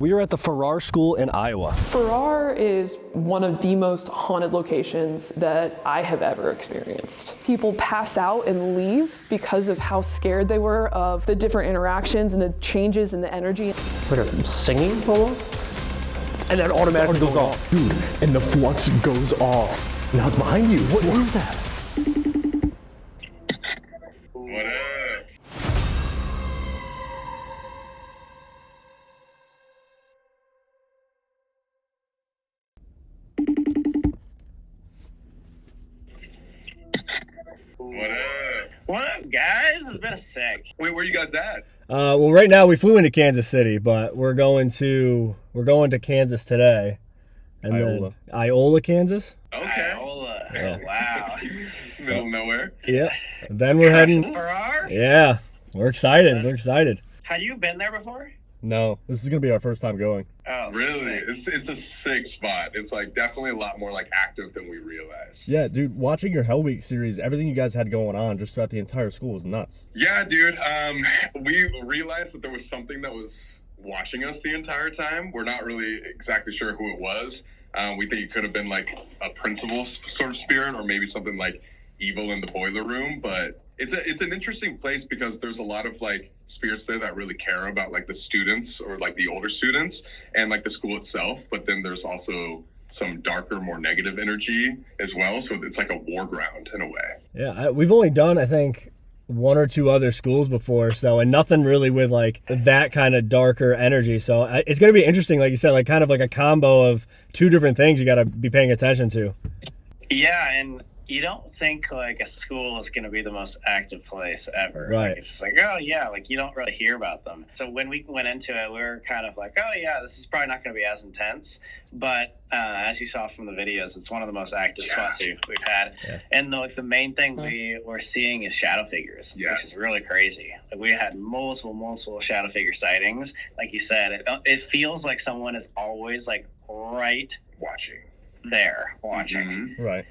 We are at the Farrar School in Iowa. Farrar is one of the most haunted locations that I have ever experienced. People pass out and leave because of how scared they were of the different interactions and the changes in the energy. It's like a singing almost, and then automatically goes off. Dude, and the flux goes off. Now it's behind you. What is that? What up? What up? What up, guys? It's been a sec. Wait, where you guys at? Well, right now we flew into Kansas City, but we're going to Kansas today, and Iola. then Iola, Kansas. Okay. Iola. Yeah. Wow. Middle of nowhere. Yeah. And then we're heading. Farrar? Yeah, we're excited. We're excited. Had you been there before? No, this is gonna be our first time going. Oh, Really? sick. It's a sick spot. It's like definitely a lot more like active than we realized. Yeah, dude, watching your Hell Week series, everything you guys had going on just throughout the entire school was nuts. Yeah, dude. We realized that there was something that was watching us the entire time. We're not really exactly sure who it was. We think it could have been like a principal sort of spirit, or maybe something like evil in the boiler room. But it's an interesting place because there's a lot of like spirits there that really care about like the students or like the older students and like the school itself. But then there's also some darker, more negative energy as well. So it's like a war ground in a way. Yeah, we've only done, I think, one or two other schools before, and nothing really with like that kind of darker energy. So it's going to be interesting, like you said, like kind of like a combo of two different things you got to be paying attention to. Yeah, and you don't think like a school is going to be the most active place ever. Right. Like, it's just like, oh yeah, like you don't really hear about them. So when we went into it, we were kind of like, oh yeah, this is probably not going to be as intense. But as you saw from the videos, it's one of the most active spots we've had. Yeah. And the main thing we were seeing is shadow figures, which is really crazy. Like, we had multiple shadow figure sightings. Like you said, it feels like someone is always like right Watching. watching. Right.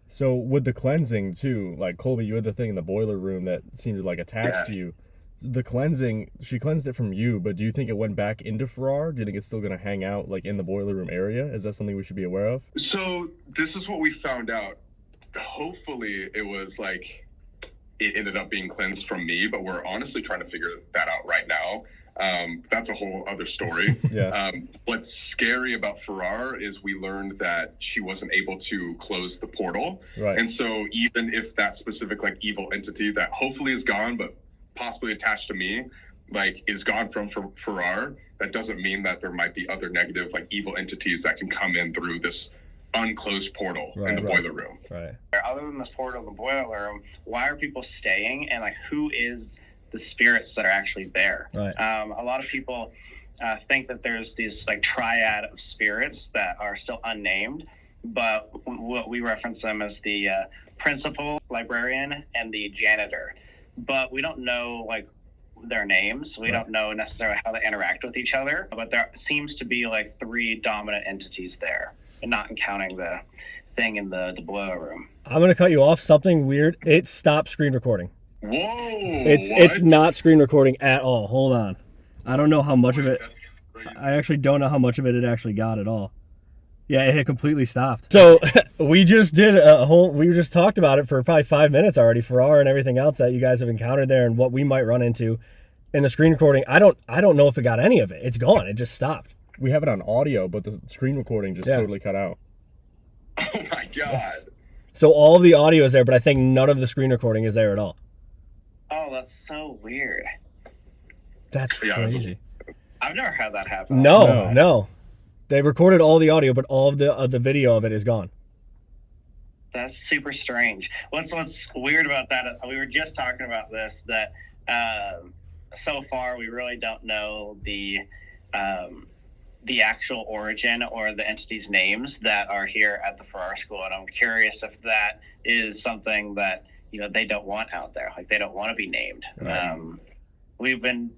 So with the cleansing too, like Colby, you had the thing in the boiler room that seemed like attached to you. The cleansing, she cleansed it from you, but do you think it went back into Farrar? Do you think it's still going to hang out like in the boiler room area? Is that something we should be aware of? So this is what we found out. Hopefully it was like it ended up being cleansed from me, but we're honestly trying to figure that out right now. That's a whole other story. Yeah. What's scary about Farrar is we learned that she wasn't able to close the portal. Right. And so even if that specific like evil entity that hopefully is gone, but possibly attached to me, like is gone from Farrar, that doesn't mean that there might be other negative like evil entities that can come in through this unclosed portal in the boiler room. Right. Other than this portal in the boiler room, why are people staying, and like who is the spirits that are actually there? Right. A lot of people think that there's this like triad of spirits that are still unnamed, but what we reference them as the principal, librarian, and the janitor. But we don't know like their names. We don't know necessarily how they interact with each other, but there seems to be like three dominant entities there, and not counting the thing in the boiler room. I'm going to cut you off. Something weird. It stopped screen recording. Whoa! It's not screen recording at all. Hold on. I don't know how much of it. That's crazy. I actually don't know how much of it actually got at all. Yeah, it had completely stopped. So we just did we just talked about it for probably 5 minutes already, Farrar and everything else that you guys have encountered there and what we might run into. In the screen recording, I don't know if it got any of it. It's gone. It just stopped. We have it on audio, but the screen recording just totally cut out. Oh my God. So all the audio is there, but I think none of the screen recording is there at all. Oh, that's so weird. That's crazy. I've never had that happen. No. They recorded all the audio, but all of the video of it is gone. That's super strange. What's weird about that? We were just talking about this, that so far we really don't know the actual origin or the entities' names that are here at the Farrar School, and I'm curious if that is something that they don't want out there. Like they don't want to be named. Right. We've been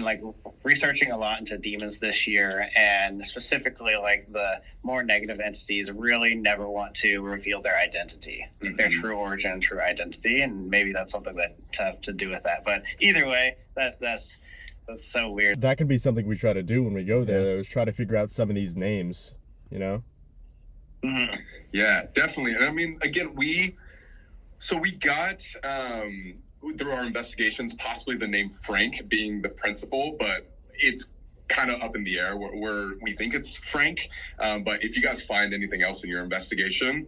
like researching a lot into demons this year, and specifically like the more negative entities really never want to reveal their identity, their true origin and true identity, and maybe that's something that to do with that. But either way, that's That's so weird. That could be something we try to do when we go there, is try to figure out some of these names, you know? Mm-hmm. Yeah, definitely. And I mean, again, we got through our investigations, possibly the name Frank being the principal, but it's kind of up in the air where we think it's Frank. But if you guys find anything else in your investigation,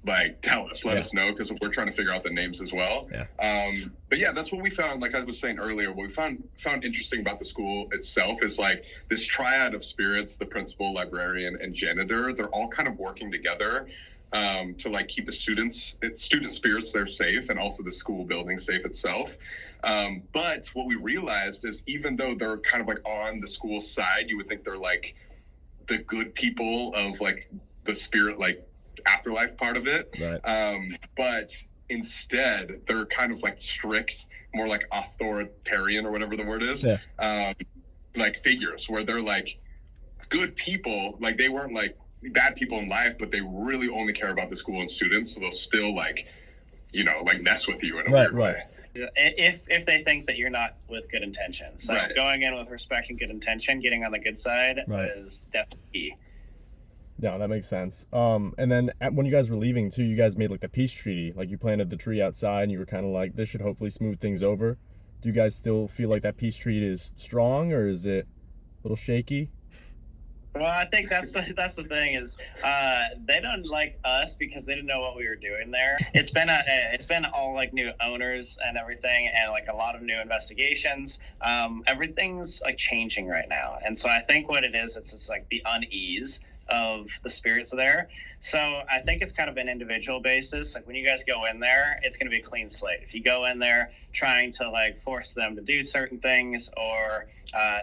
like, tell us, let us know, because we're trying to figure out the names as well. But yeah, that's what we found. Like I was saying earlier, what we found interesting about the school itself is like this triad of spirits: the principal, librarian, and janitor. They're all kind of working together to like keep the student spirits there safe, and also the school building safe itself. But what we realized is, even though they're kind of like on the school side, you would think they're like the good people of like the spirit, like afterlife part of it. Right. But instead, they're kind of like strict, more like authoritarian or whatever the word is, like figures where they're like good people. Like they weren't like bad people in life, but they really only care about the school and students. So they'll still like, you know, like mess with you in a weird way. If they think that you're not with good intentions. So going in with respect and good intention, getting on the good side is definitely key. Yeah, that makes sense. And then when you guys were leaving too, you guys made like the peace treaty. Like you planted the tree outside and you were kind of like, this should hopefully smooth things over. Do you guys still feel like that peace treaty is strong, or is it a little shaky? Well, I think that's the thing is they don't like us because they didn't know what we were doing there. It's been all like new owners and everything, and like a lot of new investigations. Everything's like changing right now, and so I think what it is, it's like the unease of the spirits there. So I think it's kind of an individual basis. Like when you guys go in there, it's going to be a clean slate. If you go in there trying to like force them to do certain things or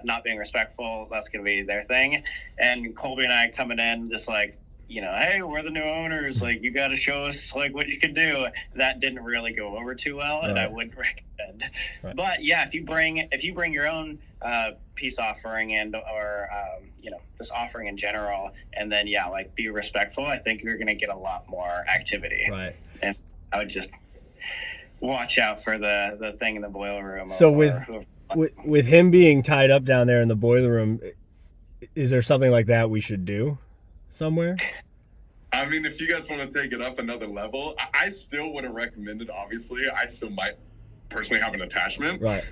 not being respectful, that's going to be their thing. And Colby and I coming in just like, you know, hey, we're the new owners. Like, you got to show us like what you can do. That didn't really go over too well, and I wouldn't recommend. But yeah, if you bring your own peace offering or you know, just offering in general, and then like be respectful, I think you're going to get a lot more activity. Right. And I would just watch out for the thing in the boiler room. So with him being tied up down there in the boiler room, is there something like that we should do somewhere? I mean, if you guys want to take it up another level, I still wouldn't recommend it. Obviously, I still might personally have an attachment. Right.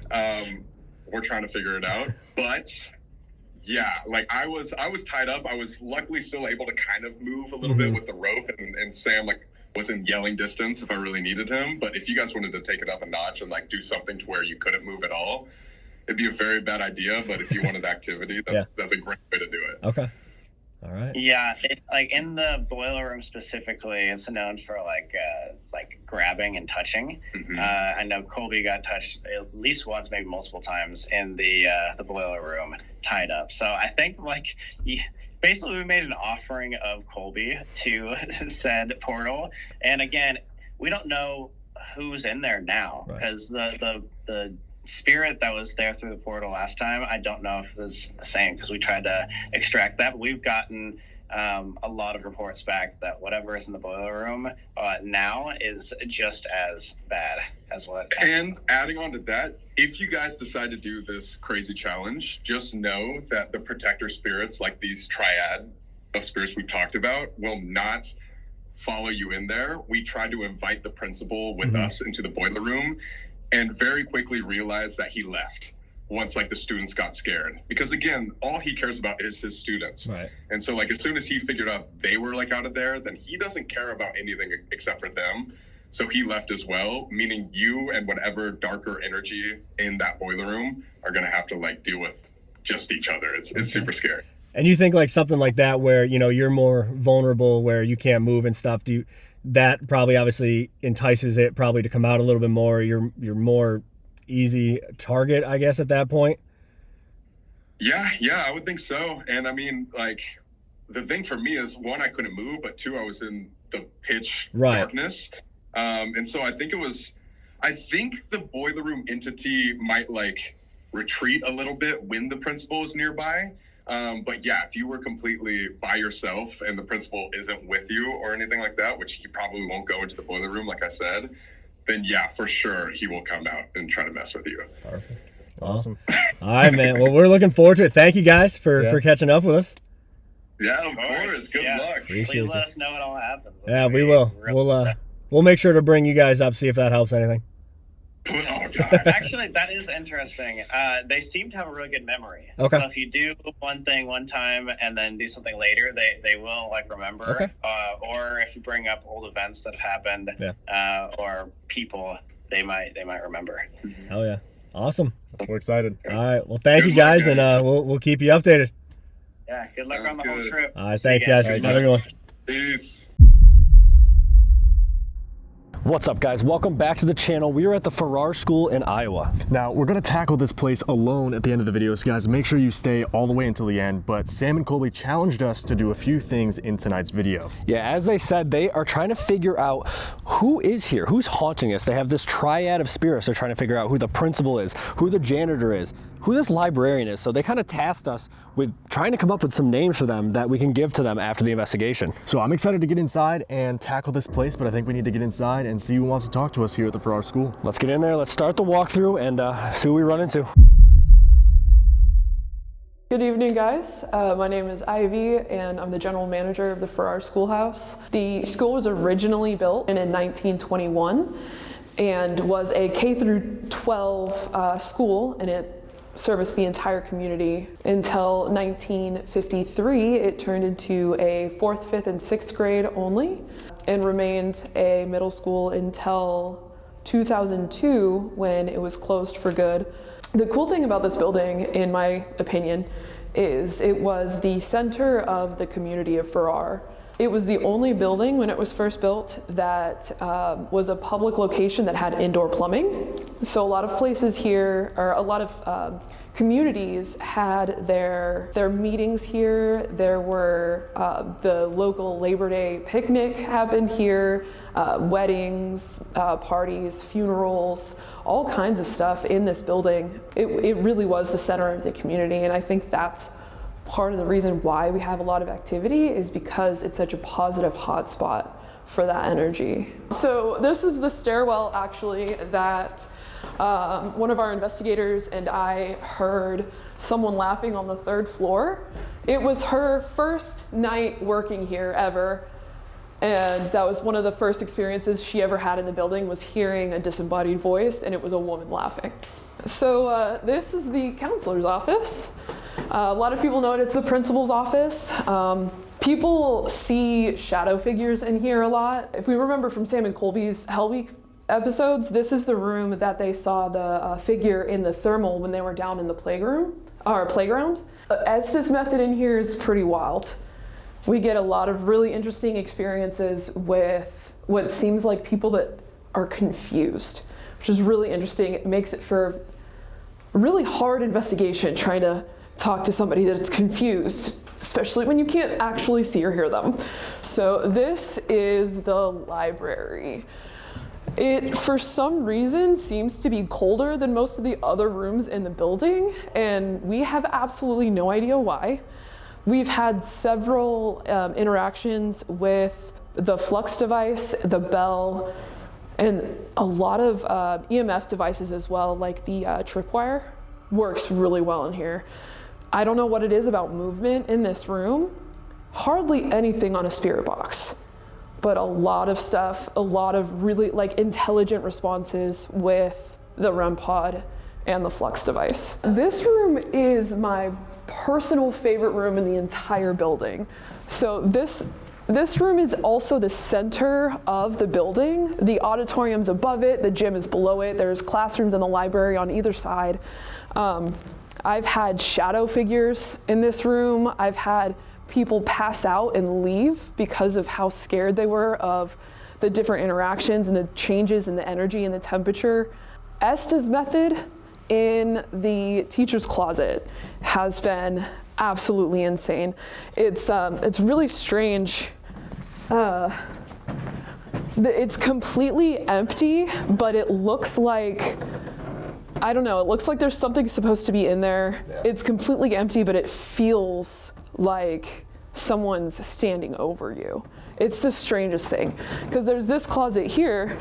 We're trying to figure it out, but yeah, like I was tied up. I was luckily still able to kind of move a little bit with the rope, and Sam like was in yelling distance if I really needed him. But if you guys wanted to take it up a notch and like do something to where you couldn't move at all, it'd be a very bad idea. But if you wanted activity, that's a great way to do it. Okay. All right. Yeah, like in the boiler room specifically, it's known for like grabbing and touching. I know Colby got touched at least once, maybe multiple times in the boiler room, tied up. So I think like basically we made an offering of Colby to said portal, and again, we don't know who's in there now because the spirit that was there through the portal last time, I don't know if it was the same because we tried to extract that, but we've gotten a lot of reports back that whatever is in the boiler room now is just as bad as what. And adding on to that, if you guys decide to do this crazy challenge, just know that the protector spirits, like these triad of spirits we've talked about, will not follow you in there. We tried to invite the principal with us into the boiler room, and very quickly realized that he left once like the students got scared, because again, all he cares about is his students. Right. And so like as soon as he figured out they were like out of there, then he doesn't care about anything except for them. So he left as well, meaning you and whatever darker energy in that boiler room are gonna have to like deal with just each other. It's super scary. And you think like something like that where, you know, you're more vulnerable, where you can't move and stuff, that probably obviously entices it probably to come out a little bit more. You're more easy target, I guess, at that point. Yeah, I would think so. And I mean, like, the thing for me is, one, I couldn't move, but two, I was in the pitch darkness. And so I think the boiler room entity might like retreat a little bit when the principal is nearby. But yeah, if you were completely by yourself and the principal isn't with you or anything like that, which he probably won't go into the boiler room, like I said, then yeah, for sure he will come out and try to mess with you. Perfect. Awesome. All right, man. Well, we're looking forward to it. Thank you guys for catching up with us. Yeah, of course. Good luck. Please let us know what all happens. Yeah, we will. We'll make sure to bring you guys up, see if that helps anything. Oh, God. Actually, that is interesting. They seem to have a really good memory. Okay. So if you do one thing one time and then do something later, they will like remember. Okay. Or if you bring up old events that have happened, or people, they might remember. Hell yeah. Awesome. We're excited. All right. Well, thank you guys, and we'll keep you updated. Yeah. Good luck on the whole trip. All right. See you Thanks, guys. guys. Have a good one. Peace. What's up, guys? Welcome back to the channel. We are at the Farrar School in Iowa. Now, we're going to tackle this place alone at the end of the video, so guys, make sure you stay all the way until the end, but Sam and Colby challenged us to do a few things in tonight's video. Yeah, as they said, they are trying to figure out who is here, who's haunting us. They have this triad of spirits. They're trying to figure out who the principal is, who the janitor is, who this librarian is. So they kind of tasked us with trying to come up with some names for them that we can give to them after the investigation. So I'm excited to get inside and tackle this place, but I think we need to get inside and see who wants to talk to us here at the Farrar School. Let's get in there, let's start the walkthrough and see what we run into. Good evening, guys. My name is Ivy, and I'm the general manager of the Farrar Schoolhouse. The school was originally built in 1921 and was a K through 12 school, and it serviced the entire community until 1953. It turned into a 4th, 5th, and 6th grade only, and remained a middle school until 2002 when it was closed for good. The cool thing about this building, in my opinion, is it was the center of the community of Farrar. It was the only building when it was first built that was a public location that had indoor plumbing. So a lot of places here, or a lot of communities had their meetings here. There were the local Labor Day picnic happened here, weddings, parties, funerals, all kinds of stuff in this building. It really was the center of the community, and I think that's part of the reason why we have a lot of activity, is because it's such a positive hotspot for that energy. So this is the stairwell, actually, that one of our investigators and I heard someone laughing on the 3rd floor. It was her first night working here ever, and that was one of the first experiences she ever had in the building, was hearing a disembodied voice, and it was a woman laughing. So this is the counselor's office. A lot of people know it's the principal's office. People see shadow figures in here a lot. If we remember from Sam and Colby's Hell Week episodes, this is the room that they saw the figure in the thermal when they were down in the playground. Estes method in here is pretty wild. We get a lot of really interesting experiences with what seems like people that are confused, which is really interesting. It makes it for a really hard investigation, trying to talk to somebody that's confused, especially when you can't actually see or hear them. So this is the library. It, for some reason, seems to be colder than most of the other rooms in the building, and we have absolutely no idea why. We've had several interactions with the flux device, the bell, and a lot of EMF devices as well, like the tripwire. Works really well in here. I don't know what it is about movement in this room. Hardly anything on a spirit box, but a lot of stuff, a lot of really intelligent responses with the REM pod and the flux device. This room is my personal favorite room in the entire building. So this room is also the center of the building. The auditorium's above it, the gym is below it, there's classrooms and the library on either side. I've had shadow figures in this room. I've had people pass out and leave because of how scared they were of the different interactions and the changes in the energy and the temperature. Estes method in the teacher's closet has been absolutely insane. It's really strange. It's completely empty, but it looks like, I don't know, it looks like there's something supposed to be in there. Yeah. It's completely empty, but it feels like someone's standing over you. It's the strangest thing, because there's this closet here.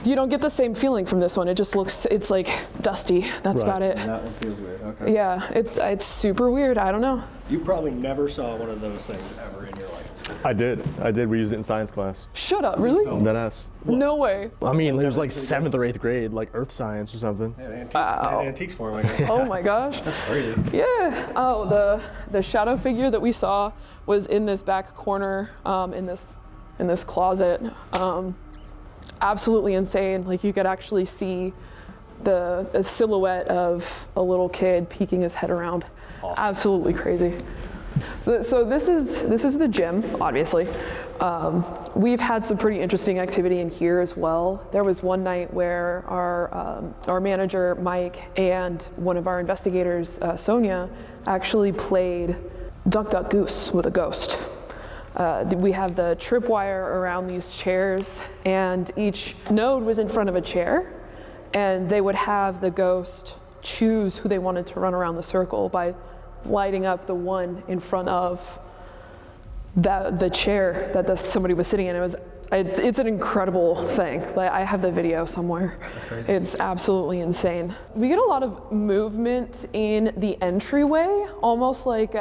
You don't get the same feeling from this one. It just looks, it's like dusty. That's about it. And that one feels weird. Okay. Yeah, it's super weird. I don't know. You probably never saw one of those things ever in your life. I did. We used it in science class. Shut up, really? Deadass. No way. I mean, it was like 7th or 8th grade, like earth science or something. Wow. Antiques for him, I guess. Oh my gosh. That's crazy. Yeah. Oh, the shadow figure that we saw was in this back corner, in this closet. Absolutely insane. Like you could actually see the silhouette of a little kid peeking his head around. Awesome. Absolutely crazy. So this is the gym, obviously. We've had some pretty interesting activity in here as well. There was one night where our manager Mike and one of our investigators Sonia actually played Duck Duck Goose with a ghost. We have the tripwire around these chairs, and each node was in front of a chair, and they would have the ghost choose who they wanted to run around the circle by lighting up the one in front of the chair that somebody was sitting in. It's an incredible thing. Like, I have the video somewhere. That's crazy. It's absolutely insane. We get a lot of movement in the entryway, almost like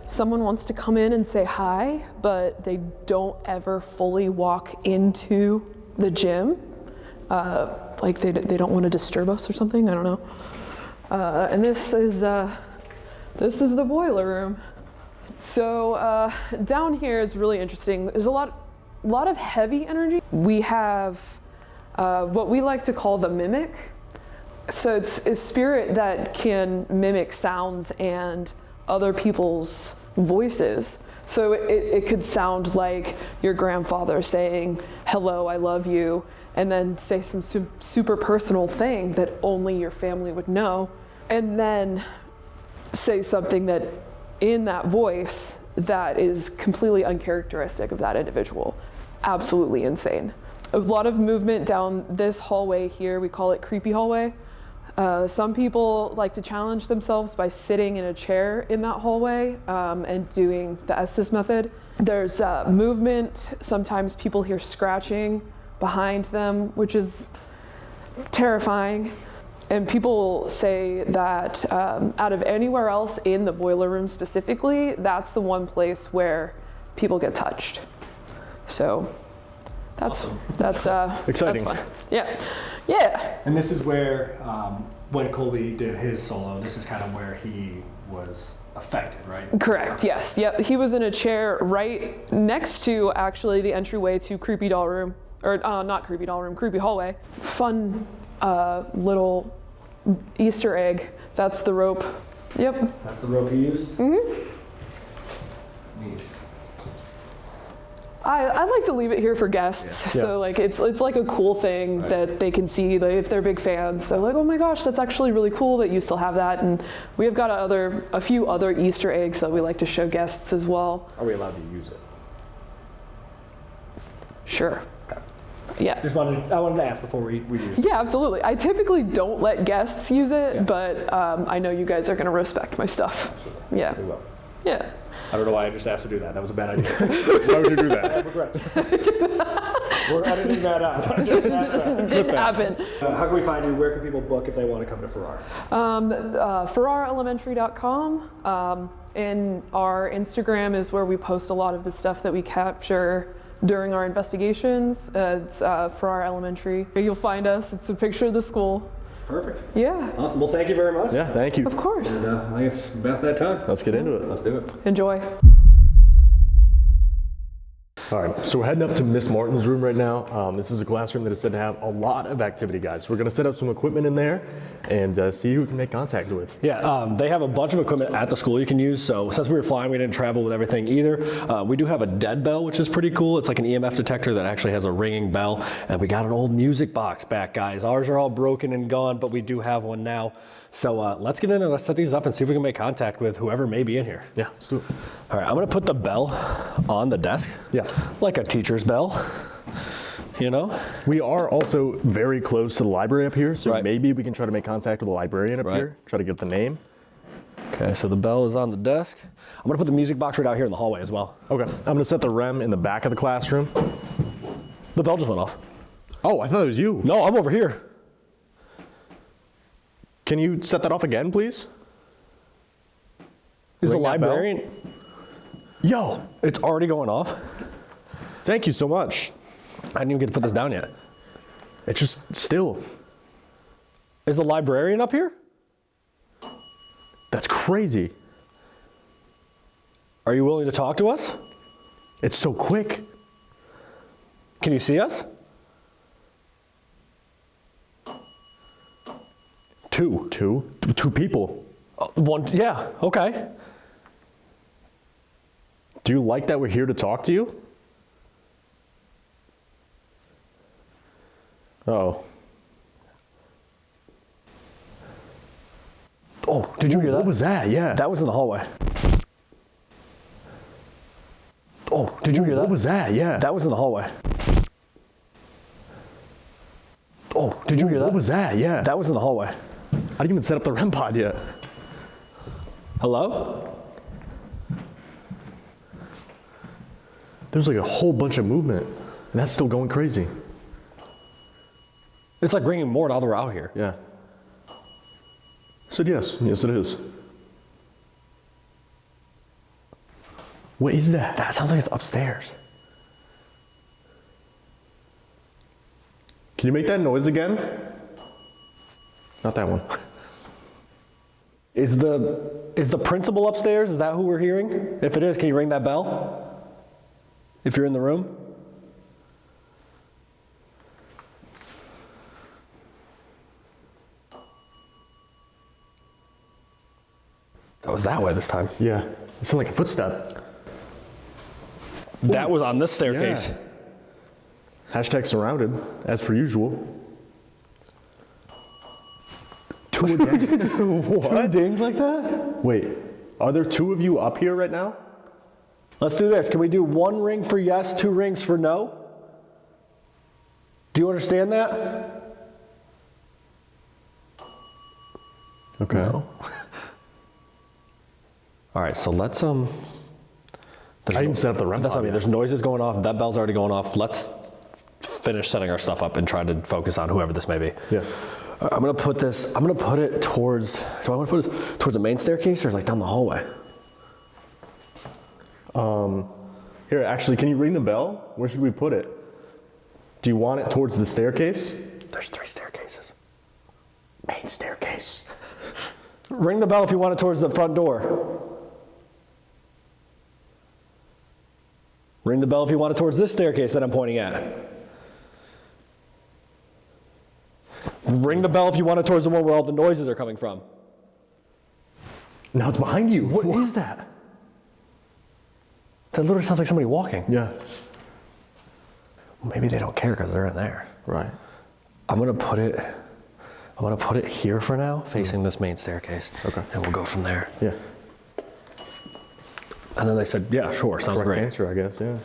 someone wants to come in and say hi, but they don't ever fully walk into the gym. Like they don't want to disturb us or something, I don't know. And this is the boiler room. So down here is really interesting. There's a lot of heavy energy. We have what we like to call the mimic. So it's a spirit that can mimic sounds and other people's voices. So it could sound like your grandfather saying, "Hello, I love you," and then say some super personal thing that only your family would know, and then say something that in that voice that is completely uncharacteristic of that individual. Absolutely insane. A lot of movement down this hallway here. We call it creepy hallway. Some people like to challenge themselves by sitting in a chair in that hallway and doing the Estes method. There's movement. Sometimes people hear scratching behind them, which is terrifying. And people say that out of anywhere else in the boiler room specifically, that's the one place where people get touched. So that's Exciting. That's fun. Yeah. And this is where, when Colby did his solo, this is kind of where he was affected, right? Correct. Yes. Yep. He was in a chair right next to actually the entryway to Creepy Doll Room, or not Creepy Doll Room, Creepy Hallway. Fun little Easter egg. That's the rope. Yep. That's the rope he used? Mm-hmm. Neat. I like to leave it here for guests. Yeah. So like it's like a cool thing that they can see. Like, if they're big fans, they're like, oh my gosh, that's actually really cool that you still have that. And we have got a few other Easter eggs that we like to show guests as well. Are we allowed to use it? Sure. Okay. Yeah. I wanted to ask before we use it. Yeah, absolutely. I typically don't let guests use it, but I know you guys are going to respect my stuff. Absolutely. Yeah. We will. Yeah. I don't know why I just asked to do that. That was a bad idea. Why would you do I that? have regrets. We're editing that out. It just didn't happen. How can we find you? Where can people book if they want to come to Farrar? FarrarElementary.com. And our Instagram is where we post a lot of the stuff that we capture during our investigations. It's Farrar Elementary. You'll find us. It's a picture of the school. Perfect. Yeah. Awesome. Well, thank you very much. Yeah, thank you. Of course. And I think it's about that time. Let's get into it. Let's do it. Enjoy. All right, so we're heading up to Miss Martin's room right now. This is a classroom that is said to have a lot of activity, guys. So we're gonna set up some equipment in there and see who we can make contact with. Yeah, they have a bunch of equipment at the school you can use. So since we were flying, we didn't travel with everything either. We do have a dead bell, which is pretty cool. It's like an EMF detector that actually has a ringing bell. And we got an old music box back, guys. Ours are all broken and gone, but we do have one now. So let's get in there, let's set these up and see if we can make contact with whoever may be in here. Yeah, let's do it. All right, I'm gonna put the bell on the desk. Yeah. Like a teacher's bell, you know? We are also very close to the library up here, so Right. maybe we can try to make contact with the librarian up Right. here, try to get the name. Okay, so the bell is on the desk. I'm gonna put the music box right out here in the hallway as well. Okay, I'm gonna set the REM in the back of the classroom. The bell just went off. Oh, I thought it was you. No, I'm over here. Can you set that off again, please? Is the Ring that bell? librarian? Yo, it's already going off. Thank you so much. I didn't even get to put this down yet. It's just still. Is the librarian up here? That's crazy. Are you willing to talk to us? It's so quick. Can you see us? Two people. One, yeah, okay. Do you like that we're here to talk to you? Oh. Oh, did you hear that? What was that? Yeah. That was in the hallway. Oh, did you hear that? What was that? Yeah. That was in the hallway. Oh, did you hear that? What was that? Yeah. That was in the hallway. I didn't even set up the REM pod yet. Hello? There's like a whole bunch of movement, and that's still going crazy. It's like bringing more now that we're out here. Yeah. I said yes. Yes, it is. What is that? That sounds like it's upstairs. Can you make that noise again? Not that one. Is the principal upstairs? Is that who we're hearing? If it is, can you ring that bell? If you're in the room? That was that way this time. Yeah. It sounded like a footstep. That was on this staircase. Yeah. Hashtag surrounded, as per usual. Two again. What? Two dings like that? Wait, are there two of you up here right now? Let's do this. Can we do one ring for yes, two rings for no? Do you understand that? Okay. No. All right, so let's I didn't set up the REM That's what I pod mean. yet. There's noises going off. That bell's already going off. Let's finish setting our stuff up and try to focus on whoever this may be. Yeah. I'm gonna put it towards. Do I want to put it towards the main staircase or like down the hallway? Here, actually, can you ring the bell? Where should we put it? Do you want it towards the staircase? There's 3 staircases. Main staircase. Ring the bell if you want it towards the front door. Ring the bell if you want it towards this staircase that I'm pointing at. Ring the bell if you want it towards the one where all the noises are coming from. Now it's behind you. What is that? That literally sounds like somebody walking. Yeah. Maybe they don't care because they're in there. Right. I'm gonna put it here for now, facing this main staircase. Okay. And we'll go from there. Yeah. And then they said, yeah, sure, sounds Correct great. answer, I guess, yeah.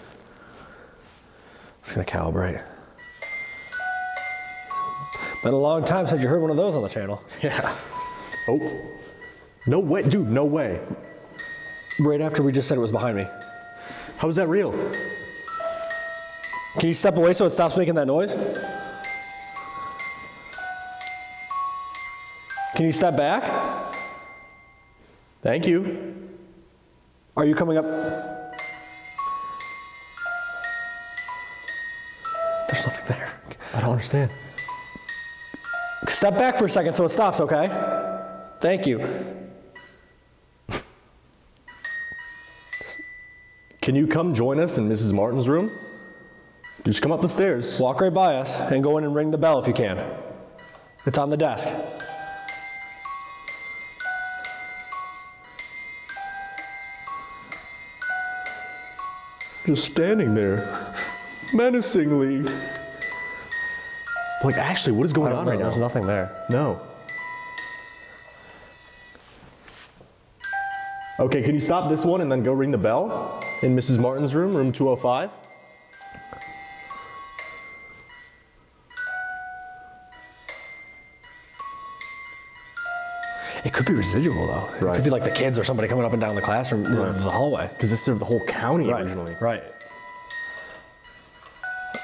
Just gonna calibrate. Been a long time since you heard one of those on the channel. Yeah. Oh. No way, dude, no way. Right after we just said it was behind me. How is that real? Can you step away so it stops making that noise? Can you step back? Thank you. Are you coming up? There's nothing there. I don't understand. Step back for a second so it stops, okay? Thank you. Can you come join us in Mrs. Martin's room? Just come up the stairs. Walk right by us and go in and ring the bell if you can. It's on the desk. Just standing there, menacingly. Like, Ashley, what is going on right now? There's nothing there. No. Okay, can you stop this one and then go ring the bell in Mrs. Martin's room, room 205? It could be residual though. It Right. could be like the kids or somebody coming up and down the classroom, the hallway. Because this served the whole county originally. Right.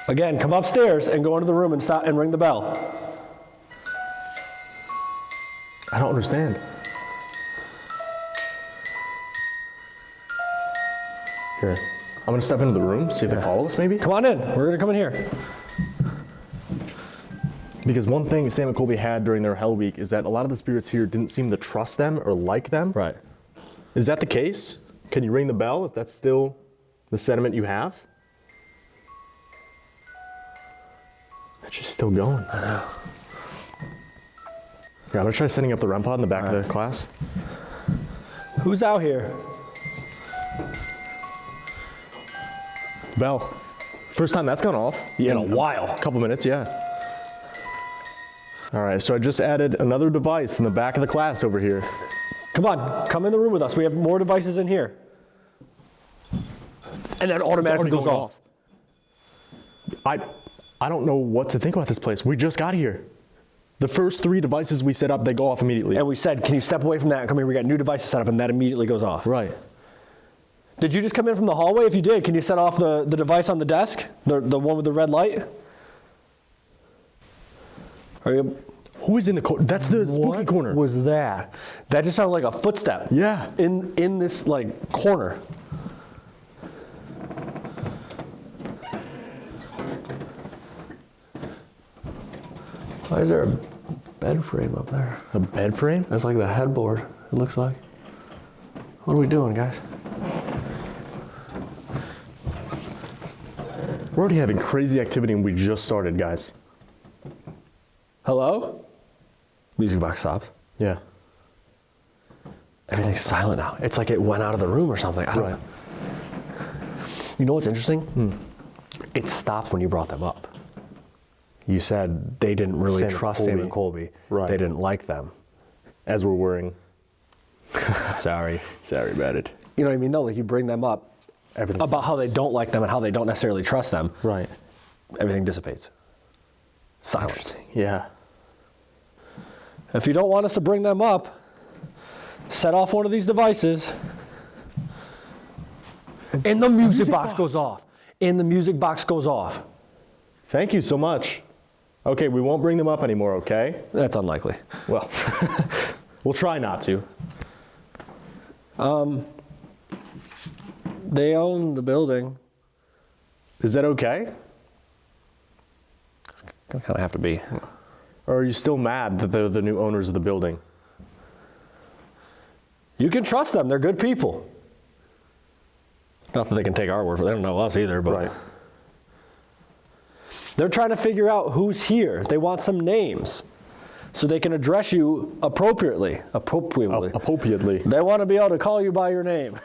Again, come upstairs and go into the room and stop and ring the bell. I don't understand. Here, I'm gonna step into the room, see if they follow us maybe. Come on in, we're gonna come in here. Because one thing Sam and Colby had during their Hell Week is that a lot of the spirits here didn't seem to trust them or like them. Right. Is that the case? Can you ring the bell if that's still the sentiment you have? It's just still going. I know. Yeah, I'm gonna try setting up the REM pod in the back of the class. Who's out here? Bell. First time that's gone off. In a while. A couple minutes, yeah. All right, so I just added another device in the back of the class over here. Come on, come in the room with us. We have more devices in here. And that automatically goes off. I don't know what to think about this place. We just got here. The first 3 devices we set up, they go off immediately. And we said, can you step away from that and come here? We got new devices set up, and that immediately goes off. Right. Did you just come in from the hallway? If you did, can you set off the device on the desk? The one with the red light? Are you? Who is in the corner? That's the spooky corner. What was that? That just sounded like a footstep. Yeah. In this like corner. Why is there a bed frame up there? A bed frame? That's like the headboard, it looks like. What are we doing, guys? We're already having crazy activity and we just started, guys. Hello? Music box stops. Yeah. Everything's silent now. It's like it went out of the room or something. I don't know. You know what's interesting? It stopped when you brought them up. You said they didn't really trust Sam and Colby. Right. They didn't like them. As we're worrying. Sorry. Sorry about it. You know what I mean? No, like you bring them up about how they don't like them and how they don't necessarily trust them. Right. Everything dissipates. Silence. Yeah. If you don't want us to bring them up, set off one of these devices, and the music box goes off. And the music box goes off. Thank you so much. Okay, we won't bring them up anymore, okay? That's unlikely. Well, we'll try not to. They own the building. Is that okay? It's gonna kind of have to be. Or are you still mad that they're the new owners of the building? You can trust them. They're good people. Not that they can take our word for it. They don't know us either, but Right. They're trying to figure out who's here. They want some names so they can address you appropriately. Appropriately. They want to be able to call you by your name.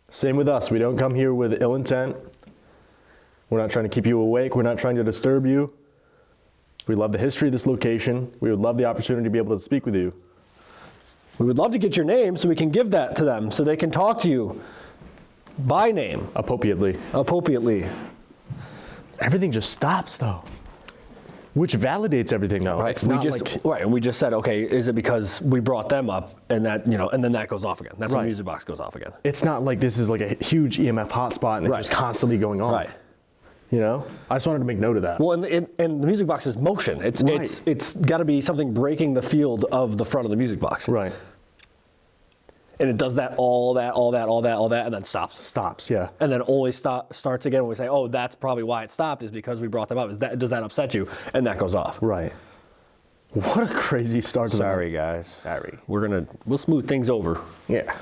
Same with us. We don't come here with ill intent. We're not trying to keep you awake. We're not trying to disturb you. We love the history of this location. We would love the opportunity to be able to speak with you. We would love to get your name so we can give that to them so they can talk to you by name. Appropriately. Everything just stops though. Which validates everything though. Right. It's not right. And we just said, okay, is it because we brought them up and that, and then that goes off again. That's when Right. the music box goes off again. it's not like this is like a huge EMF hotspot and it's Right. just constantly going on. Right. You know? I just wanted to make note of that. Well, and the music box is motion. It's Right. it's got to be something breaking the field of the front of the music box. Right. And it does that, all that, and then stops. Stops, yeah. And then only starts again when we say, oh, that's probably why it stopped, is because we brought them up. Does that upset you? And that goes off. Right. What a crazy start to Sorry, guys. Sorry. We'll smooth things over. Yeah.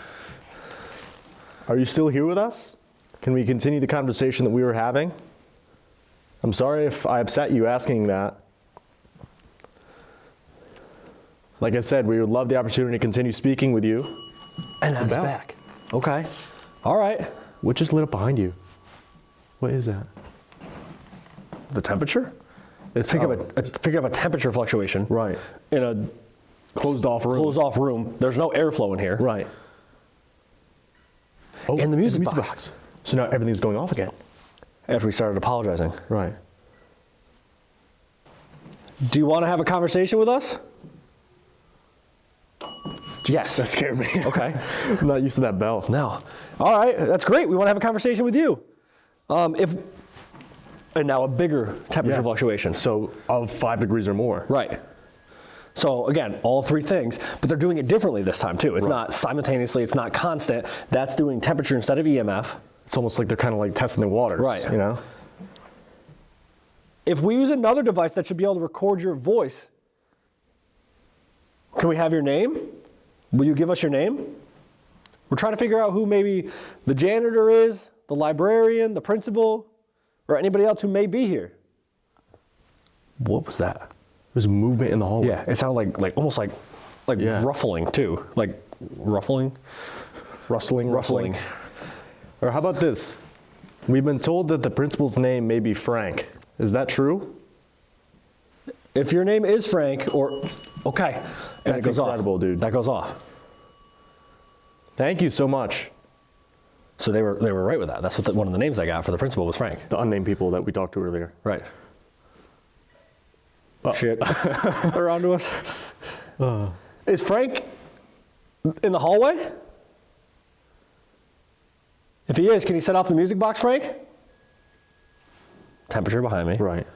Are you still here with us? Can we continue the conversation that we were having? I'm sorry if I upset you asking that. Like I said, we would love the opportunity to continue speaking with you. And that's back. Okay. All right. What just lit up behind you? What is that? The temperature? It's picking up a temperature fluctuation. Right. In a Closed off room. There's no airflow in here. Right. Oh, And the music box. So now everything's going off again. After we started apologizing. Right. Do you want to have a conversation with us? Yes. That scared me. Okay. I'm not used to that bell. No. All right. That's great. We want to have a conversation with you. If And now a bigger temperature fluctuation. So of 5 degrees or more. Right. So again, all 3 things, but they're doing it differently this time too. It's not simultaneously, it's not constant. That's doing temperature instead of EMF. It's almost like they're kind of like testing the waters. Right. You know? If we use another device that should be able to record your voice, can we have your name? Will you give us your name? We're trying to figure out who maybe the janitor is, the librarian, the principal, or anybody else who may be here. What was that? There's movement in the hallway. Yeah, it sounded like almost like ruffling too. Like ruffling? Rustling. Or how about this? We've been told that the principal's name may be Frank. Is that true? If your name is Frank, okay. And That's incredible, dude. That goes off. Thank you so much. So they were right with that. That's what one of the names I got for the principal was Frank. The unnamed people that we talked to earlier. Right. Oh. Shit. They're onto us. Is Frank in the hallway? If he is, can you set off the music box, Frank? Temperature behind me. Right.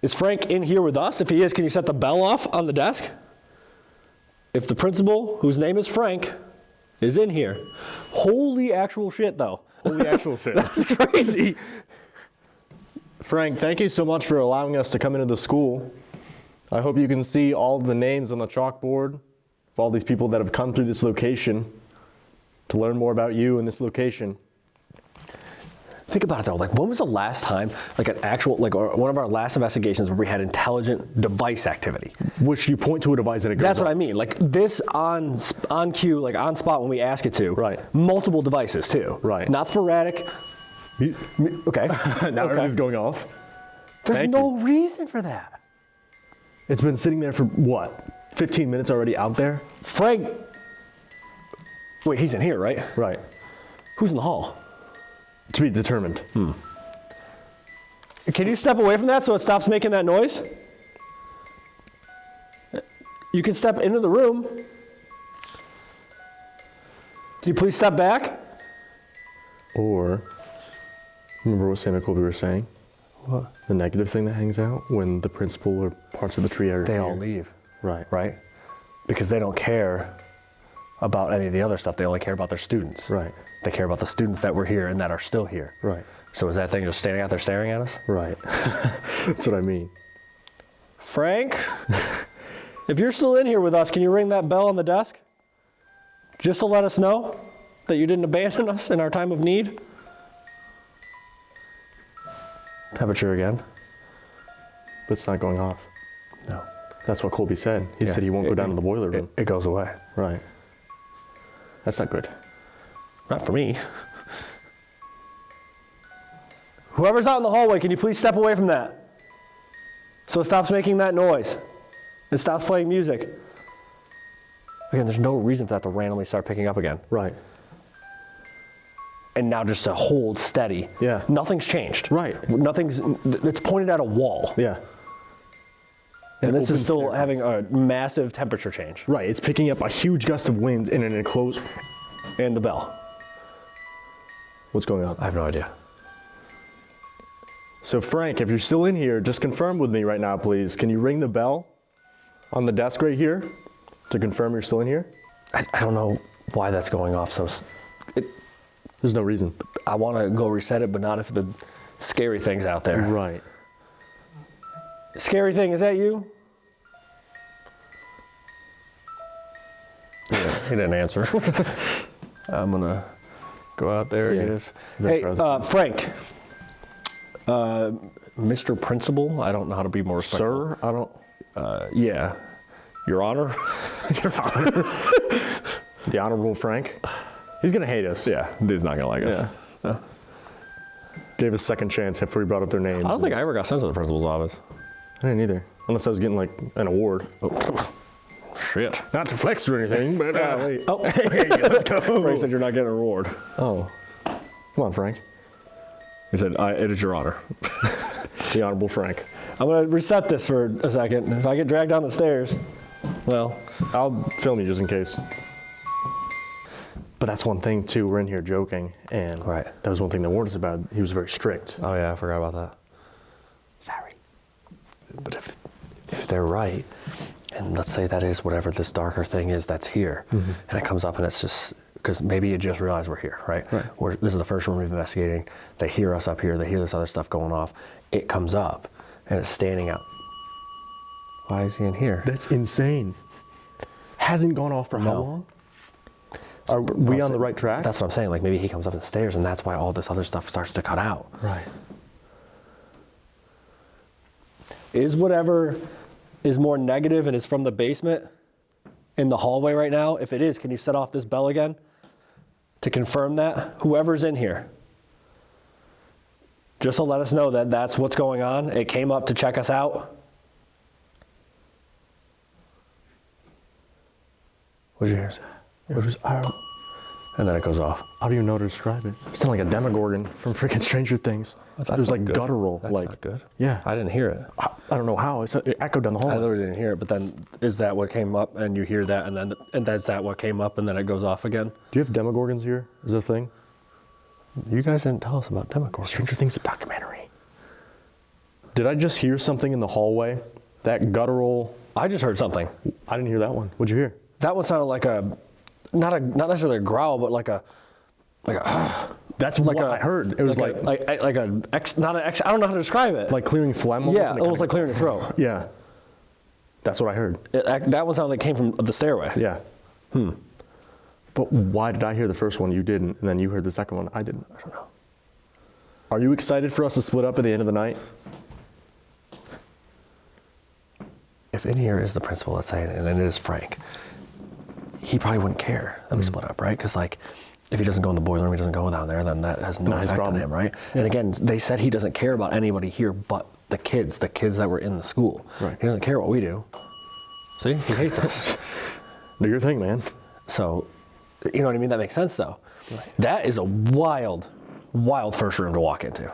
Is Frank in here with us? If he is, can you set the bell off on the desk? If the principal, whose name is Frank, is in here. Holy actual shit, though. Holy actual shit. That's crazy. Frank, thank you so much for allowing us to come into the school. I hope you can see all the names on the chalkboard of all these people that have come through this location to learn more about you and this location. Think about it though, like when was the last time, like an actual, like one of our last investigations where we had intelligent device activity? Which you point to a device and it goes That's up. what I mean, like this on cue, like on spot when we ask it to. Right. Multiple devices too. Right. Not sporadic. Okay. Now everything's going off. There's no reason for that. It's been sitting there for what? 15 minutes already out there? Frank, wait, he's in here, right? Right. Who's in the hall? To be determined. Can you step away from that so it stops making that noise? You can step into the room. Can you please step back? Or, remember what Sam Colby was saying? What? The negative thing that hangs out when the principal or parts of the tree are They here. all leave, Right. right? Because they don't care about any of the other stuff. They only care about their students. Right. They care about the students that were here and that are still here. Right. So is that thing just standing out there staring at us? Right. That's what I mean. Frank, if you're still in here with us, can you ring that bell on the desk? Just to let us know that you didn't abandon us in our time of need? Temperature again. But it's not going off. No. That's what Colby said. He said he won't go down to the boiler room. It goes away. Right. That's not good. Not for me. Whoever's out in the hallway, can you please step away from that? So it stops making that noise. It stops playing music. Again, there's no reason for that to randomly start picking up again. Right. And now just to hold steady. Yeah. Nothing's changed. Right. It's pointed at a wall. Yeah. And this open is still staircase. having a massive temperature change. Right. It's picking up a huge gust of wind in an enclosed. And the bell. What's going on? I have no idea. So Frank, if you're still in here, just confirm with me right now, please. Can you ring the bell on the desk right here to confirm you're still in here? I don't know why that's going off so... There's no reason. I want to go reset it, but not if the scary thing's out there. Right. Scary thing, is that you? Yeah, he didn't answer. I'm gonna go out there. Yeah. It is. That's Hey, right. Frank. Mr. Principal, I don't know how to be more respectful. Sir, I don't. Yeah. Your Honor. Your Honor. The Honorable Frank. He's gonna hate us. Yeah, he's not gonna like us. Yeah. Gave us second chance after we brought up their names. I don't think I ever got sent to the principal's office. I didn't either. Unless I was getting like an award. Oh, shit. Not to flex or anything, but wait. Oh, Hey, let's go. Frank said you're not getting a reward. Oh. Come on, Frank. He said, it is your honor. The Honorable Frank. I'm gonna reset this for a second. If I get dragged down the stairs, well. I'll film you just in case. But that's one thing too, we're in here joking, and Right. that was one thing they warned us about. He was very strict. Oh yeah, I forgot about that. Sorry. But if they're right, and let's say that is whatever this darker thing is that's here, and it comes up and it's just, because maybe you just realize we're here, right? This is the first room we're investigating. They hear us up here. They hear this other stuff going off. It comes up, and it's standing out. Why is he in here? That's insane. Hasn't gone off for how No. long? Are we on the right track? That's what I'm saying. Like maybe he comes up the stairs, and that's why all this other stuff starts to cut out. Right. Is whatever is more negative and is from the basement in the hallway right now? If it is, can you set off this bell again to confirm that? Whoever's in here. Just to let us know that that's what's going on. It came up to check us out. What'd you hear? It was, I And then it goes off. don't even know how to describe it. It sounded like a Demogorgon from freaking Stranger Things. That's It was like not good. guttural. That's like, not good. Yeah. I didn't hear it. I don't know how. It echoed down the I hallway. literally didn't hear it, but then is that what came up and you hear that and that's that what came up and then it goes off again? Do you have Demogorgons here? Is that a thing? You guys didn't tell us about Demogorgons. Stranger Things, a documentary. Did I just hear something in the hallway? That guttural. I just heard something. I didn't hear that one. What'd you hear? That one sounded like not necessarily a growl, but like a That's like what a- I heard. It was like not an X. I don't know how to describe it. like clearing phlegm. Almost, yeah, and it almost kinda- like clearing your throat. Yeah. That's what I heard. That one sounded like it came from the stairway. Yeah. But why did I hear the first one? You didn't, and then you heard the second one. I didn't. I don't know. Are you excited for us to split up at the end of the night? If in here is the principal, let's say, and then it is Frank, he probably wouldn't care that we split up, right? Because like, if he doesn't go in the boiler room, he doesn't go down there, then that has no Not his effect on problem. him, right? And again, they said he doesn't care about anybody here but the kids that were in the school. Right. He doesn't care what we do. See, he hates us. Do your thing, man. So, you know what I mean? That makes sense, though. Right. That is a wild first room to walk into.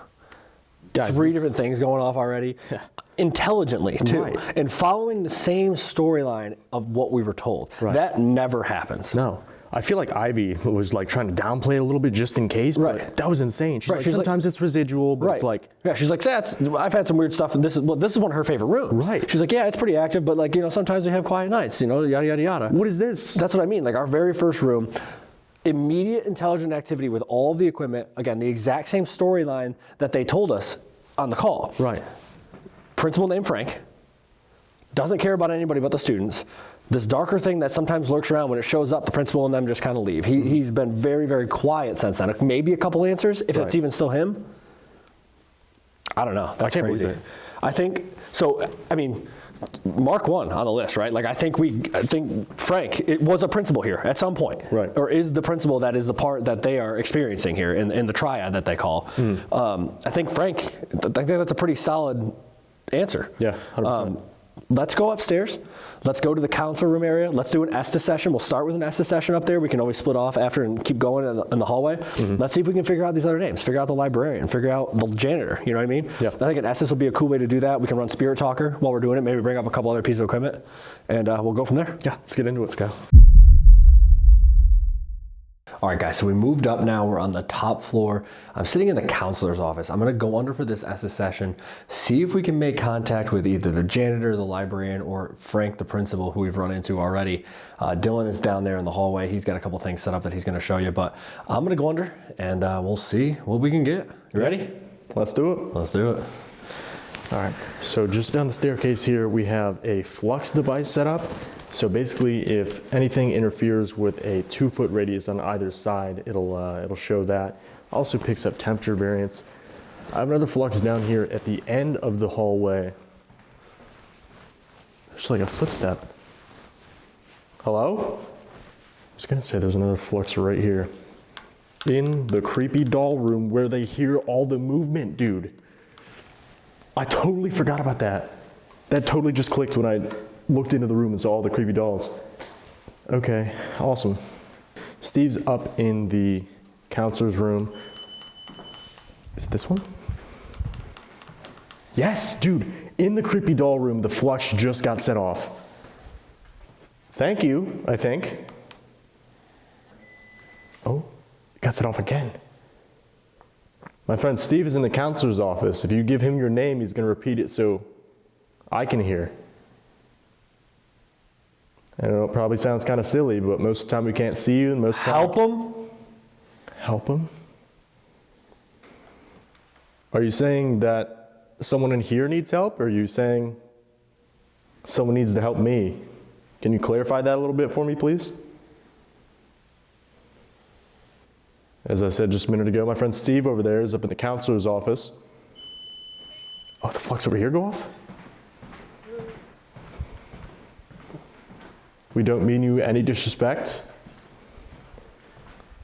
Guys, Three this- different things going off already. Yeah. Intelligently, too. Right. And following the same storyline of what we were told. Right. That never happens. No. I feel like Ivy was like trying to downplay it a little bit just in case, but Right. that was insane. She's Right, like, she's like- sometimes it's residual, but it's like, yeah, she's like, I've had some weird stuff, and this is one of her favorite rooms. Right. She's like, yeah, it's pretty active, but like, sometimes we have quiet nights, yada, yada, yada. what is this? That's what I mean. Like our very first room, immediate intelligent activity with all of the equipment. Again, the exact same storyline that they told us on the call. Right. Principal named Frank, doesn't care about anybody but the students. This darker thing that sometimes lurks around, when it shows up, the principal and them just kind of leave. He's been very, very quiet since then. Maybe a couple answers, if Right. it's even still him. I don't know. That's can't believe crazy. it. I think so. I mean, mark one on the list, right? Like I think Frank, it was a principal here at some point, Right. Or is the principal that is the part that they are experiencing here in the triad that they call. I think Frank. I think that's a pretty solid answer. Yeah, 100%. Let's go upstairs. Let's go to the counselor room area. Let's do an Estes session. We'll start with an Estes session up there. We can always split off after and keep going in the hallway. Let's see if we can figure out these other names. Figure out the librarian. Figure out the janitor. You know what I mean? Yeah. I think an Estes would be a cool way to do that. We can run Spirit Talker while we're doing it. Maybe bring up a couple other pieces of equipment, and we'll go from there. Yeah, let's get into it. Let's go. All right, guys, so we moved up now. We're on the top floor. I'm sitting in the counselor's office. I'm gonna go under for this Estes session, see if we can make contact with either the janitor, the librarian, or Frank, the principal, who we've run into already. Dylan is down there in the hallway. He's got a couple things set up that he's gonna show you, but I'm gonna go under and we'll see what we can get. You ready? Let's do it. Let's do it. All right, so just down the staircase here, we have a flux device set up. So basically, if anything interferes with a 2-foot radius on either side, it'll show that. Also picks up temperature variance. I have another flux down here at the end of the hallway. There's like a footstep. Hello? I was gonna say there's another flux right here. In the creepy doll room where they hear all the movement, dude. I totally forgot about that. That totally just clicked when I looked into the room and saw all the creepy dolls. Okay, awesome. Steve's up in the counselor's room. Is it this one? Yes, dude, in the creepy doll room, the flux just got set off. Thank you, I think. cuts it off again. My friend Steve is in the counselor's office. If you give him your name, he's going to repeat it so I can hear. I know it probably sounds kind of silly, but most of the time we can't see you, and most of the time... Help him? Help him? Are you saying that someone in here needs help, or are you saying someone needs to help me? Can you clarify that a little bit for me, please? As I said just a minute ago, my friend Steve over there is up in the counselor's office. Oh, the flux over here go off? We don't mean you any disrespect.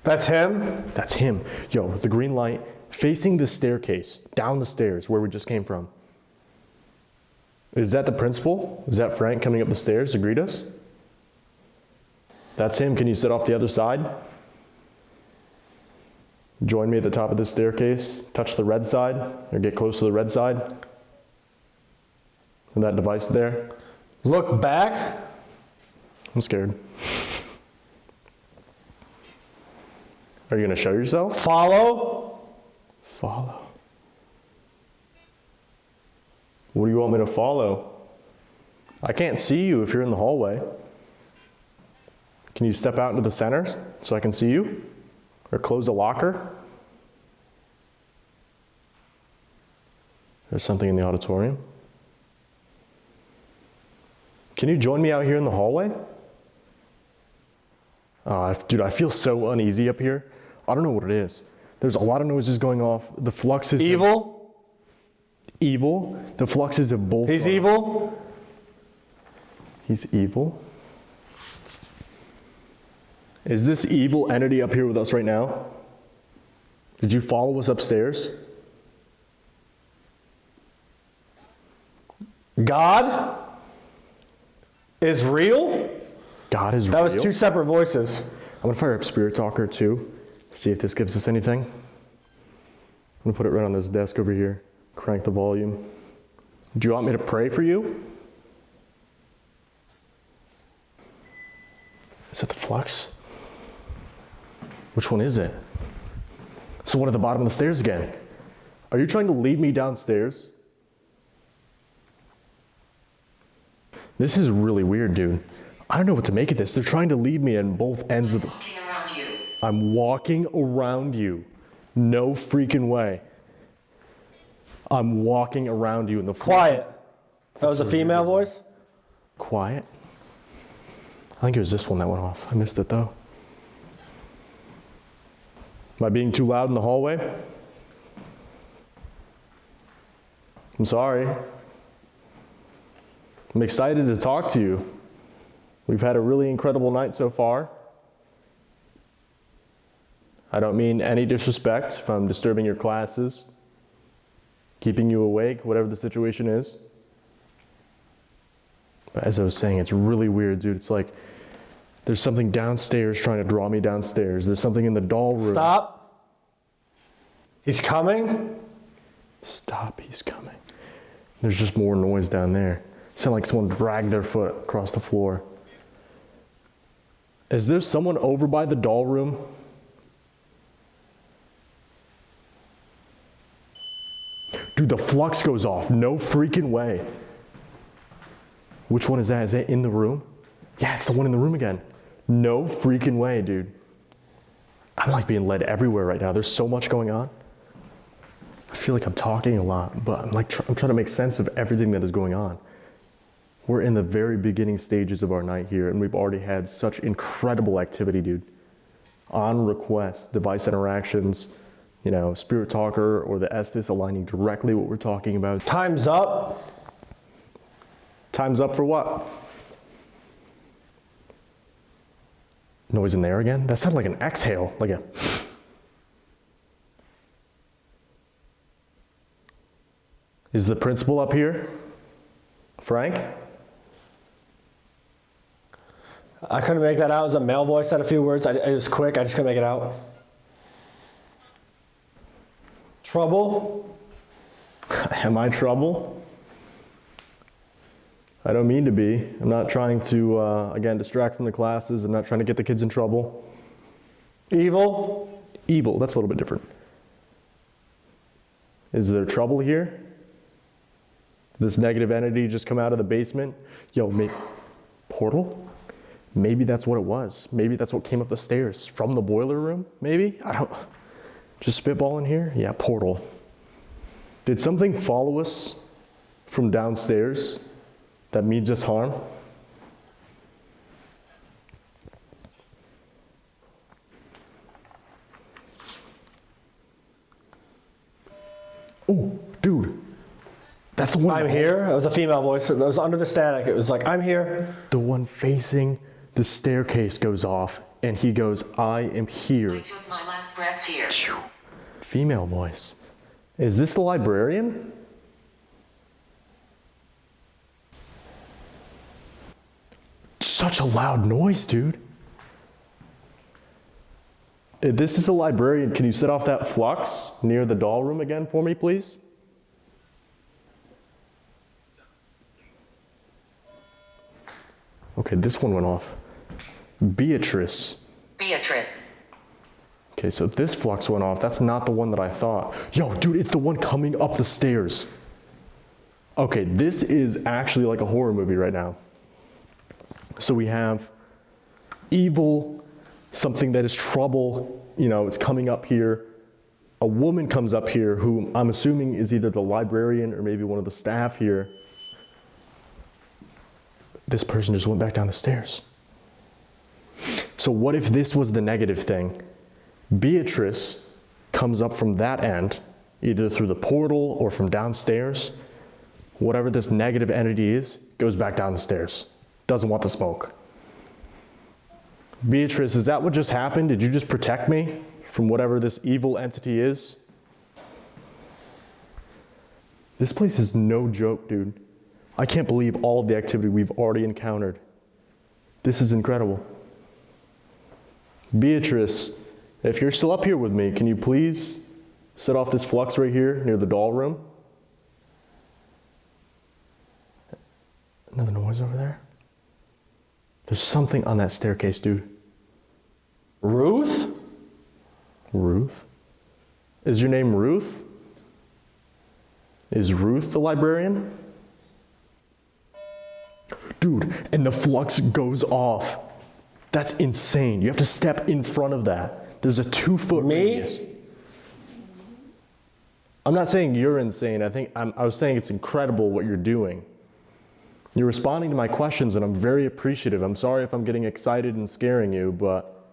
That's him? That's him. Yo, the green light facing the staircase, down the stairs where we just came from. Is that the principal? Is that Frank coming up the stairs to greet us? That's him. Can you sit off the other side? Join me at the top of this staircase, touch the red side, or get close to the red side. And that device there. Look back. I'm scared. Are you gonna show yourself? Follow. Follow. What do you want me to follow? I can't see you if you're in the hallway. Can you step out into the center so I can see you? Or close a locker? There's something in the auditorium. Can you join me out here in the hallway? Dude, I feel so uneasy up here. I don't know what it is. There's a lot of noises going off. The fluxes. Evil? Evil? The fluxes have both. He's evil? He's evil? Is this evil entity up here with us right now? Did you follow us upstairs? God is real? God is real? That was two separate voices. I'm gonna fire up Spirit Talker too, see if this gives us anything. I'm gonna put it right on this desk over here, crank the volume. Do you want me to pray for you? Is that the flux? Which one is it? It's the one at the bottom of the stairs again. Are you trying to lead me downstairs? This is really weird, dude. I don't know what to make of this. They're trying to lead me in both ends of the... I'm walking around you. No freaking way. I'm walking around you in the... Quiet. That was a female voice? Quiet? I think it was this one that went off. I missed it though. Am I being too loud in the hallway? I'm sorry. I'm excited to talk to you. We've had a really incredible night so far. I don't mean any disrespect if I'm disturbing your classes, keeping you awake, whatever the situation is. But as I was saying, it's really weird, dude. It's like there's something downstairs trying to draw me downstairs. There's something in the doll room. Stop. He's coming. Stop, he's coming. There's just more noise down there. Sound like someone dragged their foot across the floor. Is there someone over by the doll room? Dude, the flux goes off. No freaking way. Which one is that? Is that in the room? Yeah, it's the one in the room again. No freaking way, dude. I'm like being led everywhere right now. There's so much going on. I feel like I'm talking a lot, but I'm trying to make sense of everything that is going on. We're in the very beginning stages of our night here, and we've already had such incredible activity, dude. On request, device interactions, you know, Spirit Talker or the Estes aligning directly what we're talking about. Time's up. Time's up for what? Noise in there again? That sounded like an exhale, like a... Is the principal up here? Frank? I couldn't make that out. It was a male voice, said a few words. It was quick. I just couldn't make it out. Trouble? Am I trouble? I don't mean to be. I'm not trying to, again, distract from the classes. I'm not trying to get the kids in trouble. Evil? Evil, that's a little bit different. Is there trouble here? This negative entity just come out of the basement? Yo, portal? Maybe that's what it was. Maybe that's what came up the stairs from the boiler room, maybe? I don't, just spitballing here? Yeah, portal. Did something follow us from downstairs that means us harm? Oh, dude. That's the one. I'm here. It was a female voice. It was under the static. It was like, I'm here. The one facing the staircase goes off, and he goes, I am here. I took my last breath here. Female voice. Is this the librarian? Such a loud noise, dude. If this is the librarian, can you set off that flux near the doll room again for me, please? Okay, this one went off. Beatrice. Beatrice. Okay, so this flux went off. That's not the one that I thought. Yo, dude, it's the one coming up the stairs. Okay, this is actually like a horror movie right now. So we have evil, something that is trouble, you know, it's coming up here. A woman comes up here who I'm assuming is either the librarian or maybe one of the staff here. This person just went back down the stairs. So what if this was the negative thing? Beatrice comes up from that end, either through the portal or from downstairs. Whatever this negative entity is, goes back down the stairs. Doesn't want the smoke. Beatrice, is that what just happened? Did you just protect me from whatever this evil entity is? This place is no joke, dude. I can't believe all of the activity we've already encountered. This is incredible. Beatrice, if you're still up here with me, can you please set off this flux right here near the doll room? Another noise over there. There's something on that staircase, dude. Ruth? Ruth? Is your name Ruth? Is Ruth the librarian? Dude, and the flux goes off. That's insane. You have to step in front of that. There's a 2-foot radius. I'm not saying you're insane. I was saying it's incredible what you're doing. You're responding to my questions, and I'm very appreciative. I'm sorry if I'm getting excited and scaring you, but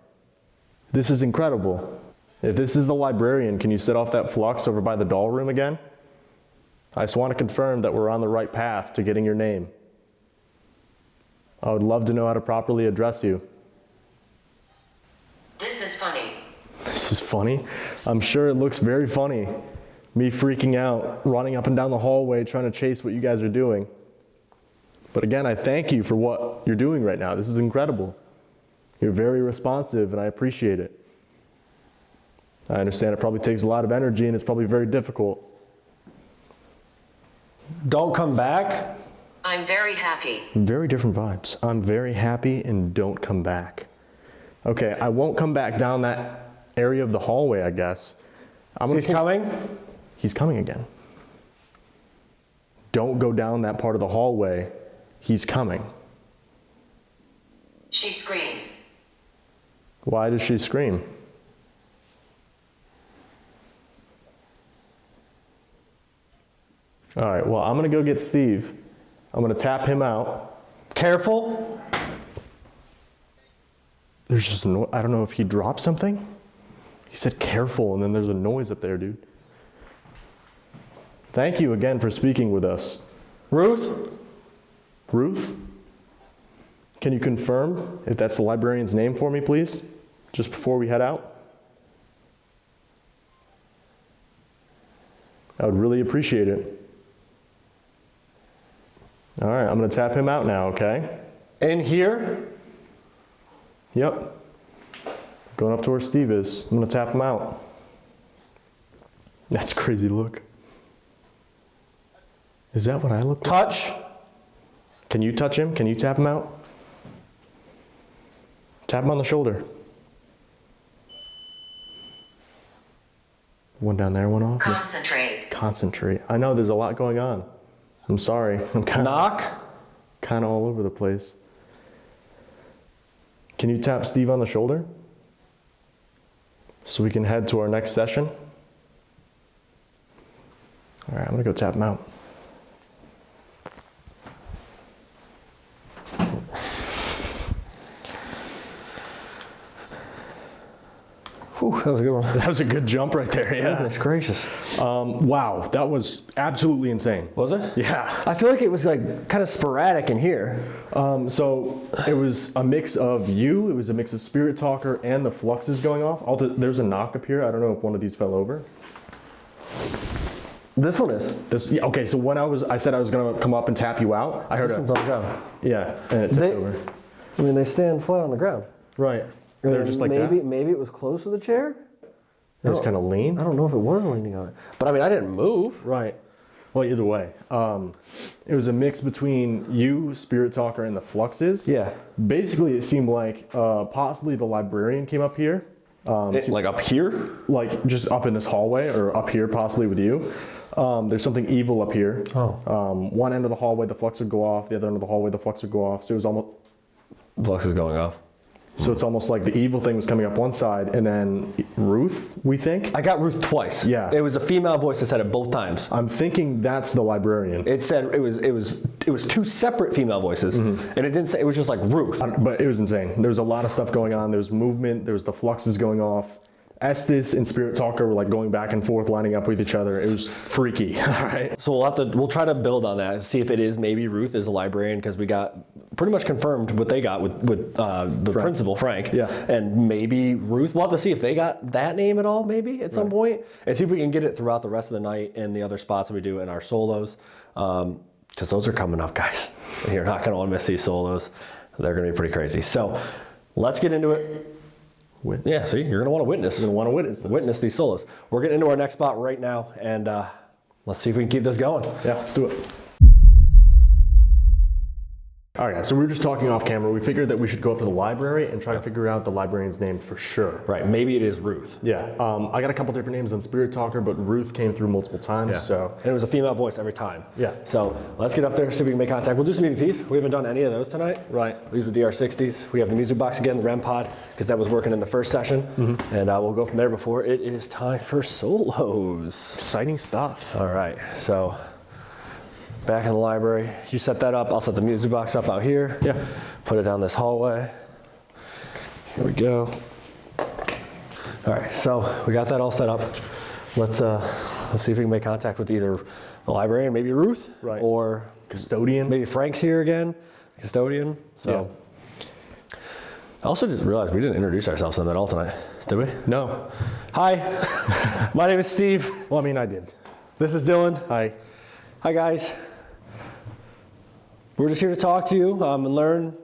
this is incredible. If this is the librarian, can you set off that flux over by the doll room again? I just want to confirm that we're on the right path to getting your name. I would love to know how to properly address you. This is funny. This is funny? I'm sure it looks very funny. Me freaking out, running up and down the hallway, trying to chase what you guys are doing. But again, I thank you for what you're doing right now. This is incredible. You're very responsive, and I appreciate it. I understand it probably takes a lot of energy, and it's probably very difficult. Don't come back? I'm very happy. Very different vibes. I'm very happy and don't come back. Okay, I won't come back down that area of the hallway, I guess. He's coming? He's coming again. Don't go down that part of the hallway. He's coming. She screams. Why does she scream? All right, well, I'm gonna go get Steve. I'm gonna tap him out. Careful. There's just no, I don't know if he dropped something. He said careful, and then there's a noise up there, dude. Thank you again for speaking with us. Ruth? Ruth? Can you confirm if that's the librarian's name for me, please? Just before we head out? I would really appreciate it. All right, I'm gonna tap him out now, okay? In here? Yep. Going up to where Steve is. I'm gonna tap him out. That's a crazy look. Is that what I look like? Touch. Can you touch him? Can you tap him out? Tap him on the shoulder. One down there went off. Concentrate. Concentrate. I know there's a lot going on. I'm sorry. I'm kind Knock. of all over the place. Can you tap Steve on the shoulder so we can head to our next session? All right, I'm gonna go tap him out. Whew, that was a good one. That was a good jump right there, yeah. Goodness gracious. Wow, that was absolutely insane. Was it? Yeah. I feel like it was like kind of sporadic in here. So it was a mix of you, it was a mix of Spirit Talker and the fluxes going off. There's a knock up here. I don't know if one of these fell over. This one is. Yeah, okay, so when I said I was gonna come up and tap you out, I heard This one's on the ground. yeah, and it tipped over. I mean, they stand flat on the ground. Right. They're just like maybe, that. Maybe it was close to the chair. It was kind of lean. I don't know if it was leaning on it, but I mean, I didn't move. Right. Well, either way, it was a mix between you, Spirit Talker, and the fluxes. Yeah. Basically, it seemed like possibly the librarian came up here. Like up here? Like just up in this hallway, or up here possibly with you. There's something evil up here. Oh. One end of the hallway, the flux would go off. The other end of the hallway, the flux would go off. So it was almost. Flux is going off. So it's almost like the evil thing was coming up one side, and then Ruth, we think. I got Ruth twice. Yeah. It was a female voice that said it both times. I'm thinking that's the librarian. It said it was two separate female voices, and it didn't say, it was just like Ruth. But it was insane. There was a lot of stuff going on. There was movement. There was the fluxes going off. Estes and Spirit Talker were like going back and forth, lining up with each other. It was freaky. All right. So we'll try to build on that, see if it is maybe Ruth is a librarian, because we got pretty much confirmed what they got with the principal, Frank. Yeah. And maybe Ruth. We'll have to see if they got that name at all, maybe at some point, and see if we can get it throughout the rest of the night in the other spots that we do in our solos, because those are coming up, guys. You're not going to want to miss these solos. They're going to be pretty crazy. So let's get into it. Yeah, see, you're going to want to witness. You're going to want to witness this. Witness these solos. We're getting into our next spot right now, and let's see if we can keep this going. Yeah, let's do it. All right, so we were just talking off camera. We figured that we should go up to the library and try to figure out the librarian's name for sure. Right, maybe it is Ruth. Yeah, I got a couple different names on Spirit Talker, but Ruth came through multiple times, so. And it was a female voice every time. Yeah. So let's get up there, see if we can make contact. We'll do some EVPs. We haven't done any of those tonight. Right. We use the DR60s. We have the music box again, the REM pod, because that was working in the first session. And we'll go from there before it is time for solos. Exciting stuff. All right, so back in the library. You set that up. I'll set the music box up out here. Yeah. Put it down this hallway. Here we go. All right, so we got that all set up. Let's see if we can make contact with either the librarian, maybe Ruth, Right. or Custodian. maybe Frank's here again, custodian. So. I also just realized we didn't introduce ourselves on that all tonight, did we? No. Hi, my name is Steve. Well, I mean, I did. This is Dylan. Hi. Hi guys. We're just here to talk to you and learn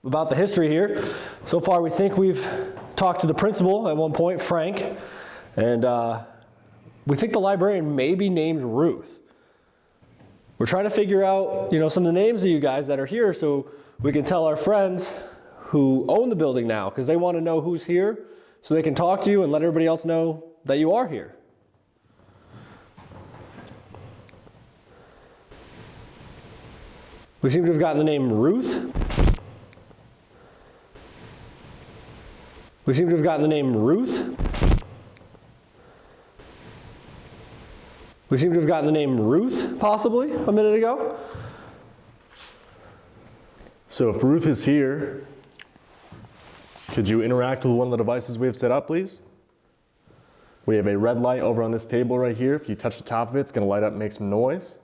about the history here. So far we think we've talked to the principal at one point, Frank, and we think the librarian may be named Ruth. We're trying to figure out, some of the names of you guys that are here so we can tell our friends who own the building now, because they want to know who's here so they can talk to you and let everybody else know that you are here. We seem to have gotten the name Ruth. We seem to have gotten the name Ruth. We seem to have gotten the name Ruth, possibly, a minute ago. So if Ruth is here, could you interact with one of the devices we have set up, please? We have a red light over on this table right here. If you touch the top of it, it's going to light up and make some noise.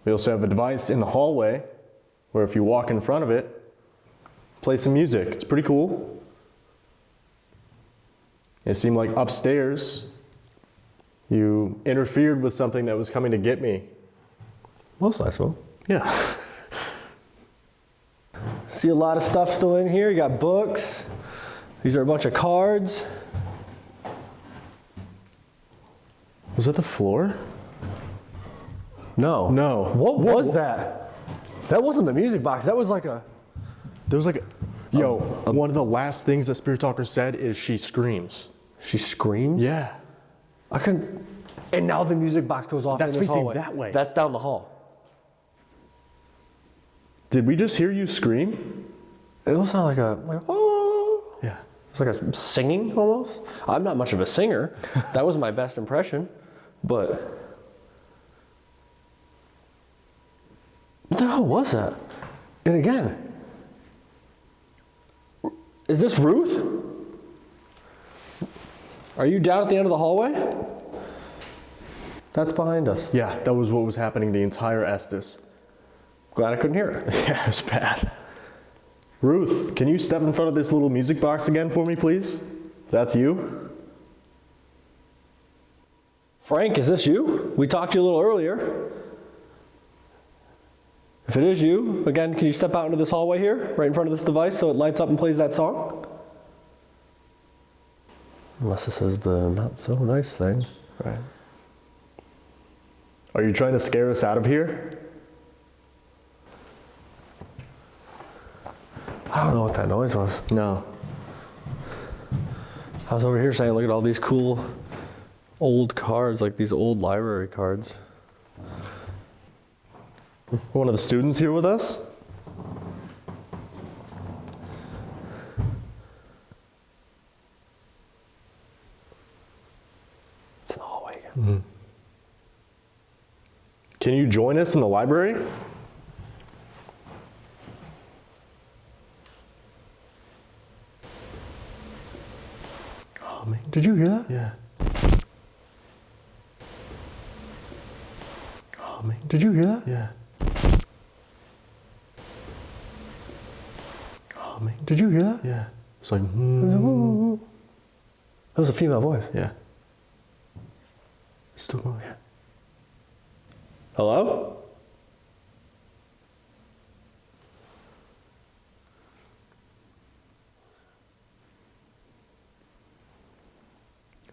We also have a device in the hallway where if you walk in front of it, play some music. It's pretty cool. It seemed like upstairs you interfered with something that was coming to get me. Most likely. Yeah. See a lot of stuff still in here. You got books. These are a bunch of cards. Was that the floor? No. No. What was that? That wasn't the music box. That was like a... There was like a... One of the last things that Spirit Talker said is she screams. She screams? Yeah. I couldn't. And now the music box goes off in That's this facing hallway. that way. That's down the hall. Did we just hear you scream? It almost sounded like oh. Yeah. It's like a singing almost. I'm not much of a singer. That was my best impression, but what the hell was that? And again, is this Ruth? Are you down at the end of the hallway? That's behind us. Yeah, that was what was happening the entire Estes. Glad I couldn't hear it. Yeah, it's bad. Ruth, can you step in front of this little music box again for me, please? That's you? Frank, is this you? We talked to you a little earlier. If it is you, again, can you step out into this hallway here, right in front of this device, so it lights up and plays that song? Unless this is the not so nice thing. Right. Are you trying to scare us out of here? I don't know what that noise was. No. I was over here saying, look at all these cool old cards, like these old library cards. One of the students here with us? It's in the hallway again. Mm-hmm. Can you join us in the library? Oh, man. Did you hear that? Yeah. Oh, man. Did you hear that? Yeah. Oh, man. Did you hear that? Yeah. It's like, That was a female voice. yeah. Still going, yeah. Hello?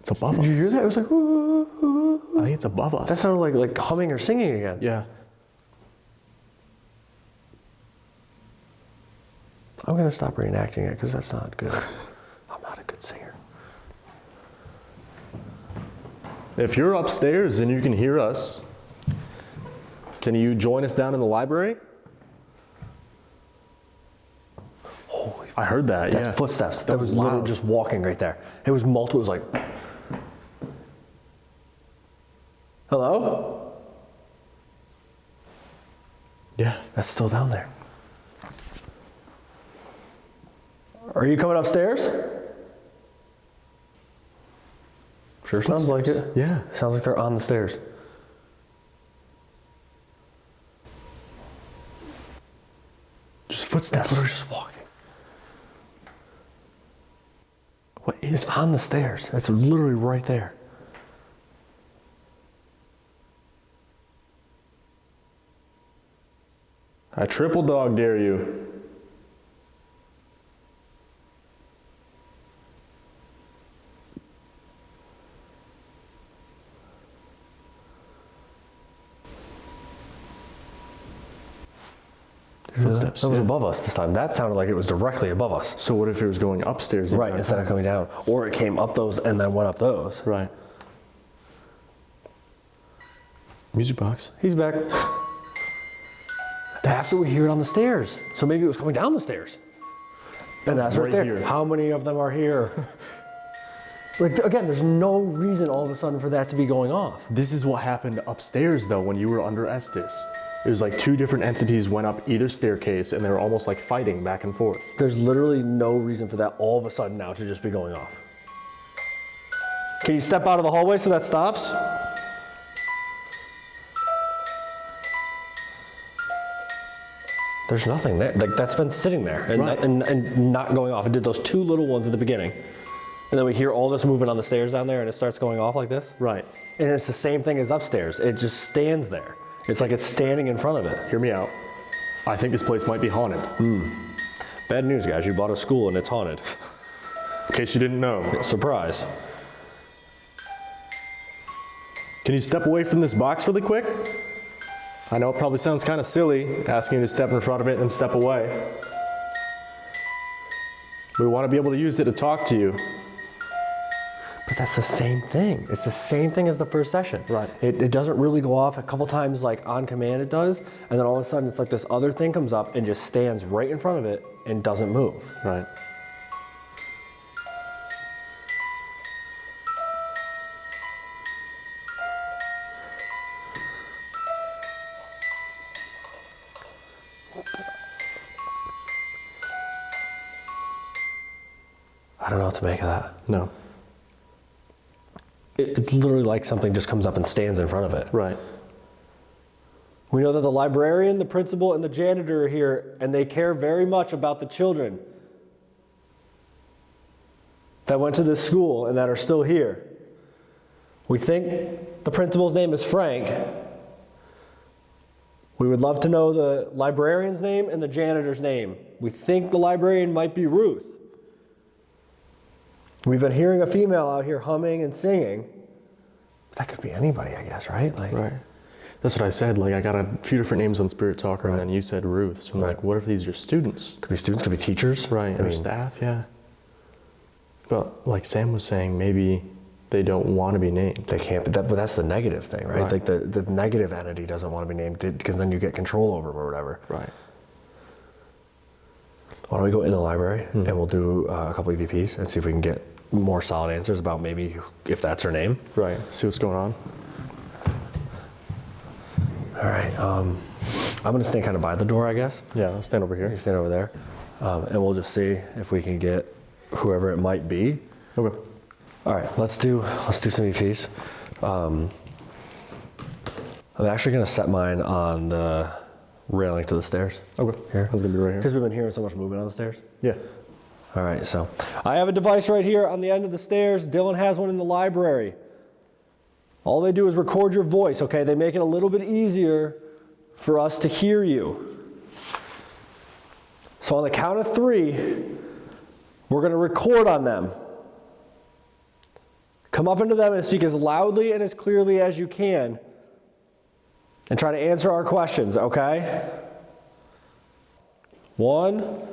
It's above us. Did you hear that? It was like, ooh, ooh, ooh. I think it's above us. That sounded like humming or singing again. Yeah. I'm going to stop reenacting it because that's not good. I'm not a good singer. If you're upstairs and you can hear us, can you join us down in the library? Holy, I heard that, that's yeah. footsteps. That That was was literally loud. just walking right there. It was multiple. It was like, hello? Yeah. That's still down there. Are you coming upstairs? Sure sounds like it. Yeah. Sounds like they're on the stairs. Just footsteps. That's what we're just walking. What is It's on the stairs. It's literally right there. I triple dog dare you. Footsteps. That was yeah. above us this time. That sounded like it was directly above us. So what if it was going upstairs? the Right, entire instead time? of coming down. Or it came up those and then went up those. Right. Music box. He's back. After we hear it on the stairs. So maybe it was coming down the stairs. And that's right Right there. here. How many of them are here? Like, again, there's no reason all of a sudden for that to be going off. This is what happened upstairs though when you were under Estes. It was like two different entities went up either staircase and they were almost like fighting back and forth. There's literally no reason for that all of a sudden now to just be going off. Can you step out of the hallway so that stops? There's nothing there. Like, that's been sitting there and, Right. and not going off. It did those two little ones at the beginning. And then we hear all this movement on the stairs down there and it starts going off like this. Right. And it's the same thing as upstairs. It just stands there. It's like it's standing in front of it. Hear me out. I think this place might be haunted. Bad news, guys. You bought a school and it's haunted. In case you didn't know. Surprise. Can you step away from this box really quick? I know it probably sounds kind of silly asking you to step in front of it and step away. We want to be able to use it to talk to you. But that's the same thing. It's the same thing as the first session. Right. It doesn't really go off. A couple times, like on command, it does, and then all of a sudden, it's like this other thing comes up and just stands right in front of it and doesn't move. Right. I don't know what to make of that. No. It's literally like something just comes up and stands in front of it. Right. We know that the librarian, the principal, and the janitor are here, and they care very much about the children that went to this school and that are still here. We think the principal's name is Frank. We would love to know the librarian's name and the janitor's name. We think the librarian might be Ruth. We've been hearing a female out here humming and singing. That could be anybody, I guess, right? Like, Right. That's what I said. Like, I got a few different names on Spirit Talker, and then you said Ruth. So I'm like, what if these are students? could be students, could be teachers. Right, or staff, yeah. But like Sam was saying, maybe they don't want to be named. They can't, but that's the negative thing, right? Right. Like the negative entity doesn't want to be named because then you get control over them or whatever. Right. Why don't we go in the library and we'll do a couple EVPs and see if we can get more solid answers about maybe if that's her name. Right. See what's going on. All right. I'm gonna stand kind of by the door, I guess. Yeah, I'll stand over You here. stand over there, and we'll just see if we can get whoever it might be. Okay. All right. Let's do some EVPs. I'm actually gonna set mine on the railing to the stairs. Okay. Here. That's gonna be right here. Because we've been hearing so much movement on the stairs. Yeah. All right, so I have a device right here on the end of the stairs. Dylan has one in the library. All they do is record your voice, okay? They make it a little bit easier for us to hear you. So on the count of 3, we're going to record on them. Come up into them and speak as loudly and as clearly as you can. And try to answer our questions, okay? 1,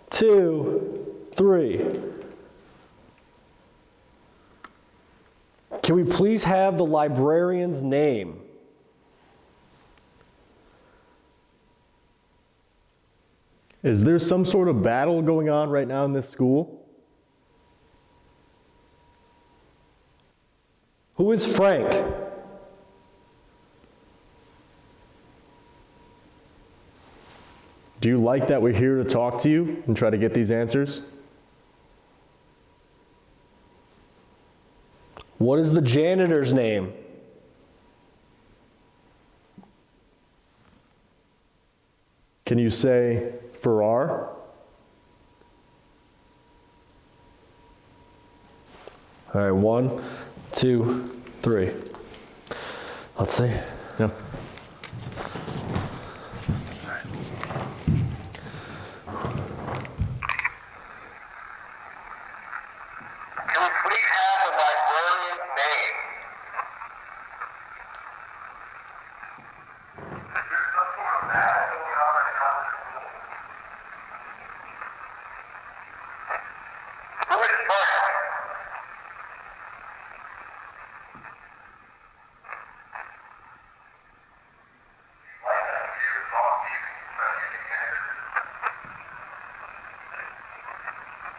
2, 3. Can we please have the librarian's name? Is there some sort of battle going on right now in this school? Who is Frank? Do you like that we're here to talk to you and try to get these answers? What is the janitor's name? Can you say Farrar? All right, 1, 2, 3. Let's see. Yeah. Can we please have the librarian's name? There's something from that going on right now. Who is Frank?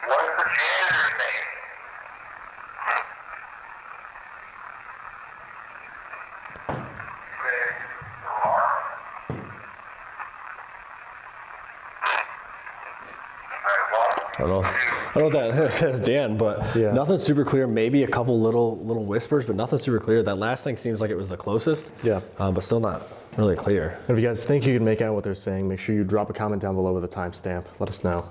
What is the janitor's name? I don't know what that says, Dan, but Yeah. nothing super clear. Maybe a couple little whispers, but nothing super clear. That last thing seems like it was the closest. Yeah. But still not really clear. If you guys think you can make out what they're saying, make sure you drop a comment down below with a timestamp. Let us know.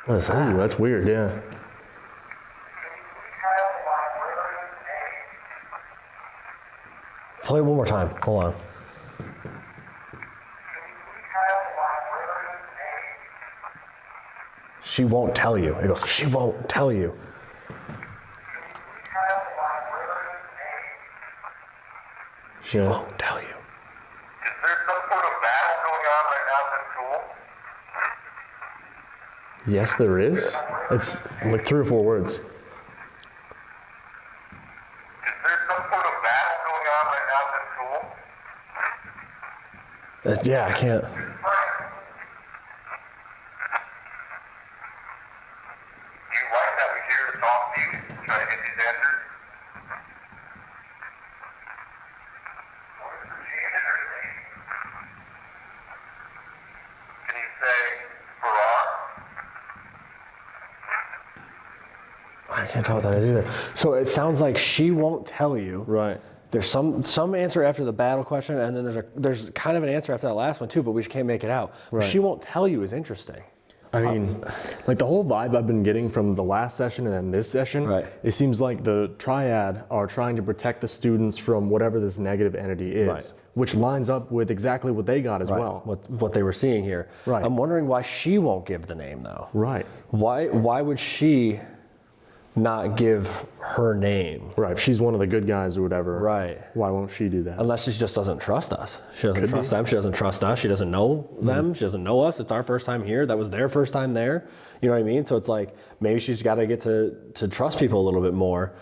What is that? Ooh, that's weird, yeah. Play it one more time. Hold on. She won't tell you. It goes, she won't tell you. She won't tell you. Is there some sort of battle going on right now at the school? Yes, there is. It's like 3 or 4 words. Is there some sort of battle going on right now at the school? Yeah, I can't. Do you like that we're here to talk to you, try to get these answers? Can you say Farrar? I can't tell what that is either. So it sounds like she won't tell you. Right. There's some answer after the battle question, and then there's kind of an answer after that last one too, but we can't make it out. Right. She won't tell you is interesting. I mean, like the whole vibe I've been getting from the last session and then this session, Right. it seems like the triad are trying to protect the students from whatever this negative entity is, Right. which lines up with exactly what they got as Right. well. What they were seeing here. Right. I'm wondering why she won't give the name though. Right. Why would she not give her name? Right. If she's one of the good guys or whatever, Right. why won't she do that? Unless she just doesn't trust us. She doesn't Could trust be. them. She doesn't trust us. She doesn't know them. She doesn't know us. It's our first time here. That was their first time there. You know what I mean? So it's like maybe she's got to get to trust people a little bit more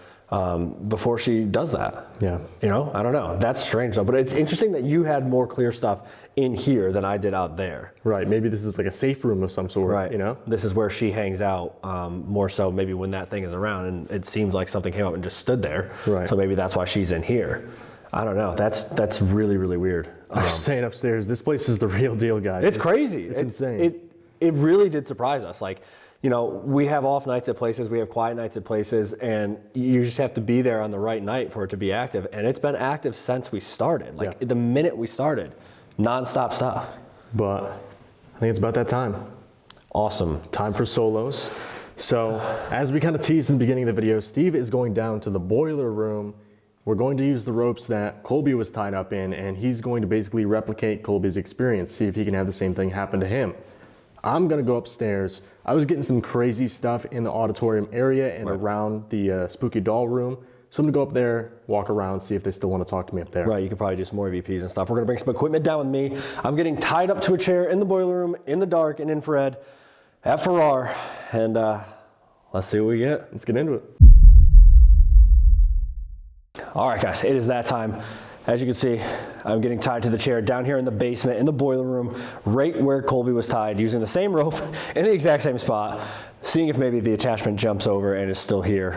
before she does that. Yeah. You know, I don't know. That's strange though. But it's interesting that you had more clear stuff in here than I did out there. Right. Maybe this is like a safe room of some sort. Right. You know? This is where she hangs out more so maybe when that thing is around, and it seems like something came up and just stood there. Right. So maybe that's why she's in here. I don't know. That's really, really weird. I was saying upstairs, this place is the real deal, guys. It's crazy. It's insane. It really did surprise us. Like, you know, we have off nights at places, we have quiet nights at places, and you just have to be there on the right night for it to be active. And it's been active since we started. Like Yeah. the minute we started, nonstop stuff. But I think it's about that time. Awesome. Time for solos. So as we kind of teased in the beginning of the video, Steve is going down to the boiler room. We're going to use the ropes that Colby was tied up in, and he's going to basically replicate Colby's experience, see if he can have the same thing happen to him. I'm gonna go upstairs. I was getting some crazy stuff in the auditorium area and around the spooky doll room. So I'm gonna go up there, walk around, see if they still wanna talk to me up there. Right, you could probably do some more EVPs and stuff. We're gonna bring some equipment down with me. I'm getting tied up to a chair in the boiler room, in the dark, in infrared, at Farrar, and let's see what we get. Let's get into it. All right, guys, it is that time. As you can see, I'm getting tied to the chair down here in the basement, in the boiler room, right where Colby was tied, using the same rope in the exact same spot, seeing if maybe the attachment jumps over and is still here,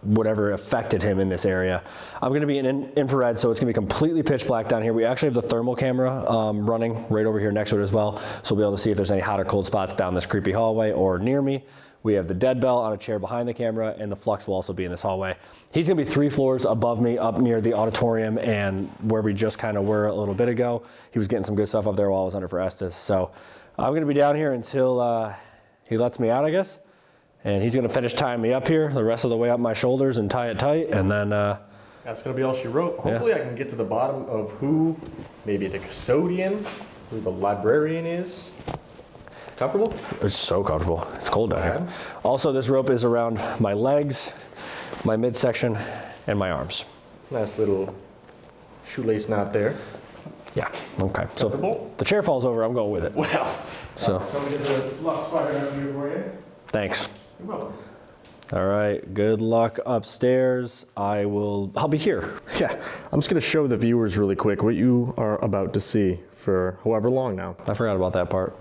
whatever affected him in this area. I'm gonna be in infrared, so it's gonna be completely pitch black down here. We actually have the thermal camera running right over here next to it as well, so we'll be able to see if there's any hot or cold spots down this creepy hallway or near me. We have the dead bell on a chair behind the camera, and the flux will also be in this hallway. He's gonna be 3 floors above me, up near the auditorium and where we just kind of were a little bit ago. He was getting some good stuff up there while I was under for Estes. So I'm gonna be down here until he lets me out, I guess. And he's gonna finish tying me up here the rest of the way up my shoulders and tie it tight, and then That's gonna be all she wrote. Hopefully I can get to the bottom of who, maybe the custodian, who the librarian is. Comfortable? it's so comfortable. It's cold down here. Also, this rope is around my legs, my midsection, and my arms. Nice little shoelace knot there. Yeah, okay. So Comfortable? if the chair falls over, I'm going with it. Well, So, so we get the flux spider out here for you. thanks. You're welcome. All right, good luck upstairs. I'll be here. Yeah, I'm just gonna show the viewers really quick what you are about to see for however long now. I forgot about that part.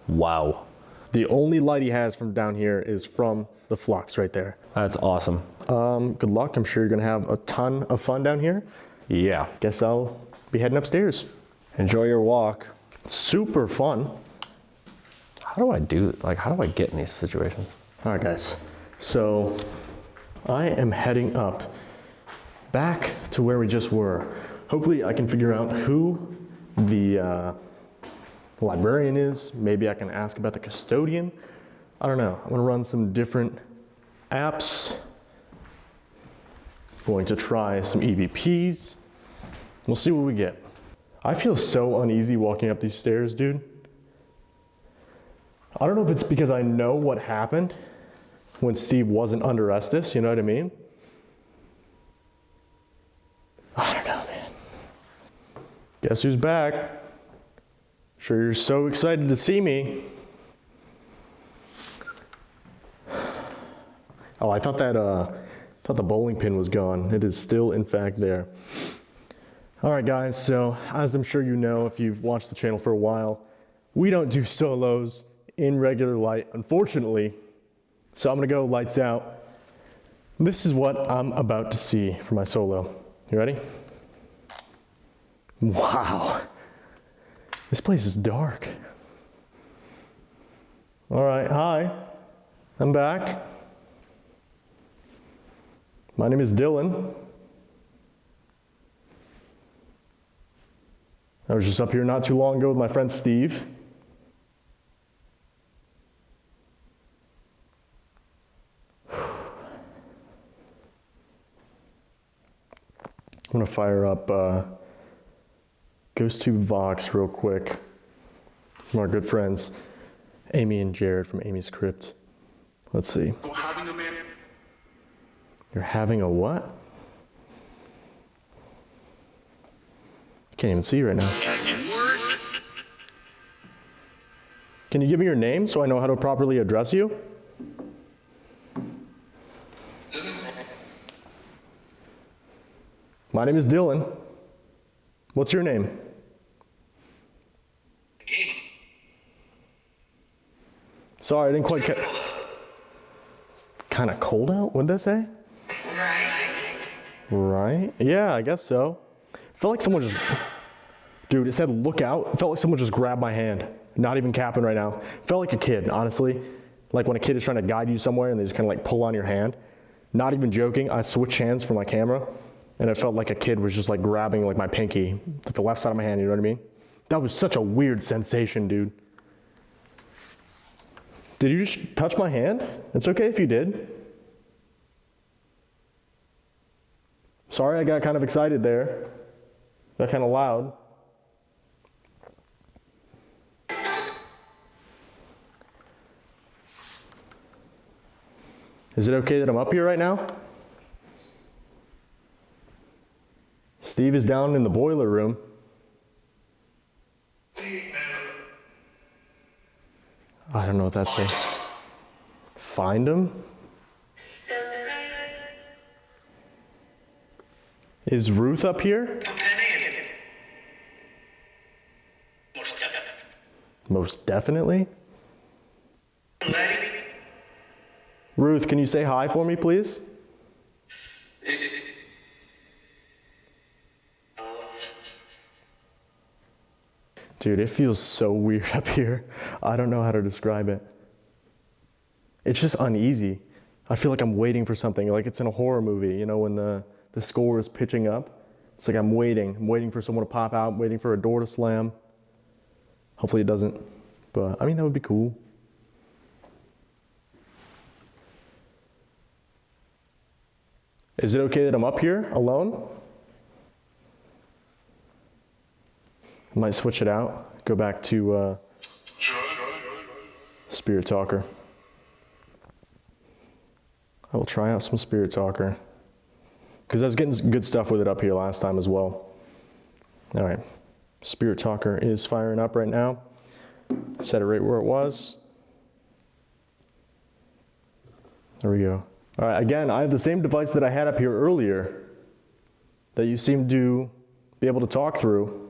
Wow, The only light he has from down here is from the flux right there. that's awesome. Good luck. I'm sure you're gonna have a ton of fun down here. Yeah, Guess I'll be heading upstairs. enjoy your walk. Super fun. How do I get in these situations? All right, guys. So I am heading up back to where we just were. Hopefully I can figure out who the librarian is. Maybe I can ask about the custodian. I don't know. I'm gonna run some different apps. Going to try some EVPs. We'll see what we get. I feel so uneasy walking up these stairs, dude. I don't know if it's because I know what happened when Steve wasn't under Estes, you know what I mean? I don't know, man. Guess who's back? Sure you're so excited to see me. Oh, I thought the bowling pin was gone. It is still, in fact, there. All right, guys, so as I'm sure you know, if you've watched the channel for a while, we don't do solos in regular light, unfortunately. So I'm gonna go lights out. This is what I'm about to see for my solo. You ready? Wow. This place is dark. All right, hi, I'm back. My name is Dylan. I was just up here not too long ago with my friend Steve. I'm gonna fire up GhostTube Vox real quick from our good friends Amy and Jared from Amy's Crypt. Let's see. You're having a what? Can't even see you right now. Can you give me your name so I know how to properly address you? My name is Dylan. What's your name? Sorry, I didn't quite catch. Kind of cold out? What did that say? Right? Yeah, I guess so. Felt like someone just, dude, it said look out. It felt like someone just grabbed my hand. Not even capping right now. Felt like a kid, honestly. Like when a kid is trying to guide you somewhere and they just kind of like pull on your hand. Not even joking, I switched hands for my camera and it felt like a kid was just like grabbing like my pinky, like the left side of my hand, you know what I mean? That was such a weird sensation, dude. Did you just touch my hand? It's okay if you did. Sorry, I got kind of excited there. Got kind of loud. Is it okay that I'm up here right now? Steve is down in the boiler room. I don't know what that's saying. Find him? Is Ruth up here? Most definitely. Ruth, can you say hi for me, please? Dude, it feels so weird up here. I don't know how to describe it. It's just uneasy. I feel like I'm waiting for something, like it's in a horror movie, you know, when the score is pitching up. It's like I'm waiting for someone to pop out, waiting for a door to slam. Hopefully it doesn't, but I mean, that would be cool. Is it okay that I'm up here alone? I might switch it out, go back to Spirit Talker. I will try out some Spirit Talker, because I was getting good stuff with it up here last time as well. All right, Spirit Talker is firing up right now. Set it right where it was. There we go. All right, again, I have the same device that I had up here earlier that you seem to be able to talk through.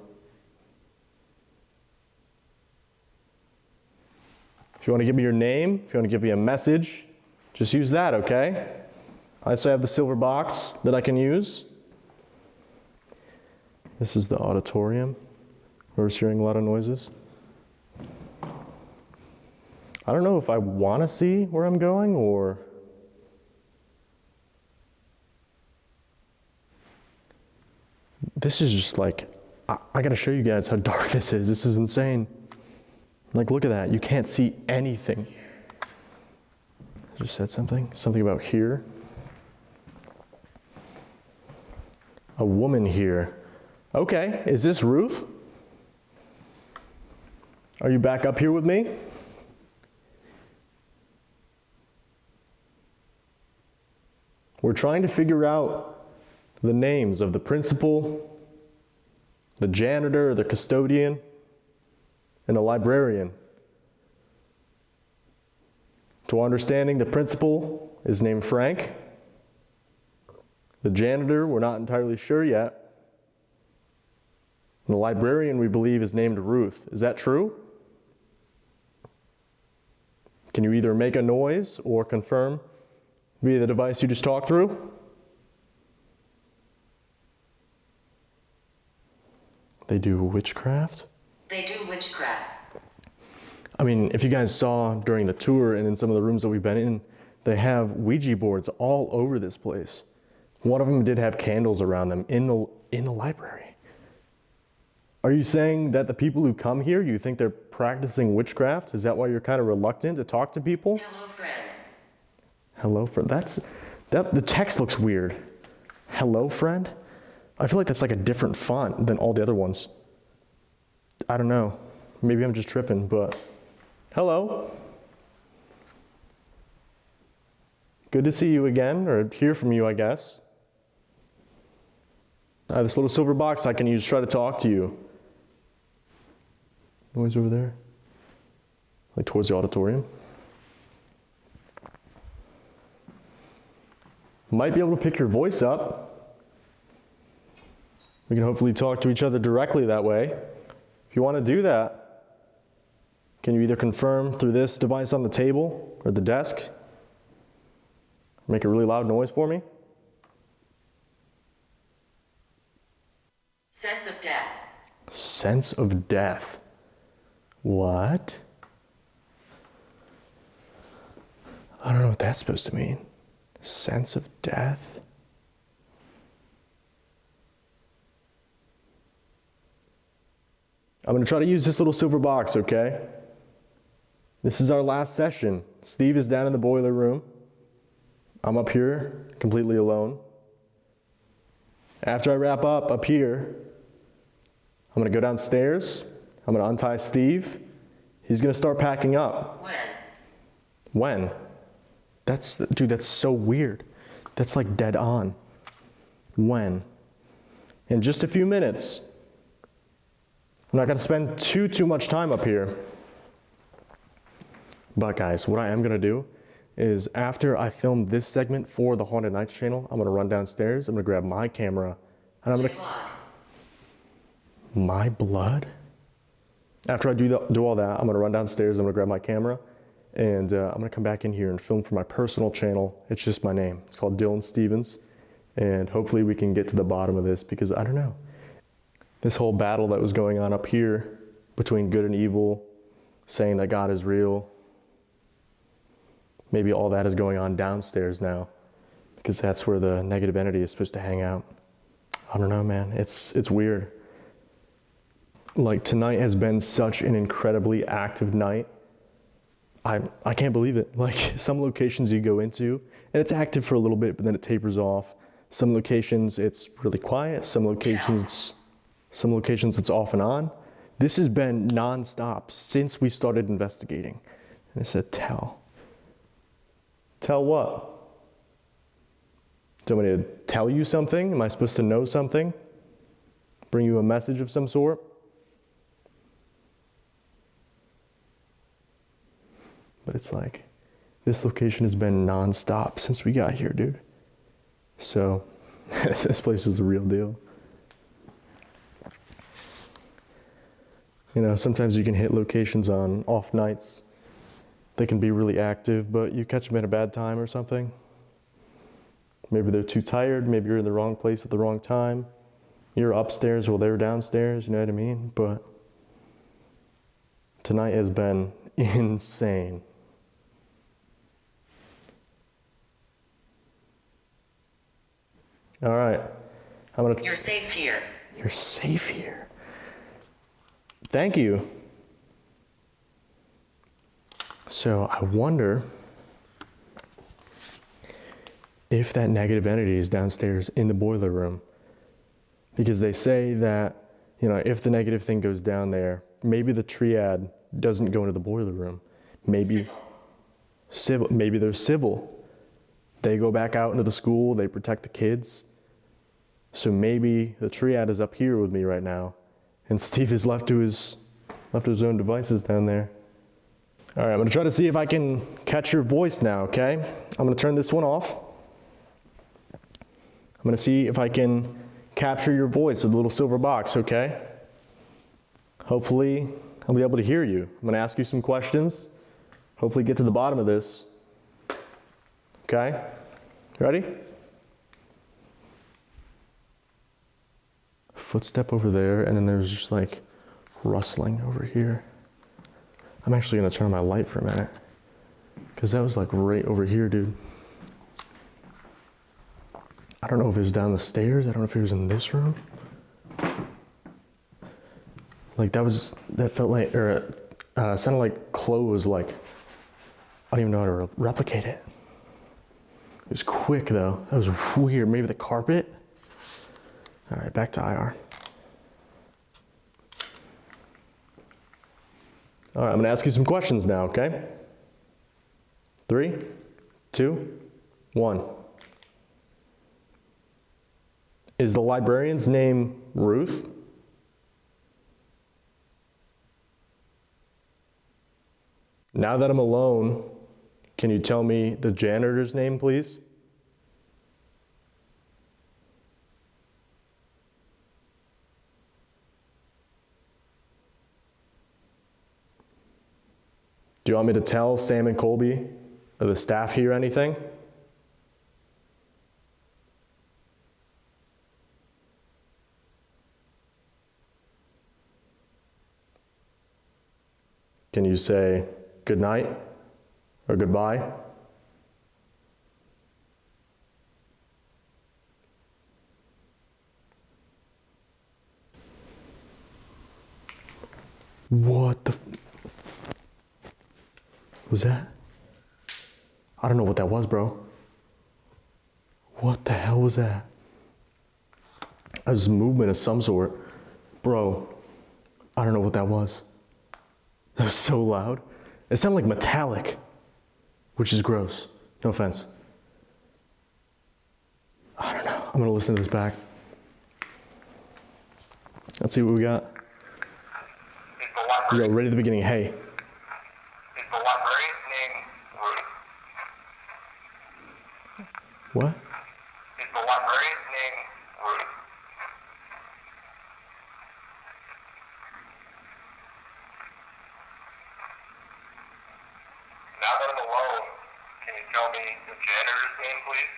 If you want to give me your name, if you want to give me a message, just use that, okay? I also have the silver box that I can use. This is the auditorium. We're hearing a lot of noises. I don't know if I want to see where I'm going or... This is just like, I gotta show you guys how dark this is. This is insane. Like, look at that. You can't see anything. I just said something about here. A woman here. Okay, is this Ruth? Are you back up here with me? We're trying to figure out the names of the principal, the janitor, the custodian, and the librarian. To our understanding, the principal is named Frank. The janitor, we're not entirely sure yet. And the librarian, we believe, is named Ruth. Is that true? Can you either make a noise or confirm via the device you just talked through? They do witchcraft? They do witchcraft. I mean, if you guys saw during the tour and in some of the rooms that we've been in, they have Ouija boards all over this place. One of them did have candles around them in the library. Are you saying that the people who come here, you think they're practicing witchcraft? Is that why you're kind of reluctant to talk to people? Hello, friend. Hello, friend. The text looks weird. Hello, friend? I feel like that's like a different font than all the other ones. I don't know. Maybe I'm just tripping, but hello. Good to see you again, or hear from you, I guess. I have this little silver box I can use to try to talk to you. Noise over there? Like towards the auditorium? Might be able to pick your voice up. We can hopefully talk to each other directly that way. If you want to do that, can you either confirm through this device on the table or the desk? Make a really loud noise for me. Sense of death. Sense of death. What? I don't know what that's supposed to mean. Sense of death? I'm going to try to use this little silver box, okay? This is our last session. Steve is down in the boiler room. I'm up here, completely alone. After I wrap up here, I'm going to go downstairs. I'm going to untie Steve. He's going to start packing up. When? Dude, that's so weird. That's like dead on. When? In just a few minutes. I'm not going to spend too much time up here. But guys, what I am going to do is after I film this segment for the Haunted Nights channel, I'm going to run downstairs. I'm going to grab my camera. And I'm going to... My blood? After I do all that, I'm going to run downstairs. I'm going to grab my camera. And I'm going to come back in here and film for my personal channel. It's just my name. It's called Dylan Stevens. And hopefully we can get to the bottom of this because I don't know. This whole battle that was going on up here between good and evil, saying that God is real, maybe all that is going on downstairs now because that's where the negative entity is supposed to hang out. I don't know, man. It's weird. Like tonight has been such an incredibly active night. I can't believe it. Like some locations you go into and it's active for a little bit, but then it tapers off. Some locations it's really quiet. Some locations it's off and on. This has been nonstop since we started investigating. And it said tell. Tell what? Do you want me to tell you something? Am I supposed to know something? Bring you a message of some sort? But it's like, this location has been nonstop since we got here, dude. So, this place is the real deal. You know, sometimes you can hit locations on off nights. They can be really active, but you catch them at a bad time or something. Maybe they're too tired, maybe you're in the wrong place at the wrong time. You're upstairs while they're downstairs, you know what I mean? But tonight has been insane. All right, You're safe here. You're safe here. Thank you. So I wonder if that negative entity is downstairs in the boiler room. Because they say that, you know, if the negative thing goes down there, maybe the triad doesn't go into the boiler room. Maybe civil. Maybe they're civil. They go back out into the school, they protect the kids. So maybe the triad is up here with me right now, and Steve is left to his own devices down there. All right, I'm gonna try to see if I can catch your voice now, okay? I'm gonna turn this one off. I'm gonna see if I can capture your voice with a little silver box, okay? Hopefully, I'll be able to hear you. I'm gonna ask you some questions, hopefully get to the bottom of this. Okay, ready? Footstep over there, and then there's just like rustling over here. I'm actually gonna turn on my light for a minute, because that was like right over here, dude. I don't know if it was down the stairs. I don't know if it was in this room. Like that felt like, or sounded like clothes, like, I don't even know how to replicate it. It was quick though. That was weird. Maybe the carpet? All right, back to IR. All right, I'm gonna ask you some questions now, okay? 3, 2, 1. Is the librarian's name Ruth? Now that I'm alone, can you tell me the janitor's name, please? Do you want me to tell Sam and Colby or the staff here anything? Can you say good night or goodbye? What the was that? I don't know what that was, bro. What the hell was that? That was movement of some sort. Bro, I don't know what that was. That was so loud. It sounded like metallic, which is gross. No offense. I don't know. I'm gonna listen to this back. Let's see what we got. We go right at the beginning. Hey. Is the librarian's name Ruth? What? Is the librarian's name Ruth? Now that I'm alone, can you tell me the janitor's name, please?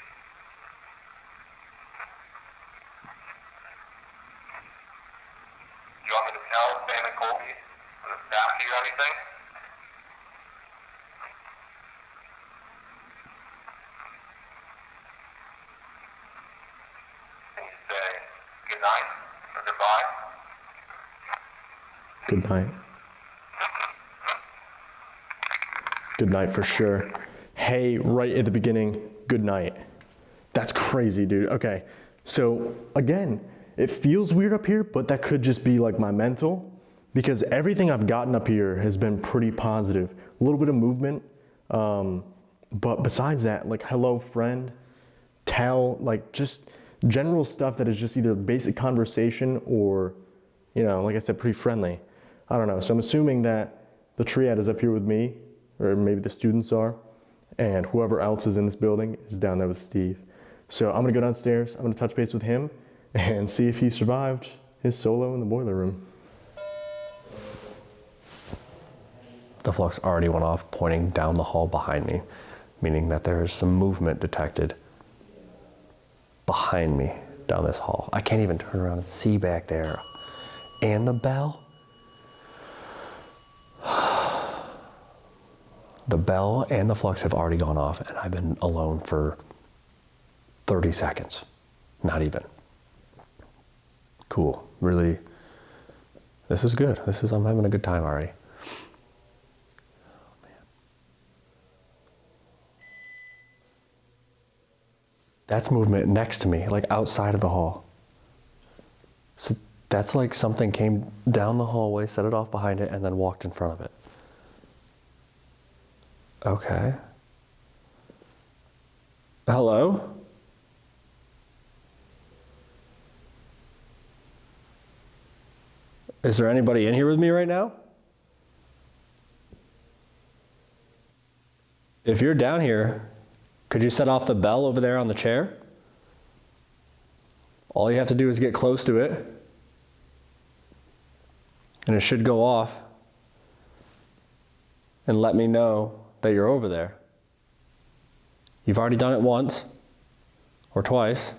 Do you want me to tell Sam and Colby or the staff here anything? Can you say good night or goodbye? Good night. Good night for sure. Hey, right at the beginning, good night. That's crazy, dude. Okay, so again, it feels weird up here, but that could just be like my mental, because everything I've gotten up here has been pretty positive. A little bit of movement, but besides that, like hello friend, tell, like just general stuff that is just either basic conversation or, you know, like I said, pretty friendly. I don't know, so I'm assuming that the triad is up here with me, or maybe the students are, and whoever else is in this building is down there with Steve. So I'm gonna go downstairs, I'm gonna touch base with him and see if he survived his solo in the boiler room. The flux already went off, pointing down the hall behind me, meaning that there's some movement detected behind me down this hall. I can't even turn around and see back there. And the bell. The bell and the flux have already gone off, and I've been alone for 30 seconds. Not even. Cool. Really, this is good. I'm having a good time already. Oh, man. That's movement next to me, like outside of the hall. So that's like something came down the hallway, set it off behind it, and then walked in front of it. Okay. Hello? Is there anybody in here with me right now? If you're down here, could you set off the bell over there on the chair? All you have to do is get close to it, and it should go off and let me know that you're over there. You've already done it once or twice.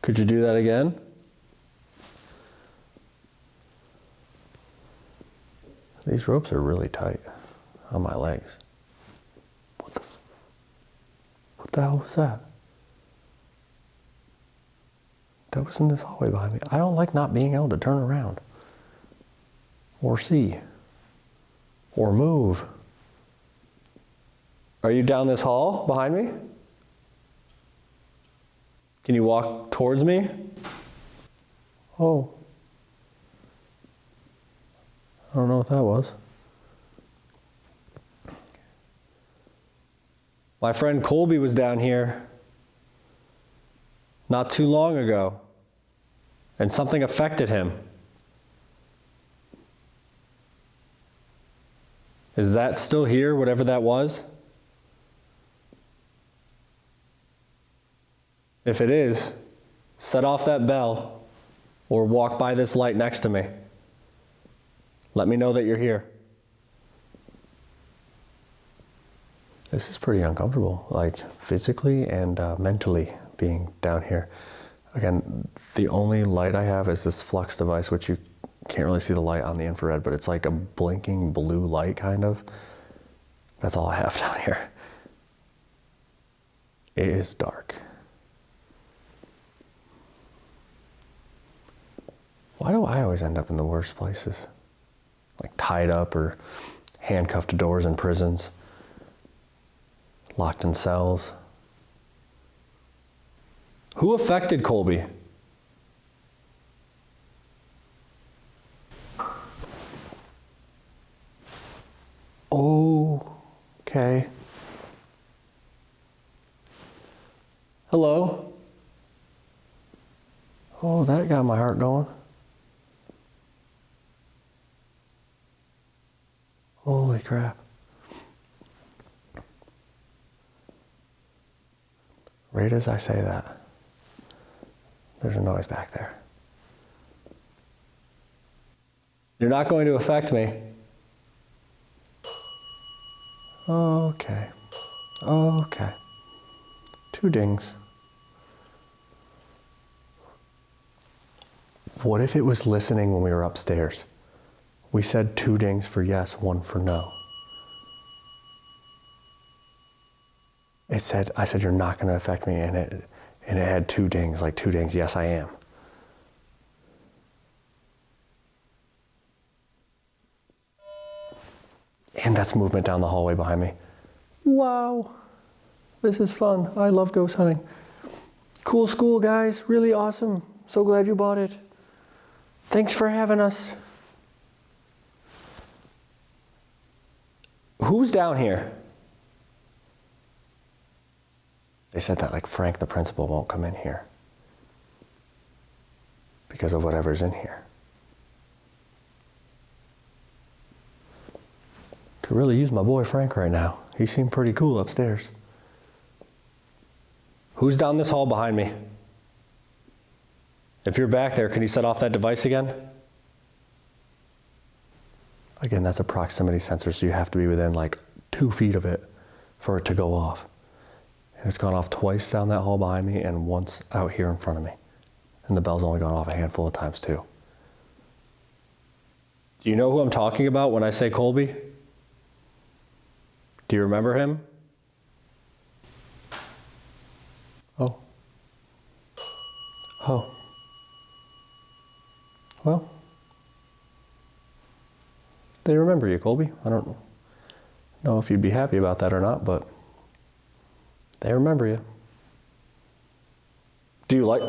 Could you do that again? These ropes are really tight on my legs. What the hell was that? That was in this hallway behind me. I don't like not being able to turn around or see or move. Are you down this hall behind me? Can you walk towards me? Oh. I don't know what that was. My friend Colby was down here not too long ago, and something affected him. Is that still here, whatever that was? If it is, set off that bell or walk by this light next to me. Let me know that you're here. This is pretty uncomfortable, like physically and mentally being down here. Again, the only light I have is this flux device, which you can't really see the light on the infrared, but it's like a blinking blue light kind of. That's all I have down here. It is dark. Why do I always end up in the worst places? Like tied up or handcuffed to doors in prisons, locked in cells. Who affected Colby? Okay. Hello? Oh, that got my heart going. Holy crap. Right as I say that, there's a noise back there. You're not going to affect me. Okay. Okay. 2 dings. What if it was listening when we were upstairs? We said 2 dings for yes, 1 for no. I said, you're not gonna affect me, and it had 2 dings, like 2 dings, yes I am. And that's movement down the hallway behind me. Wow, this is fun. I love ghost hunting. Cool school, guys, really awesome. So glad you bought it. Thanks for having us. Who's down here? They said that like Frank, the principal, won't come in here because of whatever's in here. Could really use my boy Frank right now. He seemed pretty cool upstairs. Who's down this hall behind me? If you're back there, can you set off that device again? Again, that's a proximity sensor, so you have to be within like 2 feet of it for it to go off. And it's gone off twice down that hall behind me and once out here in front of me. And the bell's only gone off a handful of times too. Do you know who I'm talking about when I say Colby? Do you remember him? Oh. Oh. Well, they remember you, Colby. I don't know if you'd be happy about that or not, but they remember you. Do you like?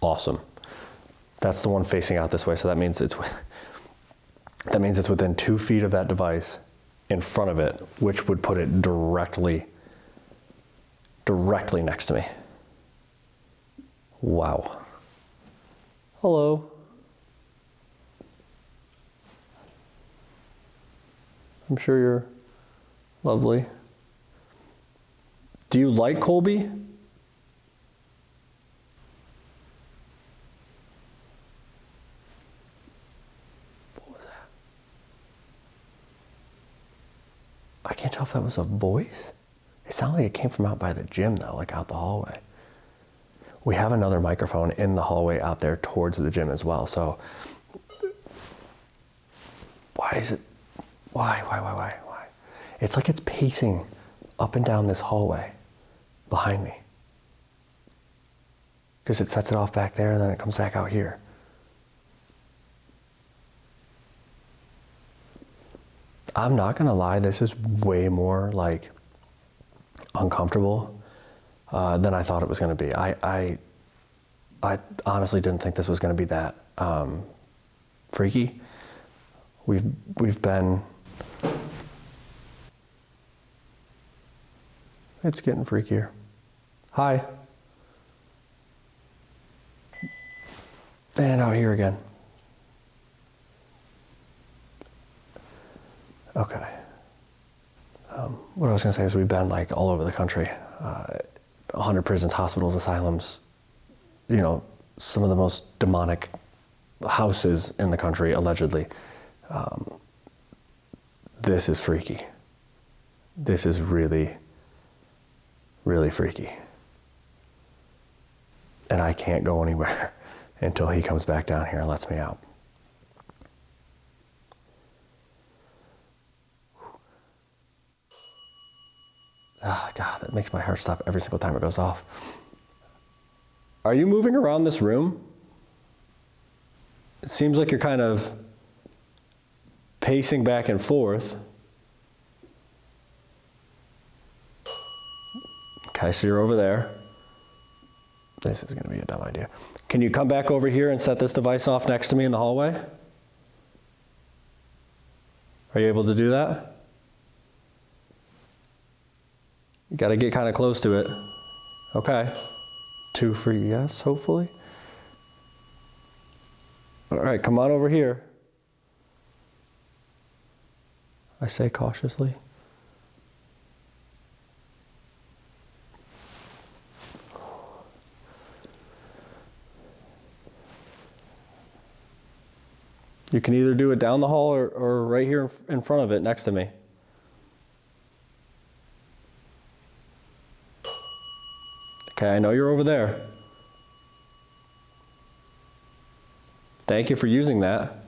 Awesome. That's the one facing out this way, so that means it's within 2 feet of that device in front of it, which would put it directly next to me. Wow. Hello. I'm sure you're lovely. Do you like Colby? What was that? I can't tell if that was a voice. It sounded like it came from out by the gym though, like out the hallway. We have another microphone in the hallway out there towards the gym as well, so why is it, why? It's like it's pacing up and down this hallway behind me. Because it sets it off back there and then it comes back out here. I'm not gonna lie, this is way more like uncomfortable than I thought it was gonna be. I honestly didn't think this was gonna be that freaky. We've been, it's getting freakier. Hi. And out here again. Okay. What I was gonna say is we've been like all over the country, 100 prisons, hospitals, asylums, you know, some of the most demonic houses in the country, allegedly. This is freaky. This is really, really freaky. And I can't go anywhere until he comes back down here and lets me out. Oh, God, that makes my heart stop every single time it goes off. Are you moving around this room? It seems like you're kind of pacing back and forth. Okay, so you're over there. This is gonna be a dumb idea. Can you come back over here and set this device off next to me in the hallway? Are you able to do that? You gotta get kind of close to it. Okay. 2 for yes, hopefully. All right, come on over here. I say cautiously. You can either do it down the hall or right here in front of it next to me. Okay, I know you're over there. Thank you for using that.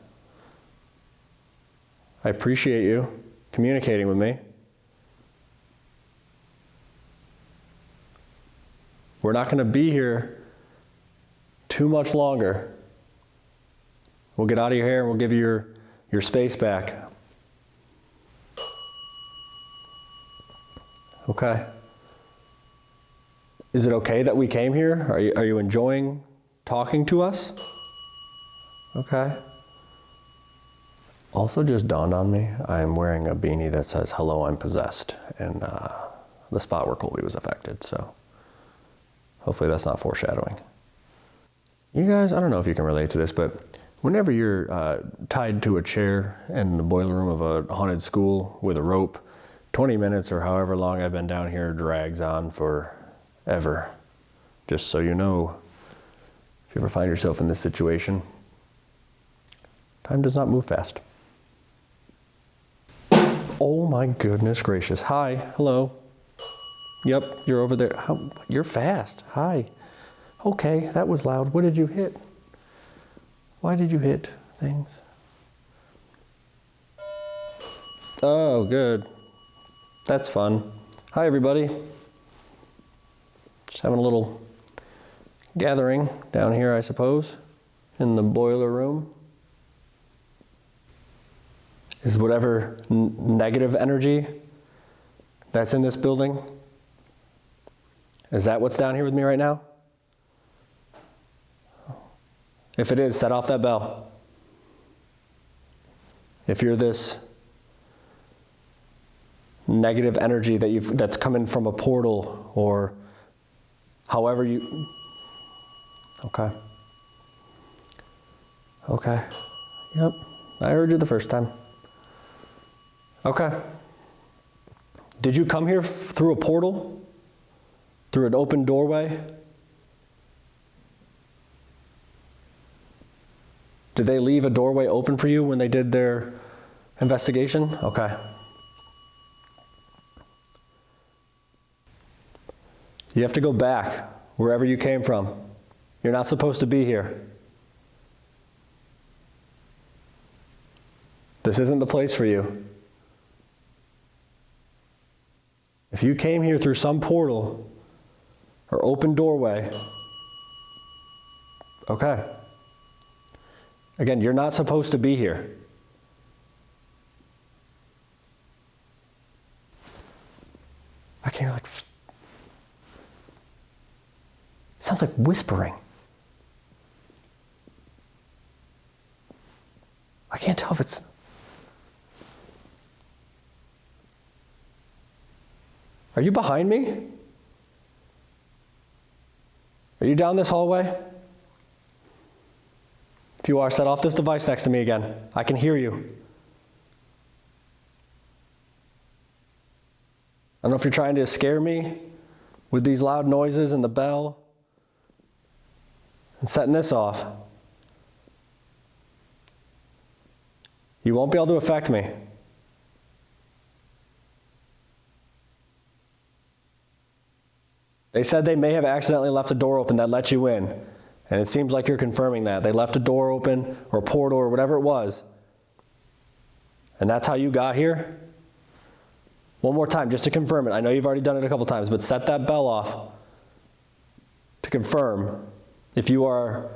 I appreciate you communicating with me. We're not going to be here too much longer. We'll get out of your hair and we'll give you your space back. Okay. Is it okay that we came here? Are you enjoying talking to us? Okay. Also just dawned on me, I'm wearing a beanie that says, "Hello, I'm possessed," in the spot where Colby was affected, so hopefully that's not foreshadowing. You guys, I don't know if you can relate to this, but whenever you're tied to a chair in the boiler room of a haunted school with a rope, 20 minutes or however long I've been down here drags on forever. Just so you know, if you ever find yourself in this situation, time does not move fast. Oh my goodness gracious. Hi, hello. Yep, you're over there. You're fast. Hi. Okay, that was loud. What did you hit? Why did you hit things? Oh, good. That's fun. Hi, everybody. Just having a little gathering down here, I suppose, in the boiler room. Is whatever negative energy that's in this building, is that what's down here with me right now? If it is, set off that bell. If you're this negative energy that's coming from a portal or however you, okay. Okay, yep, I heard you the first time. Okay. Did you come here through a portal? Through an open doorway? Did they leave a doorway open for you when they did their investigation? Okay. You have to go back wherever you came from. You're not supposed to be here. This isn't the place for you. If you came here through some portal or open doorway, okay. Again, you're not supposed to be here. I can hear like, it sounds like whispering. I can't tell if it's, are you behind me? Are you down this hallway? If you are, set off this device next to me again. I can hear you. I don't know if you're trying to scare me with these loud noises and the bell and setting this off. You won't be able to affect me. They said they may have accidentally left a door open that let you in. And it seems like you're confirming that. They left a door open or a portal or whatever it was. And that's how you got here? One more time, just to confirm it. I know you've already done it a couple times, but set that bell off to confirm if you are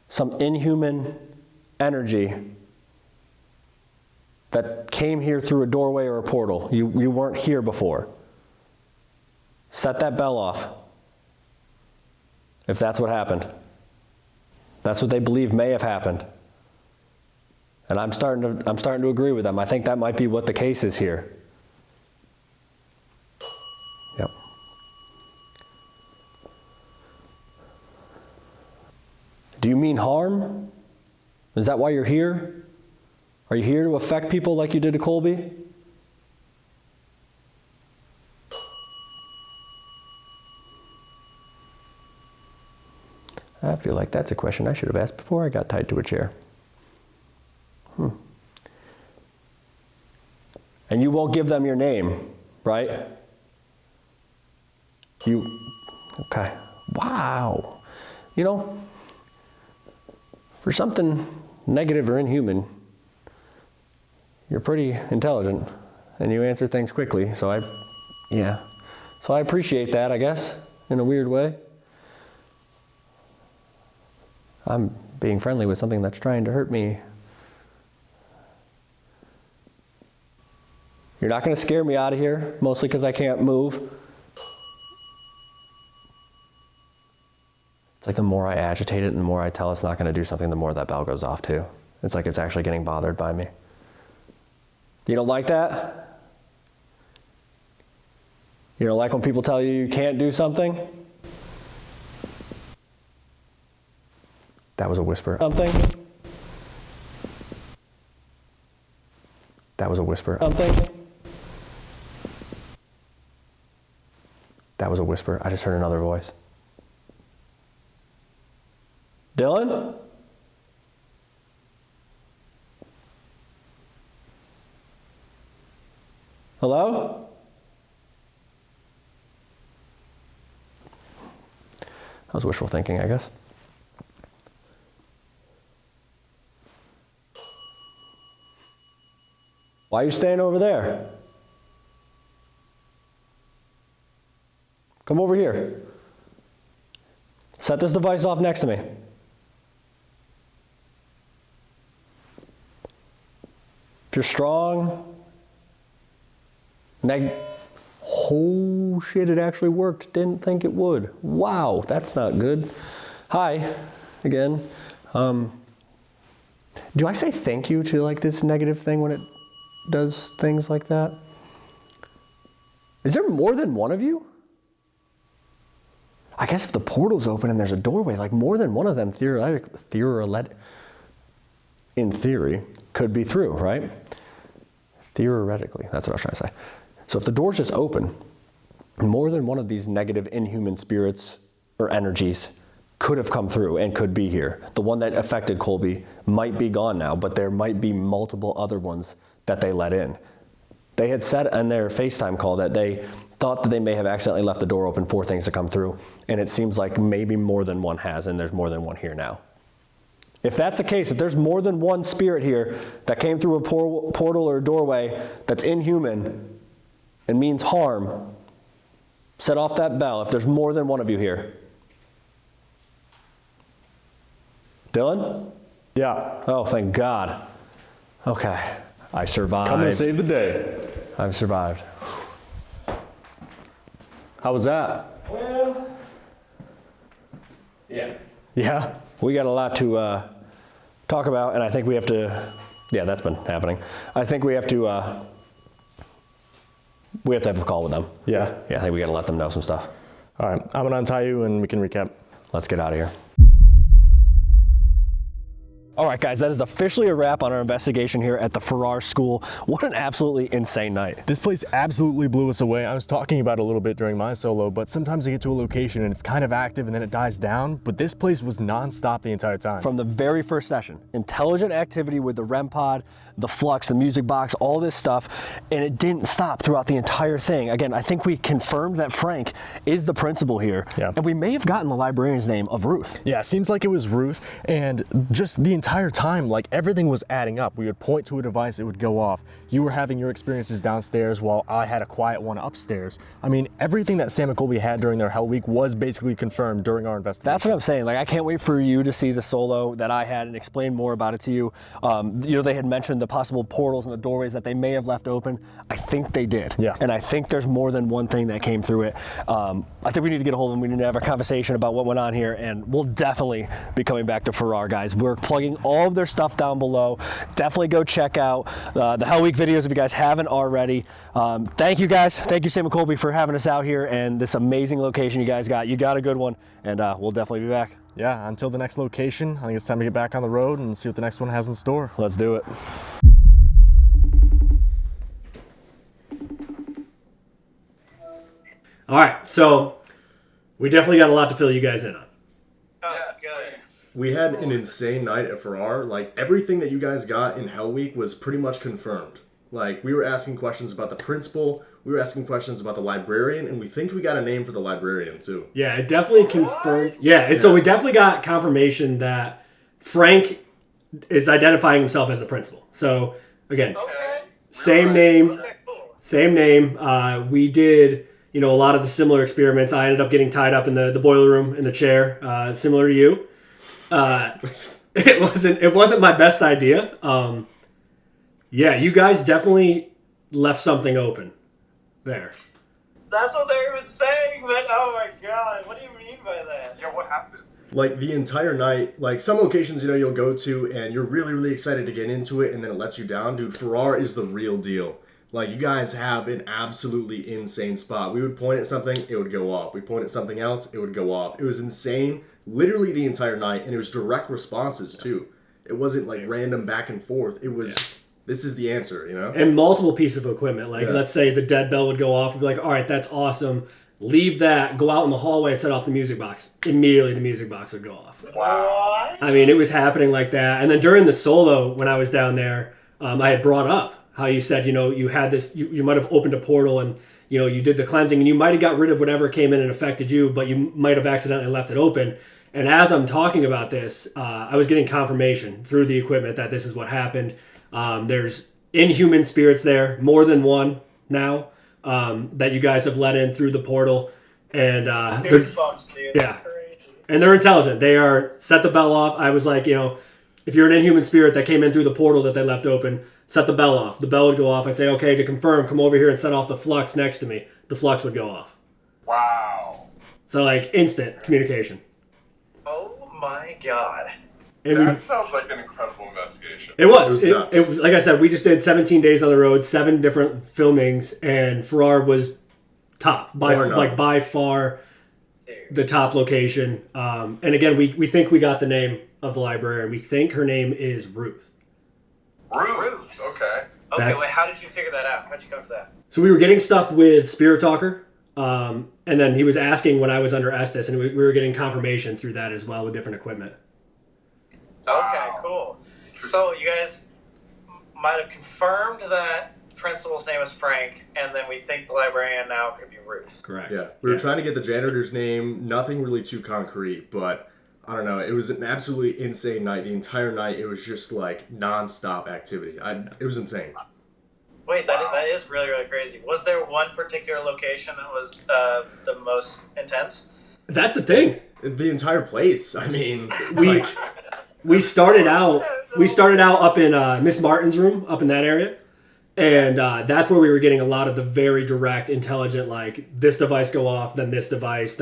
some inhuman energy that came here through a doorway or a portal. You weren't here before. Set that bell off if that's what happened. That's what they believe may have happened. And I'm starting to agree with them. I think that might be what the case is here. Yep. Do you mean harm? Is that why you're here? Are you here to affect people like you did to Colby? I feel like that's a question I should have asked before I got tied to a chair. And you won't give them your name, right? Okay. Wow. You know, for something negative or inhuman, you're pretty intelligent and you answer things quickly. So I appreciate that, I guess, in a weird way. I'm being friendly with something that's trying to hurt me. You're not going to scare me out of here, mostly because I can't move. It's like the more I agitate it and the more I tell it's not going to do something, the more that bell goes off too. It's like it's actually getting bothered by me. You don't like that? You don't like when people tell you you can't do something? That was a whisper. Something. That was a whisper. Something. That was a whisper. I just heard another voice. Dylan? Hello? That was wishful thinking, I guess. Why are you staying over there? Come over here. Set this device off next to me. If you're strong, oh shit, it actually worked. Didn't think it would. Wow, that's not good. Hi, again. Do I say thank you to like this negative thing when it does things like that? Is there more than one of you? I guess if the portal's open and there's a doorway, like more than one of them in theory could be through, right? Theoretically, that's what I was trying to say. So if the door's just open, more than one of these negative inhuman spirits or energies could have come through and could be here. The one that affected Colby might be gone now, but there might be multiple other ones that they let in. They had said on their FaceTime call that they thought that they may have accidentally left the door open for things to come through, and it seems like maybe more than one has, and there's more than one here now. If that's the case, if there's more than one spirit here that came through a portal or a doorway that's inhuman and means harm, set off that bell if there's more than one of you here. Dylan? Yeah. Oh, thank God. Okay, I survived. Coming to save the day. I've survived. How was that? Well, yeah. Yeah? We got a lot to talk about, and I think we have to, yeah, that's been happening. I think we have to have a call with them. Yeah. Yeah, I think we got to let them know some stuff. All right, I'm gonna untie you and we can recap. Let's get out of here. All right, guys, that is officially a wrap on our investigation here at the Farrar School. What an absolutely insane night. This place absolutely blew us away. I was talking about it a little bit during my solo, but sometimes you get to a location and it's kind of active and then it dies down, but this place was nonstop the entire time. From the very first session, intelligent activity with the REM pod, the flux, the music box, all this stuff, and it didn't stop throughout the entire thing. Again, I think we confirmed that Frank is the principal here, and we may have gotten the librarian's name of Ruth. Yeah, it seems like it was Ruth, and just the entire time, like everything was adding up. We would point to a device, it would go off. You were having your experiences downstairs while I had a quiet one upstairs. I mean, everything that Sam and Colby had during their Hell Week was basically confirmed during our investigation. That's what I'm saying. Like, I can't wait for you to see the solo that I had and explain more about it to you. You know, they had mentioned the possible portals and the doorways that they may have left open. I think they did. Yeah. And I think there's more than one thing that came through it. I think we need to get a hold of them. We need to have a conversation about what went on here, and we'll definitely be coming back to Farrar, guys. We're plugging all of their stuff down below. Definitely go check out the Hell Week videos if you guys haven't already. Thank you, guys. Thank you, Sam and Colby, for having us out here and this amazing location you guys got. You got a good one, and we'll definitely be back. Yeah, until the next location, I think it's time to get back on the road and see what the next one has in store. Let's do it. All right, so we definitely got a lot to fill you guys in on. We had an insane night at Farrar. Like, everything that you guys got in Hell Week was pretty much confirmed. Like, we were asking questions about the principal, we were asking questions about the librarian, and we think we got a name for the librarian, too. Yeah, it definitely confirmed. Yeah, and so we definitely got confirmation that Frank is identifying himself as the principal. So, again, same name. We did, you know, a lot of the similar experiments. I ended up getting tied up in the boiler room in the chair, similar to you. It wasn't my best idea. Yeah, you guys definitely left something open there. That's what they were saying, but oh my god, what do you mean by that? Yeah, what happened? Like, the entire night, like, some locations, you know, you'll go to and you're really, really excited to get into it and then it lets you down. Dude, Farrar is the real deal. Like, you guys have an absolutely insane spot. We would point at something, it would go off. We point at something else, it would go off. It was insane, literally the entire night, and it was direct responses, too. It wasn't, like, random back and forth. It was, this is the answer, you know? And multiple pieces of equipment. Like, let's say the dead bell would go off. We'd be like, all right, that's awesome. Leave that, go out in the hallway, set off the music box. Immediately, the music box would go off. Wow. I mean, it was happening like that. And then during the solo, when I was down there, I had brought up how you said, you know, you had this, you might have opened a portal and, you know, you did the cleansing and you might have got rid of whatever came in and affected you, but you might have accidentally left it open. And as I'm talking about this, I was getting confirmation through the equipment that this is what happened. There's inhuman spirits there, more than one now, that you guys have let in through the portal. And yeah, and they're intelligent. They are, set the bell off. I was like, you know, if you're an inhuman spirit that came in through the portal that they left open, set the bell off. The bell would go off. I'd say, okay, to confirm, come over here and set off the flux next to me. The flux would go off. Wow. So, like, instant communication. Oh my god. That sounds like an incredible investigation. It was. It was like I said, we just did 17 days on the road, 7 different filmings, and Farrar was top. By far the top location. And again, we think we got the name of the librarian. We think her name is Ruth. Ruth, okay. Okay, That's- wait, how did you figure that out? How'd you come to that? So we were getting stuff with Spirit Talker, and then he was asking when I was under Estes, and we were getting confirmation through that as well with different equipment. Okay, cool. So you guys might have confirmed that the principal's name is Frank, and then we think the librarian now could be Ruth. Correct. Yeah, we were trying to get the janitor's name. Nothing really too concrete, but I don't know. It was an absolutely insane night. The entire night, it was just like nonstop activity. It was insane. Wait, that is really, really crazy. Was there one particular location that was the most intense? That's the thing. The entire place. I mean, We started out up in Miss Martin's room, up in that area. And that's where we were getting a lot of the very direct, intelligent, like this device go off, then this device,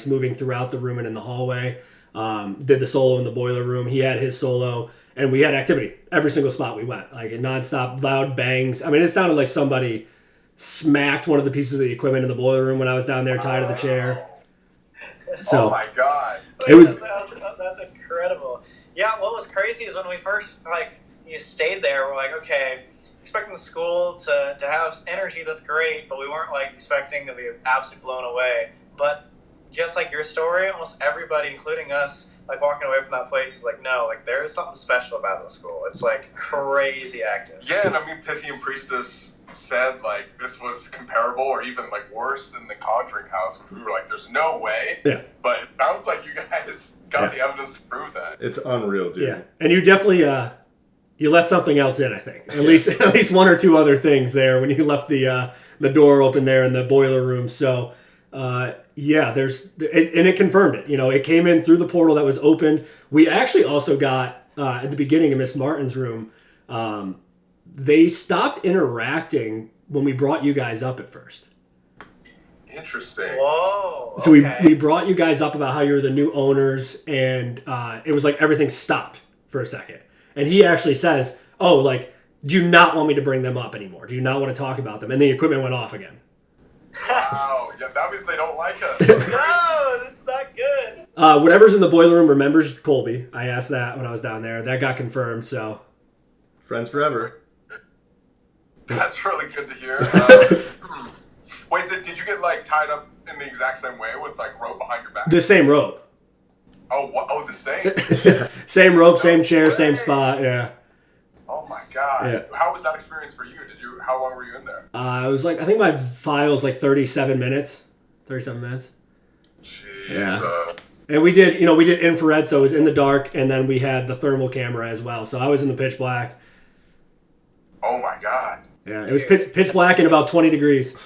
moving throughout the room and in the hallway. Did the solo in the boiler room. He had his solo, and we had activity every single spot we went, like nonstop, loud bangs. I mean, it sounded like somebody smacked one of the pieces of the equipment in the boiler room when I was down there tied to the chair. So, Oh my god. It was- That's incredible. Yeah, what was crazy is when we first, you stayed there, we're like, okay, expecting the school to have energy, that's great, but we weren't, expecting to be absolutely blown away. But just like your story, almost everybody, including us, walking away from that place is like, no, there's something special about the school. It's, crazy active. Yeah, and I mean, Pythian Priestess said, this was comparable or even, worse than the Conjuring House. We were like, there's no way. Yeah. But it sounds like you guys got the evidence to prove that. it's unreal, dude. yeah. And you definitely, you let something else in, I think. At least one or two other things there when you left the door open there in the boiler room. So, yeah, it confirmed it. It came in through the portal that was opened. We actually also got, at the beginning of Miss Martin's room, they stopped interacting when we brought you guys up at first. Interesting. Whoa. So okay. we brought you guys up about how you're the new owners, and it was like everything stopped for a second. And he actually says, oh, do you not want me to bring them up anymore? Do you not want to talk about them? And the equipment went off again. Wow. Yeah, that means they don't like us. No, this is not good. Whatever's in the boiler room remembers Colby. I asked that when I was down there. That got confirmed, so. Friends forever. That's really good to hear. Wait, did you get tied up in the exact same way with rope behind your back? The same rope. Oh, what? Oh, the same. Same rope, same chair, same spot, yeah. Oh my god. Yeah. How was that experience for you? How long were you in there? It was I think my file's 37 minutes. 37 minutes. Jeez. Yeah. And we did infrared, so it was in the dark, and then we had the thermal camera as well. So I was in the pitch black. Oh my god. Yeah, it was pitch black and about 20 degrees.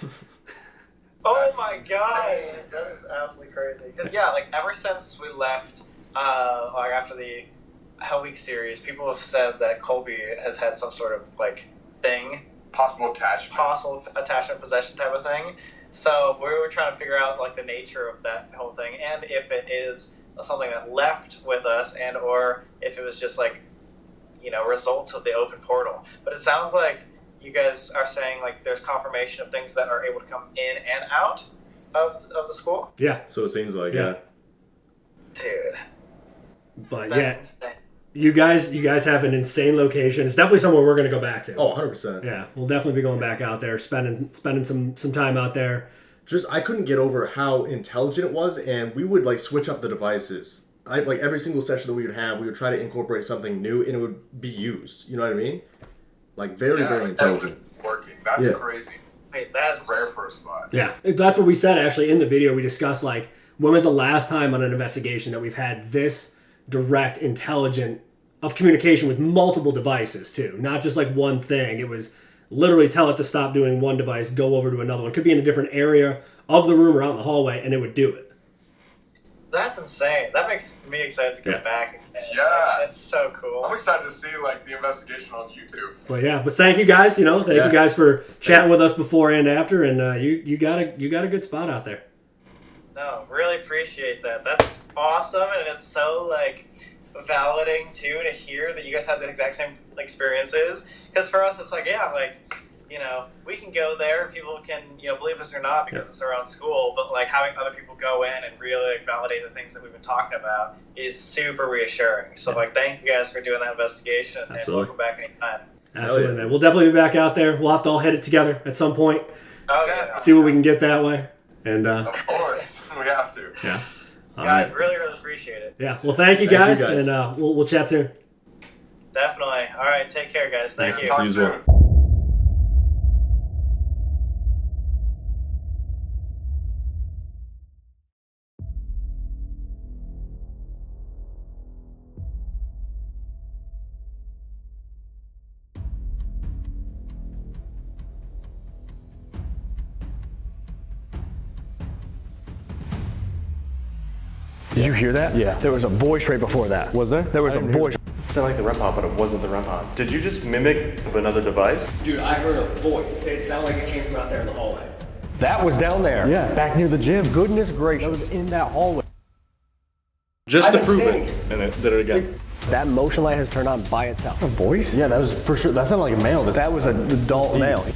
Oh my god, that is absolutely crazy. Because ever since we left, after the Hell Week series, people have said that Colby has had some sort of thing, Possible attachment possession type of thing. So we were trying to figure out the nature of that whole thing, and if it is something that left with us, and or if it was just results of the open portal. But it sounds like you guys are saying there's confirmation of things that are able to come in and out of the school. Yeah. So it seems like, Yeah. Dude. But That's yeah, insane. you guys have an insane location. It's definitely somewhere we're going to go back to. Oh, 100%. Yeah, we'll definitely be going back out there, spending some time out there. Just, I couldn't get over how intelligent it was, and we would, switch up the devices. Every single session that we would have, we would try to incorporate something new, and it would be used. You know what I mean? Very intelligent. Working. That's crazy. Wait, that's Rare for a spot. Yeah, that's what we said actually in the video. We discussed when was the last time on an investigation that we've had this direct, intelligent of communication with multiple devices too, not just one thing. It was literally tell it to stop doing one device, go over to another one. It could be in a different area of the room or out in the hallway, and it would do it. That's insane. That makes me excited to go back again. Yeah. It's so cool. I'm excited to see the investigation on YouTube. But thank you guys. Thank you guys for chatting with us before and after, and you got a good spot out there. No, really appreciate that. That's awesome, and it's so validating too to hear that you guys have the exact same experiences. Because for us, it's we can go there, people can believe us or not because it's our own school. But having other people go in and really validate the things that we've been talking about is super reassuring. So thank you guys for doing that investigation. Absolutely. And welcome back anytime. Absolutely, man. We'll definitely be back out there. We'll have to all hit it together at some point. Oh, yeah. See what we can get that way. And Of course, we have to. yeah. All Guys, right. really, really appreciate it. Yeah. Well, thank you guys, and we'll chat soon. Definitely. All right, take care, guys. Thank you. Talk soon. Did you hear that? Yeah. There was a voice right before that. Was there? There was a voice. It sounded like the REM pod, but it wasn't the REM pod. Did you just mimic another device? Dude, I heard a voice. It sounded like it came from out there in the hallway. That was down there. Yeah, back near the gym. Goodness gracious. That was in that hallway. Just to prove it. And it did it again. That motion light has turned on by itself. A voice? Yeah, that was for sure. That sounded like a male. That was an adult male.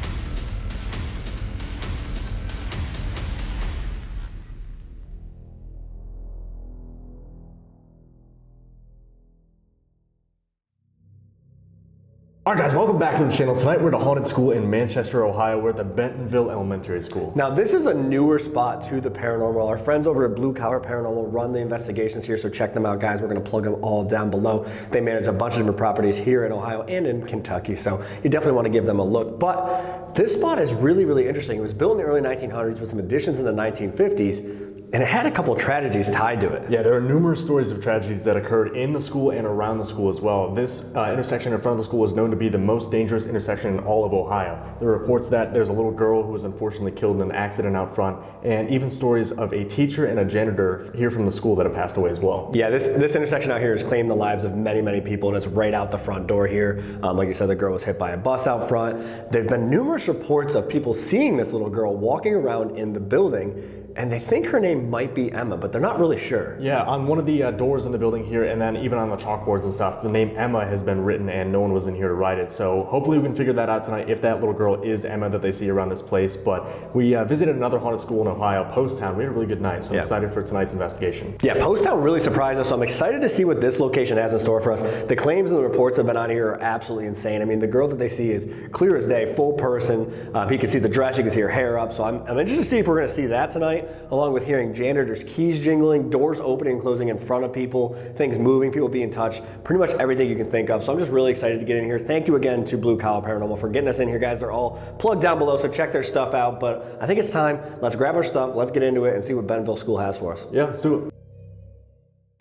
All right, guys, welcome back to the channel. Tonight we're at a haunted school in Manchester, Ohio. We're at the Bentonville Elementary School. Now, this is a newer spot to the paranormal. Our friends over at Blue Collar Paranormal run the investigations here, so check them out, guys. We're going to plug them all down below. They manage a bunch of different properties here in Ohio and in Kentucky, so you definitely want to give them a look. But this spot is really, really interesting. It was built in the early 1900s with some additions in the 1950s. And it had a couple of tragedies tied to it. Yeah, there are numerous stories of tragedies that occurred in the school and around the school as well. This intersection in front of the school is known to be the most dangerous intersection in all of Ohio. There are reports that there's a little girl who was unfortunately killed in an accident out front, and even stories of a teacher and a janitor here from the school that have passed away as well. Yeah, this intersection out here has claimed the lives of many, many people, and it's right out the front door here. Like you said, the girl was hit by a bus out front. There have been numerous reports of people seeing this little girl walking around in the building, and they think her name might be Emma, but they're not really sure. Yeah, on one of the doors in the building here, and then even on the chalkboards and stuff, the name Emma has been written and no one was in here to write it. So hopefully we can figure that out tonight if that little girl is Emma that they see around this place. But we visited another haunted school in Ohio, Post Town. We had a really good night, so I'm excited for tonight's investigation. Yeah, Post Town really surprised us, so I'm excited to see what this location has in store for us. The claims and the reports that have been on here are absolutely insane. I mean, the girl that they see is clear as day, full person. You can see the dress, you can see her hair up. So I'm interested to see if we're going to see that tonight, along with hearing janitors' keys jingling, doors opening and closing in front of people, things moving, people being touched, pretty much everything you can think of. So I'm just really excited to get in here. Thank you again to Blue Collar Paranormal for getting us in here, guys. They're all plugged down below, so check their stuff out. But I think it's time. Let's grab our stuff, let's get into it and see what Bentonville School has for us. Yeah, let's do it.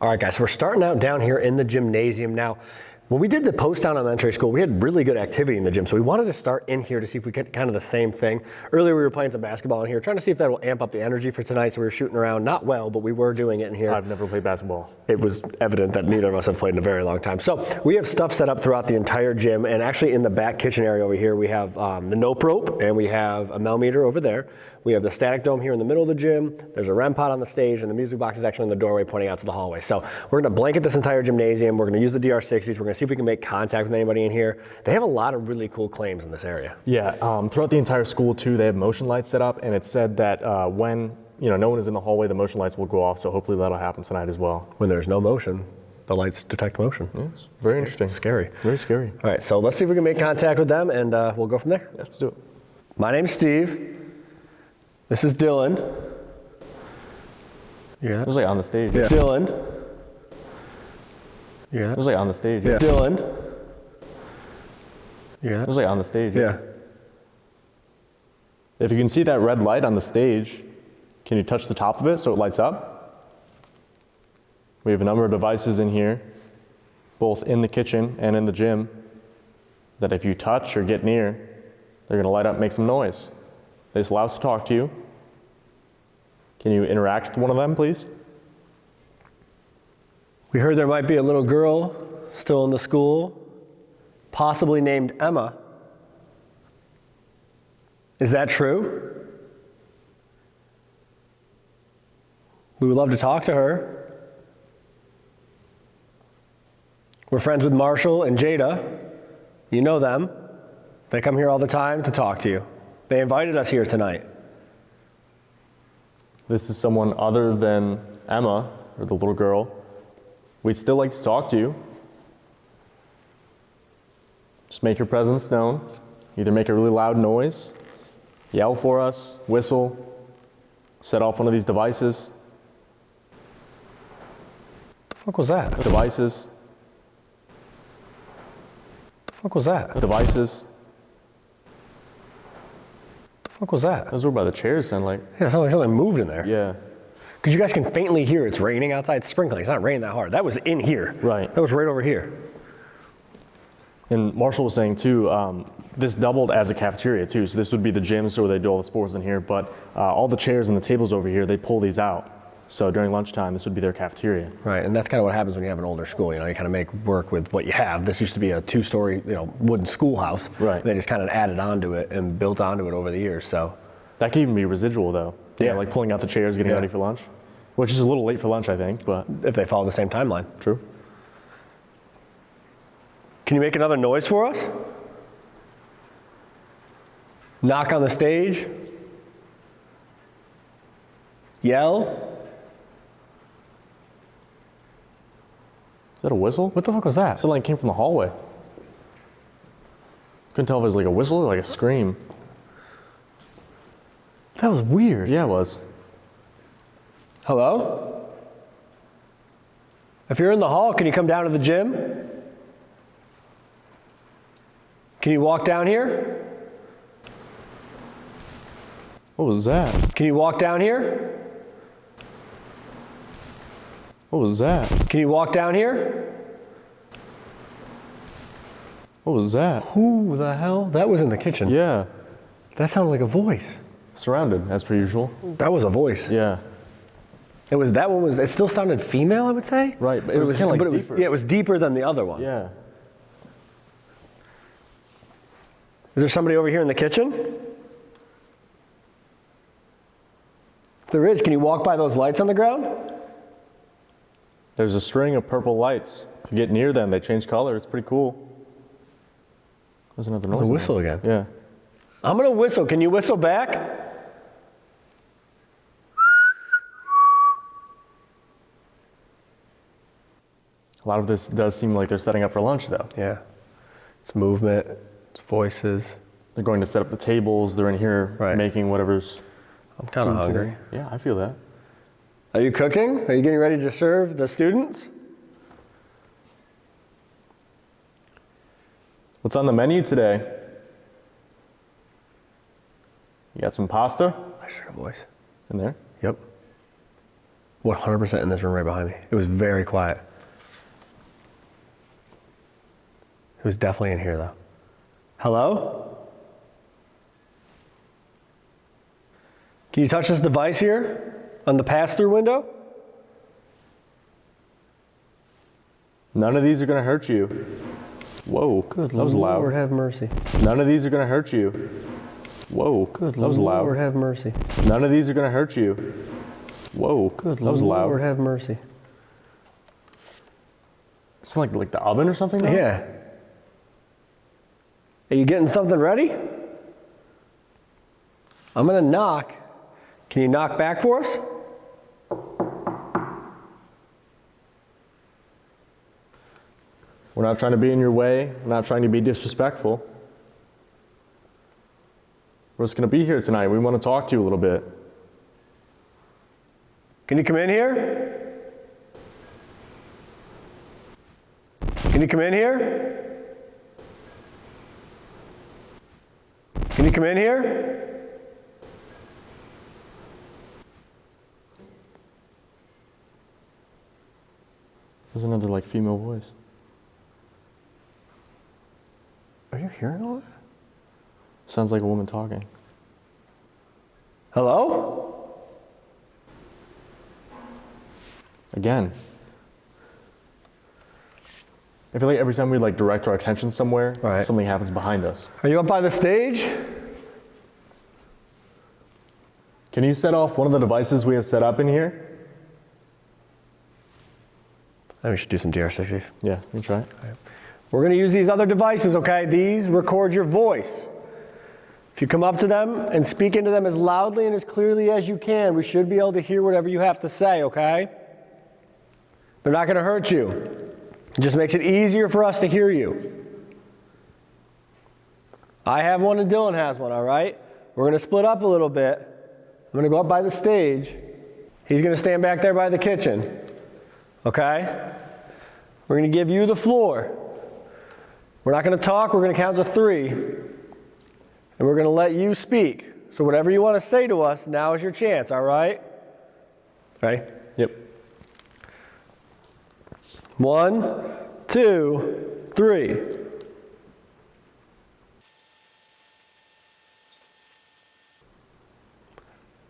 All right, guys, so we're starting out down here in the gymnasium now. When we did the Post Town Elementary School, we had really good activity in the gym, so we wanted to start in here to see if we could kind of the same thing. Earlier we were playing some basketball in here, trying to see if that will amp up the energy for tonight, so we were shooting around, not well, but we were doing it in here. I've never played basketball. It was evident that neither of us have played in a very long time. So we have stuff set up throughout the entire gym, and actually in the back kitchen area over here, we have the nope rope, and we have a millimeter over there. We have the static dome here in the middle of the gym. There's a REM pod on the stage, and the music box is actually in the doorway pointing out to the hallway. So we're gonna blanket this entire gymnasium. We're gonna use the DR60s. We're gonna see if we can make contact with anybody in here. They have a lot of really cool claims in this area. Yeah, throughout the entire school too, they have motion lights set up, and it's said that when no one is in the hallway, the motion lights will go off. So hopefully that'll happen tonight as well. When there's no motion, the lights detect motion. Yes, very interesting. Scary. Very scary. All right, so let's see if we can make contact with them, and we'll go from there. Let's do it. My name's Steve. This is Dylan. Yeah. It was like on the stage. Yeah. Dylan. Yeah. It was like on the stage. Yeah. Dylan. Yeah. It was like on the stage. Yeah. If you can see that red light on the stage, can you touch the top of it so it lights up? We have a number of devices in here, both in the kitchen and in the gym, that if you touch or get near, they're gonna light up, make some noise. They just allow us to talk to you. Can you interact with one of them, please? We heard there might be a little girl still in the school, possibly named Emma. Is that true? We would love to talk to her. We're friends with Marshall and Jada. You know them. They come here all the time to talk to you. They invited us here tonight. This is someone other than Emma, or the little girl. We'd still like to talk to you. Just make your presence known. Either make a really loud noise, yell for us, whistle, set off one of these devices. The fuck was that? Devices. The fuck was that? Devices. The fuck was that? Those were by the chairs, sound like. Yeah, it sounded like something moved in there. Yeah. Because you guys can faintly hear it's raining outside. It's sprinkling. It's not raining that hard. That was in here. Right. That was right over here. And Marshall was saying too, this doubled as a cafeteria too. So this would be the gym, so where they do all the sports in here. But all the chairs and the tables over here, they pull these out. So during lunchtime, this would be their cafeteria. Right, and that's kind of what happens when you have an older school. You know, you kind of make work with what you have. This used to be a 2-story, wooden schoolhouse. Right. They just kind of added onto it and built onto it over the years. So That could even be residual though. Yeah. Like pulling out the chairs, getting ready for lunch. Which is a little late for lunch, I think, but. If they follow the same timeline. True. Can you make another noise for us? Knock on the stage? Yell? Is that a whistle? What the fuck was that? It sounded like it came from the hallway. Couldn't tell if it was like a whistle or like a scream. That was weird. Yeah, it was. Hello? If you're in the hall, can you come down to the gym? Can you walk down here? What was that? Can you walk down here? What was that? Can you walk down here? What was that? Who the hell? That was in the kitchen. Yeah. That sounded like a voice. Surrounded, as per usual. That was a voice. Yeah. It still sounded female, I would say. Right, but it was kind of like deeper. It was deeper than the other one. Yeah. Is there somebody over here in the kitchen? If there is, can you walk by those lights on the ground? There's a string of purple lights. If you get near them, they change color. It's pretty cool. There's another noise. There's a whistle again. Yeah. I'm gonna whistle. Can you whistle back? A lot of this does seem like they're setting up for lunch, though. Yeah. It's movement. It's voices. They're going to set up the tables. They're in here making whatever's. I'm kind of food hungry. today. Yeah, I feel that. Are you cooking? Are you getting ready to serve the students? What's on the menu today? You got some pasta I should have a voice. in there? Yep. 100% in this room right behind me. It was very quiet. It was definitely in here though. Hello? Can you touch this device here on the pass-through window? None of these are going to hurt you. Whoa, Good that was loud. Lord have mercy. None of these are going to hurt you. Whoa, Good that was loud. Lord have mercy. None of these are going to hurt you. Whoa, Good that was loud. Lord have mercy. It's like the oven or something now? Yeah. Are you getting something ready? I'm gonna knock. Can you knock back for us? We're not trying to be in your way. We're not trying to be disrespectful. We're just going to be here tonight. We want to talk to you a little bit. Can you come in here? Can you come in here? Can you come in here? There's another female voice. Are you hearing all that? Sounds like a woman talking. Hello? Again. I feel like every time we direct our attention somewhere, something happens behind us. Are you up by the stage? Can you set off one of the devices we have set up in here? I think we should do some DR60s. Yeah, you try it. We're going to use these other devices, okay? These record your voice. If you come up to them and speak into them as loudly and as clearly as you can, we should be able to hear whatever you have to say, okay? They're not going to hurt you. It just makes it easier for us to hear you. I have one and Dylan has one, all right? We're gonna split up a little bit. I'm gonna go up by the stage. He's gonna stand back there by the kitchen, okay? We're gonna give you the floor. We're not gonna talk, we're gonna count to 3. And we're gonna let you speak. So whatever you wanna say to us, now is your chance, all right? Ready? Yep. 1, 2, 3.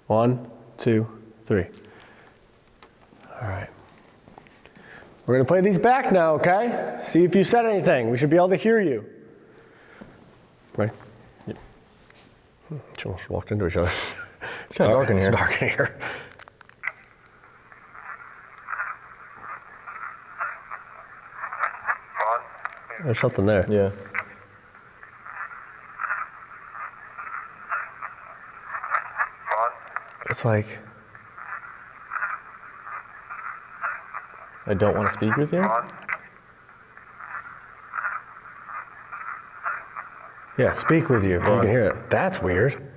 One, 2, 3. All right. We're going to play these back now, okay? See if you said anything. We should be able to hear you. Ready? Yep. We almost walked into each other. It's kind of dark in here. It's dark in here. There's something there. Yeah. It's like, I don't want to speak with you? yeah, speak with you. You can hear it. That's weird.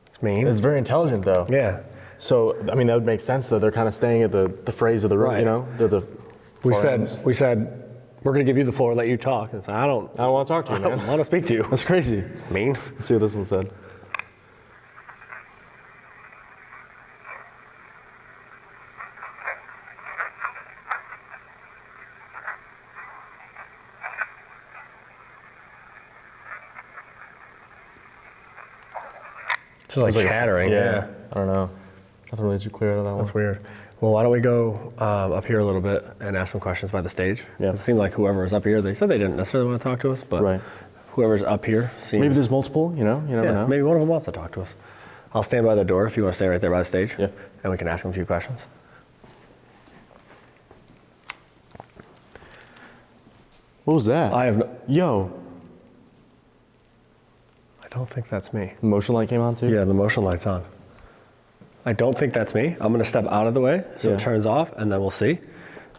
It's mean. It's very intelligent, though. Yeah. So, I mean, that would make sense, though. They're kind of staying at the phrase of the room, Right. you know? The We far ends. said, we're going to give you the floor, let you talk. And so I don't want to talk to you, I don't man. want to speak to you. That's crazy. Mean. Let's see what this one said. Just like chattering. Yeah. I don't know. Nothing really too clear out of that one. That's weird. Well, why don't we go up here a little bit and ask some questions by the stage? Yeah. It seemed like whoever was up here, they said they didn't necessarily want to talk to us, but Right. whoever's up here seems... Maybe there's multiple, you know? You never yeah, know. maybe one of them wants to talk to us. I'll stand by the door if you want to stay right there by the stage. Yeah. And we can ask them a few questions. What was that? I have no... Yo, I don't think that's me. motion light came on too? Yeah, the motion light's on. I don't think that's me. I'm going to step out of the way so Yeah. it turns off, and then we'll see.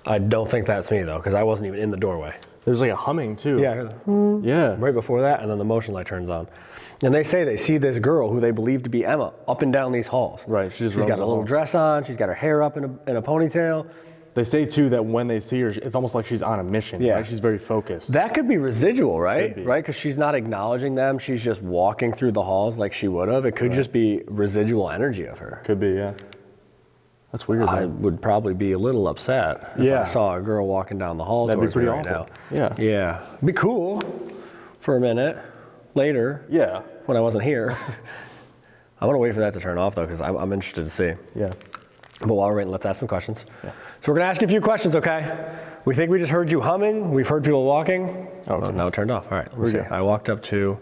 I don't think that's me, though, because I wasn't even in the doorway. There's like a humming too. Yeah, I heard the Yeah. right before that, and then the motion light turns on. And they say they see this girl who they believe to be Emma up and down these halls. Right, she just she's roams got a the little halls. dress on. She's got her hair up in a ponytail. They say too that when they see her, it's almost like she's on a mission. Yeah. Right? She's very focused. That could be residual, right? Could be. Right, because she's not acknowledging them. She's just walking through the halls like she would have. It could just be residual energy of her. Could be, yeah. That's weird. I though. would probably be a little upset if Yeah. I saw a girl walking down the hall That'd be towards me pretty right awful. now. Yeah. Yeah. Be cool for a minute. Later, Yeah. when I wasn't here. I want to wait for that to turn off, though, because I'm interested to see. Yeah. But while we're waiting, let's ask some questions. Yeah. So we're going to ask you a few questions, okay? We think we just heard you humming. We've heard people walking. Oh, okay. Now it turned off. All right, let me we see. go. I walked up to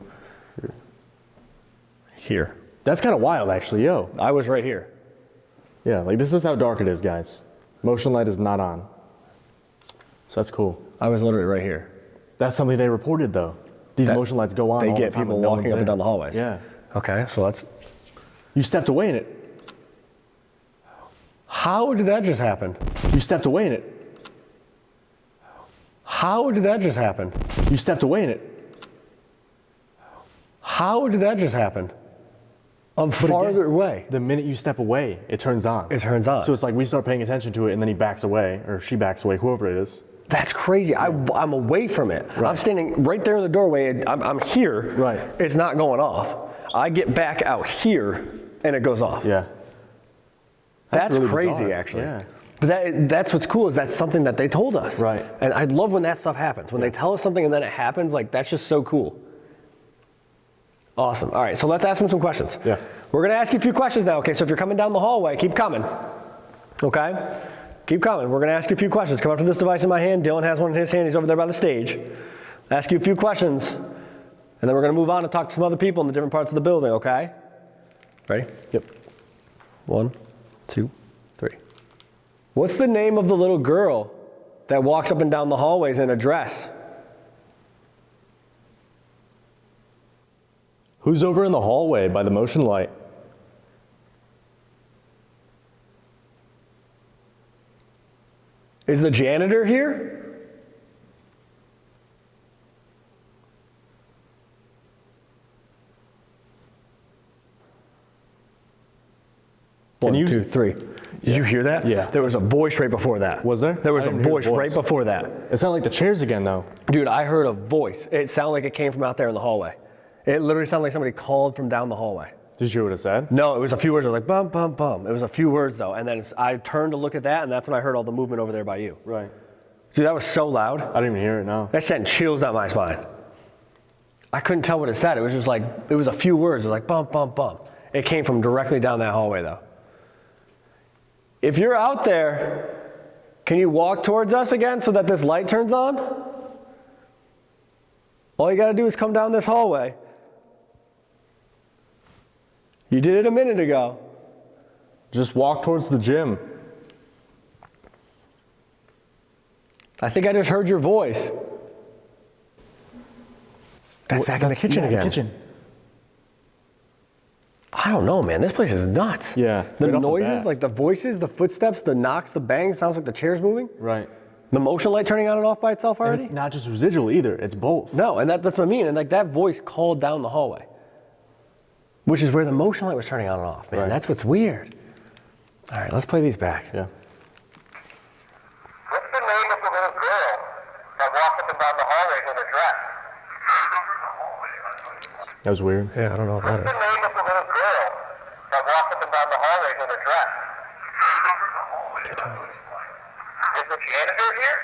here. That's kind of wild, actually. Yo. I was right here. Yeah, like this is how dark it is, guys. Motion light is not on. So that's cool. I was literally right here. That's something they reported, though. These That motion lights go on They all get the time people when no walking one's up and there. down the hallways. Yeah. Okay, so let's. You stepped away in it. How did that just happen? You stepped away in it. How did that just happen? You stepped away in it. How did that just happen? I'm But farther again, away. The minute you step away, it turns on. It turns on. So it's like we start paying attention to it, and then he backs away, or she backs away, whoever it is. That's crazy. I'm away from it. I'm standing right there in the doorway. I'm here. Right. It's not going off. I get back out here, and it goes off. Yeah. That's really crazy, bizarre. actually. Yeah. But that's what's cool is that's something that they told us. Right. And I love when that stuff happens. When they tell us something and then it happens, like that's just so cool. Awesome. All right, so let's ask them some questions. Yeah. We're going to ask you a few questions now, okay? So if you're coming down the hallway, keep coming. Okay? Keep coming. We're going to ask you a few questions. Come up to this device in my hand. Dylan has one in his hand. He's over there by the stage. Ask you a few questions, and then we're going to move on and talk to some other people in the different parts of the building, okay? Ready? Yep. 1, 2, 3. What's the name of the little girl that walks up and down the hallways in a dress? Who's over in the hallway by the motion light? Is the janitor here? One, you- 2, 3. Did you hear that? Yeah. There was a voice right before that. Was there? There was I a didn't hear voice the right voice. before that. It sounded like the chairs again, though. Dude, I heard a voice. It sounded like it came from out there in the hallway. It literally sounded like somebody called from down the hallway. Did you hear what it said? No, it was a few words. I was like, bum, bum, bum. It was a few words, though. And then I turned to look at that, and that's when I heard all the movement over there by you. Right. Dude, that was so loud. I didn't even hear it, no. That sent chills down my spine. I couldn't tell what it said. It was just like, it was a few words. It was like, bum, bum, bum. It came from directly down that hallway, though. If you're out there, can you walk towards us again so that this light turns on? All you got to do is come down this hallway. You did it a minute ago. Just walk towards the gym. I think I just heard your voice. That's back in the kitchen again. Kitchen. I don't know, man. This place is nuts. Yeah, The right off the noises, bat. like the voices, the footsteps, the knocks, the bangs, sounds like the chair's moving. Right. The motion light turning on and off by itself And already. it's not just residual either, it's both. No, and that's what I mean. And like that voice called down the hallway, which is where the motion light was turning on and off, man. Right. That's what's weird. All right, let's play these back. Yeah. What's the name of the little girl that walked up and down the hallway with her dress? That was weird. Yeah, I don't know what that What's the is. name of the little girl that walked up and down the hallway with her dress? Is the janitor here?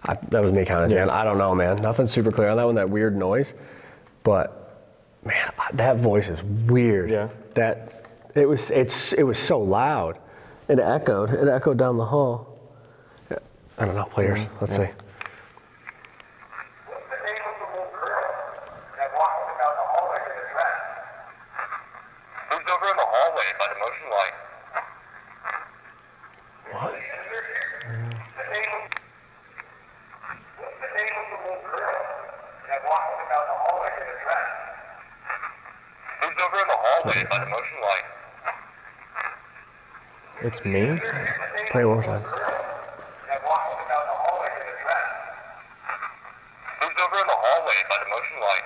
1, 2, 3. That was me counting Yeah. down. I don't know, man. Nothing super clear on that one. That weird noise, but man, that voice is weird. Yeah. That it was so loud. It echoed. It echoed down the hall. Yeah. I don't know. Players. Let's see. What's the name of the little girl that walked up and down the hallway with her dress? Who's over in the hallway by the motion light? What? What's the name of the little girl that walked up and down the hallway with her dress? Who's over in the hallway by the motion light? It's me? Play it one more time. That walked up and down the hallway with her dress. Who's over in the hallway by the motion light?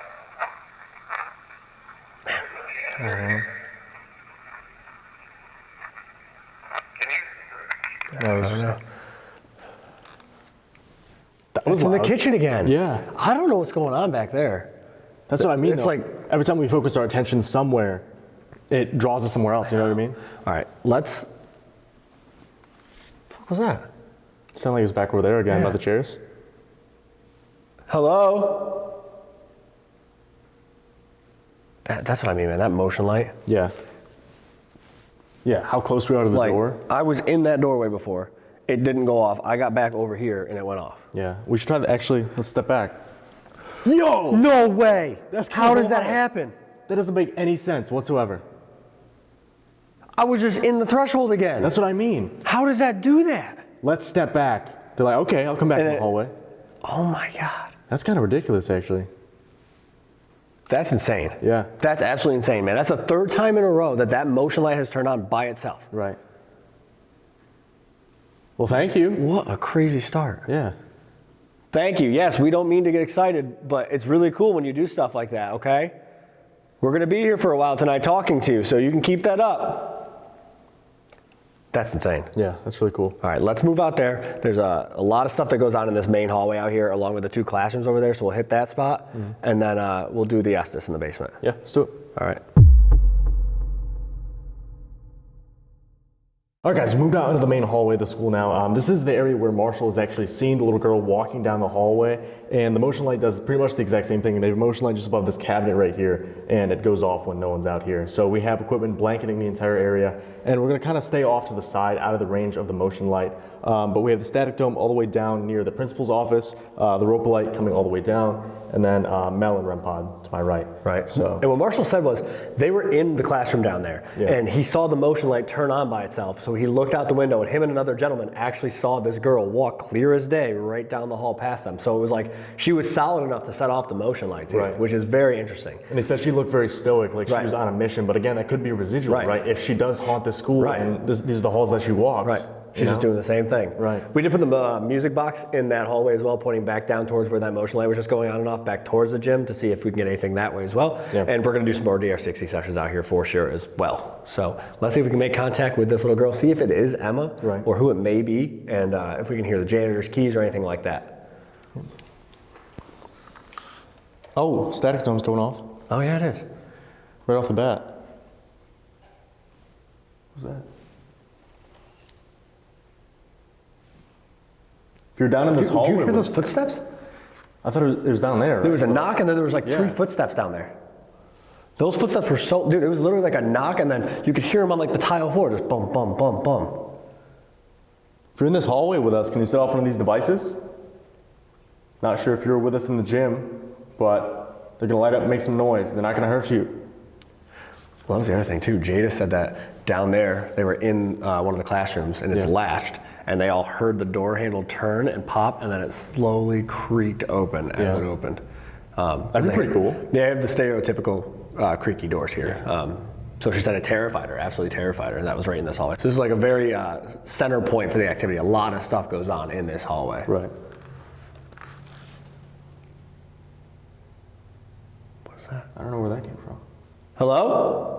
Can you? That was, that It's in the kitchen again. Yeah. I don't know what's going on back there. That's what I mean. It's though. like- every time we focus our attention somewhere, it draws us somewhere else. You know what I mean? All right, let's. What was that? It sounded like it was back over there again Yeah. about the chairs. Hello? That's what I mean, man. That motion light. Yeah. Yeah. How close we are to the Like, door. I was in that doorway before. It didn't go off. I got back over here and it went off. Yeah. We should try to actually. Let's step back. Yo! No way. That's How does that wild. happen? That doesn't make any sense whatsoever. I was just in the threshold again. That's what I mean. How does that do that? Let's step back. They're like, okay, I'll come back in And the hallway. Oh my God. That's kind of ridiculous, actually. That's insane. Yeah. That's absolutely insane, man. That's the third time in a row that motion light has turned on by itself. Right. Well, thank you. What a crazy start. Yeah. Thank you. Yes, we don't mean to get excited, but it's really cool when you do stuff like that, okay? We're going to be here for a while tonight talking to you, so you can keep that up. That's insane. Yeah, that's really cool. All right, let's move out there. There's a lot of stuff that goes on in this main hallway out here, along with the 2 classrooms over there, so we'll hit that spot, and then we'll do the Estes in the basement. Yeah, let's do it. All right. All right, guys, we moved out into the main hallway of the school now. This is the area where Marshall is actually seeing the little girl walking down the hallway, and the motion light does pretty much the exact same thing. They have a motion light just above this cabinet right here, and it goes off when no one's out here. So we have equipment blanketing the entire area, and we're gonna kind of stay off to the side, out of the range of the motion light. But we have the static dome all the way down near the principal's office, the rope light coming all the way down, and then Mel and REM pod to my right. Right. So. And what Marshall said was they were in the classroom down there, Yeah. and he saw the motion light turn on by itself. So he looked out the window, and him and another gentleman actually saw this girl walk clear as day right down the hall past them. So it was like she was solid enough to set off the motion light too, Right. which is very interesting. And they said she looked very stoic, like she Right. was on a mission. But again, that could be residual, Right. right? If she does haunt this school Right. and these are the halls that she walks. Right. She's just doing the same thing. Right. We did put the music box in that hallway as well, pointing back down towards where that motion light was just going on and off, back towards the gym to see if we can get anything that way as well. Yeah. And we're going to do some more DR60 sessions out here for sure as well. So let's see if we can make contact with this little girl, see if it is Emma or who it may be, and if we can hear the janitor's keys or anything like that. Oh, static zone's going off. Oh yeah, it is. Right off the bat. What's that? If you're down in this hallway. Do you hear those footsteps? I thought it was down there. There was a knock and then there was like 3 footsteps down there. Those footsteps were so, dude, it was literally like a knock and then you could hear them on like the tile floor, just bum, bum, bum, bum. If you're in this hallway with us, can you set off one of these devices? Not sure if you're with us in the gym, but they're gonna light up and make some noise. They're not gonna hurt you. Well, that was the other thing too. Jada said that down there, they were in one of the classrooms and it's latched and they all heard the door handle turn and pop and then it slowly creaked open as it opened. That'd be pretty cool. Yeah, they have the stereotypical creaky doors here. So she said it terrified her, absolutely terrified her, and that was right in this hallway. So this is like a very center point for the activity. A lot of stuff goes on in this hallway. Right. What's that? I don't know where that came from. Hello?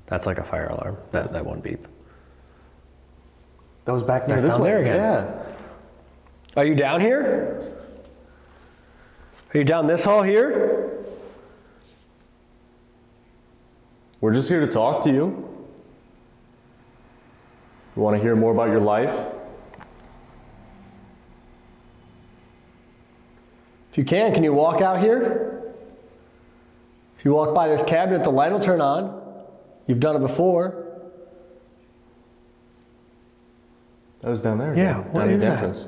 That's like a fire alarm, that one beep. That was back near That's this down way. there again. Yeah. Are you down here? Are you down this hall here? We're just here to talk to you. We want to hear more about your life. If you can you walk out here? If you walk by this cabinet, the light will turn on. You've done it before. That was down there. Yeah, down what at is the that? entrance.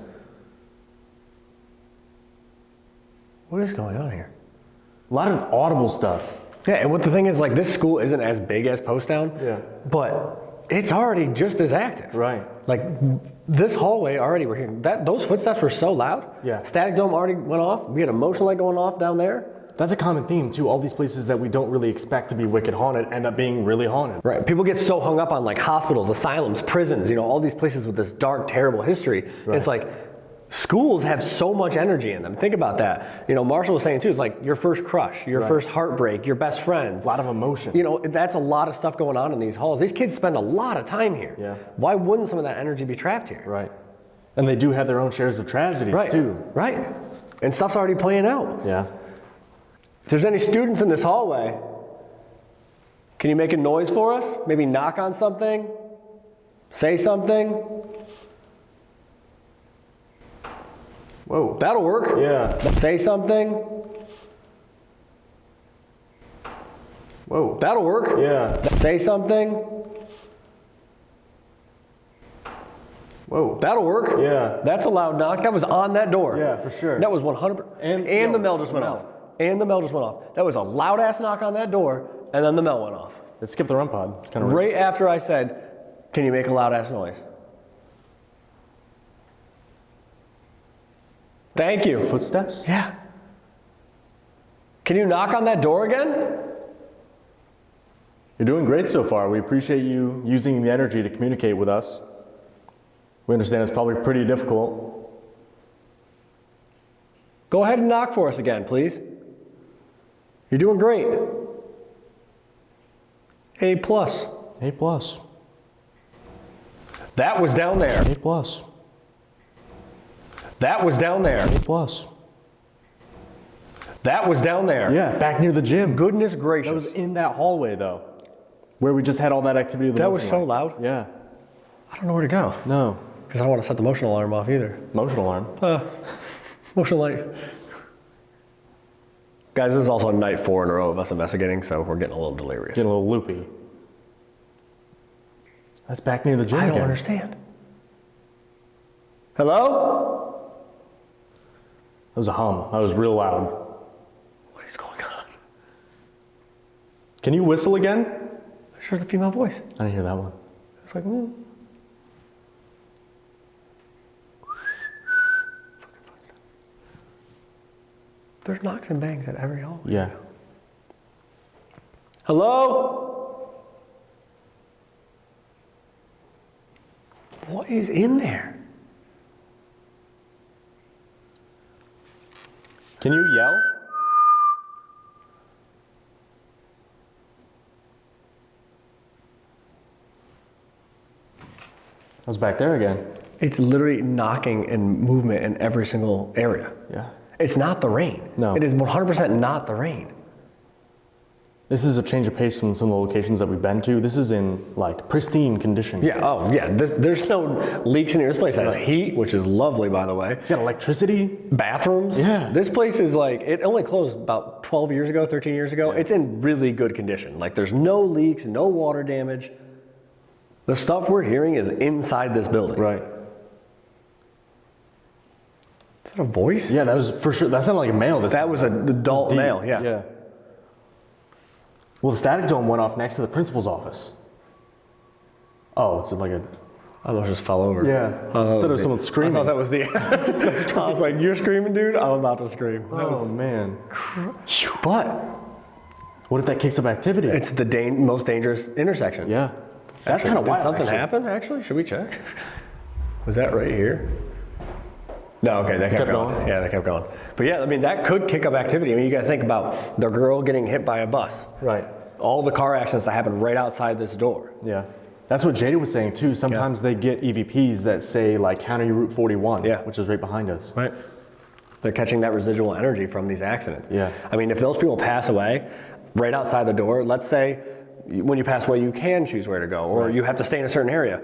What is going on here? A lot of audible stuff. Yeah, and what the thing is, like, this school isn't as big as Posttown, but it's already just as active. Right. Like, this hallway already, we're hearing, those footsteps were so loud. Yeah. Static dome already went off. We had a motion light going off down there. That's a common theme too. All these places that we don't really expect to be wicked haunted end up being really haunted. Right. People get so hung up on like hospitals, asylums, prisons, all these places with this dark, terrible history. Right. It's like schools have so much energy in them. Think about that. Marshall was saying too, it's like your first crush, your first heartbreak, your best friends. A lot of emotion. That's a lot of stuff going on in these halls. These kids spend a lot of time here. Yeah. Why wouldn't some of that energy be trapped here? Right. And they do have their own shares of tragedies too. Right. And stuff's already playing out. Yeah. If there's any students in this hallway, can you make a noise for us? Maybe knock on something? Say something? Whoa. That'll work. Yeah. Say something? Whoa. That'll work. Yeah. Say something? Whoa. That'll work. Yeah. That's a loud knock. That was on that door. Yeah, for sure. That was 100%. And the bell just went off. And the bell just went off. That was a loud ass knock on that door, and then the bell went off. It skipped the run pod. It's kind of right after I said, "Can you make a loud ass noise?" Thank you. Footsteps? Yeah. Can you knock on that door again? You're doing great so far. We appreciate you using the energy to communicate with us. We understand it's probably pretty difficult. Go ahead and knock for us again, please. You're doing great. A+. A+. That was down there. A+. That was down there. A+. That was down there. Yeah, back near the gym. Goodness gracious. That was in that hallway though, where we just had all that activity. With the that was motion so light. loud. Yeah. I don't know where to go. No. Because I don't want to set the motion alarm off either. Motion alarm. Motion light. Guys, this is also night 4 in a row of us investigating, so we're getting a little delirious. Getting a little loopy. That's back near the gym. I don't again. understand. Hello? That was a hum. That was real loud. What is going on? Can you whistle again? I heard the female voice. I didn't hear that one. It's like, There's knocks and bangs at every hallway. Yeah. Hello? What What is in there? Can you yell? I was back there again. It's literally knocking and movement in every single area. Yeah. It's not the rain. No. It is 100% not the rain. This is a change of pace from some of the locations that we've been to. This is in like pristine condition. Yeah, oh yeah, there's no leaks in here. This place has heat, which is lovely, by the way. It's got electricity. Bathrooms. Yeah. This place is like, it only closed about 12 years ago, 13 years ago. Yeah. It's in really good condition. Like there's no leaks, no water damage. The stuff we're hearing is inside this building. Right. Is that a voice? Yeah, that was for sure. That sounded like a male. That was an adult male, yeah. Yeah. Well, the static dome went off next to the principal's office. Oh, it's like a... I almost just fell over. Yeah. I thought it was someone screaming. I thought that was the... I was like, you're screaming, dude? I'm about to scream. Oh, man. But... what if that kicks up activity? It's the most dangerous intersection. Yeah. That's kind of wild, Did something happen, actually? Should we check? Was that right here? No, okay, that kept going. Yeah, that kept going. But yeah, I mean, that could kick up activity. I mean, you got to think about the girl getting hit by a bus. Right. All the car accidents that happen right outside this door. Yeah. That's what Jada was saying too. Sometimes they get EVPs that say like county Route 41, which is right behind us. Right. They're catching that residual energy from these accidents. Yeah. I mean, if those people pass away right outside the door, let's say when you pass away, you can choose where to go, or you have to stay in a certain area.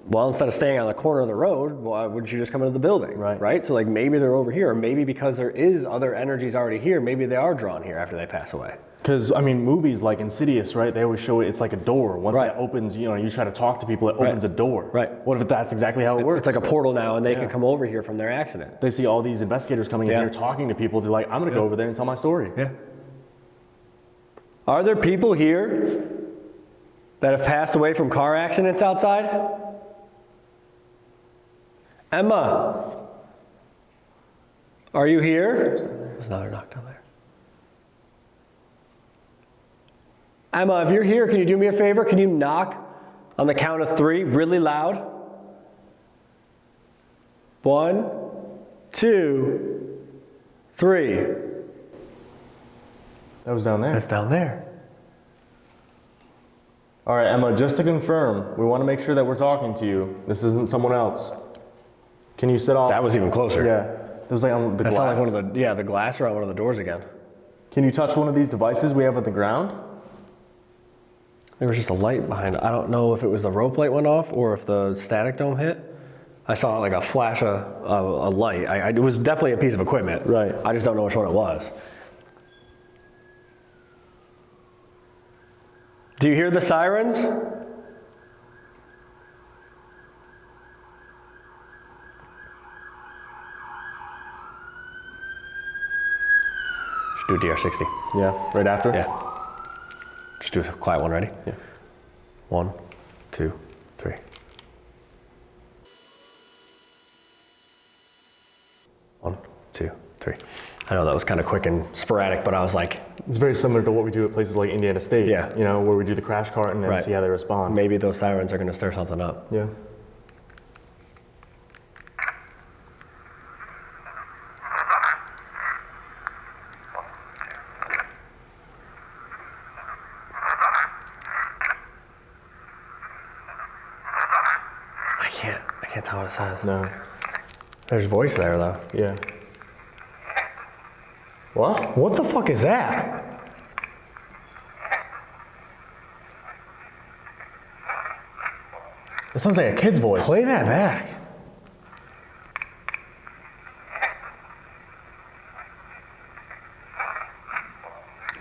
Well, instead of staying on the corner of the road, why wouldn't you just come into the building? Right? So like maybe they're over here, or maybe because there is other energies already here, maybe they are drawn here after they pass away. Because, I mean, movies like Insidious, right? They always show it's like a door. Once that opens, you know, you try to talk to people, it opens a door. Right. What if that's exactly how it works? It's like a portal now, and they can come over here from their accident. They see all these investigators coming in here talking to people. They're like, I'm going to go over there and tell my story. Yeah. Are there people here that have passed away from car accidents outside? Emma, are you here? There's another knock down there. Emma, if you're here, can you do me a favor? Can you knock on the count of 3 really loud? 1, 2, 3. That was down there. That's down there. All right, Emma, just to confirm, we want to make sure that we're talking to you. This isn't someone else. Can you sit off? That was even closer. Yeah. It was like on the glass. That sounded like one of the, the glass or on one of the doors again. Can you touch one of these devices we have on the ground? There was just a light behind it. I don't know if it was the rope light went off or if the static dome hit. I saw like a flash of a light. It was definitely a piece of equipment. Right. I just don't know which one it was. Do you hear the sirens? Should do a DR60. Yeah, right after? Yeah. Just do a quiet one, ready? Yeah. 1, 2, 3. One, 2, 3. I know that was kind of quick and sporadic, but I was like... It's very similar to what we do at places like Indiana State. Yeah. You know, where we do the crash cart and then see how they respond. Maybe those sirens are going to stir something up. Yeah. I can't tell what it says. No. There's voice there, though. Yeah. What? What the fuck is that? It sounds like a kid's voice. Play that back.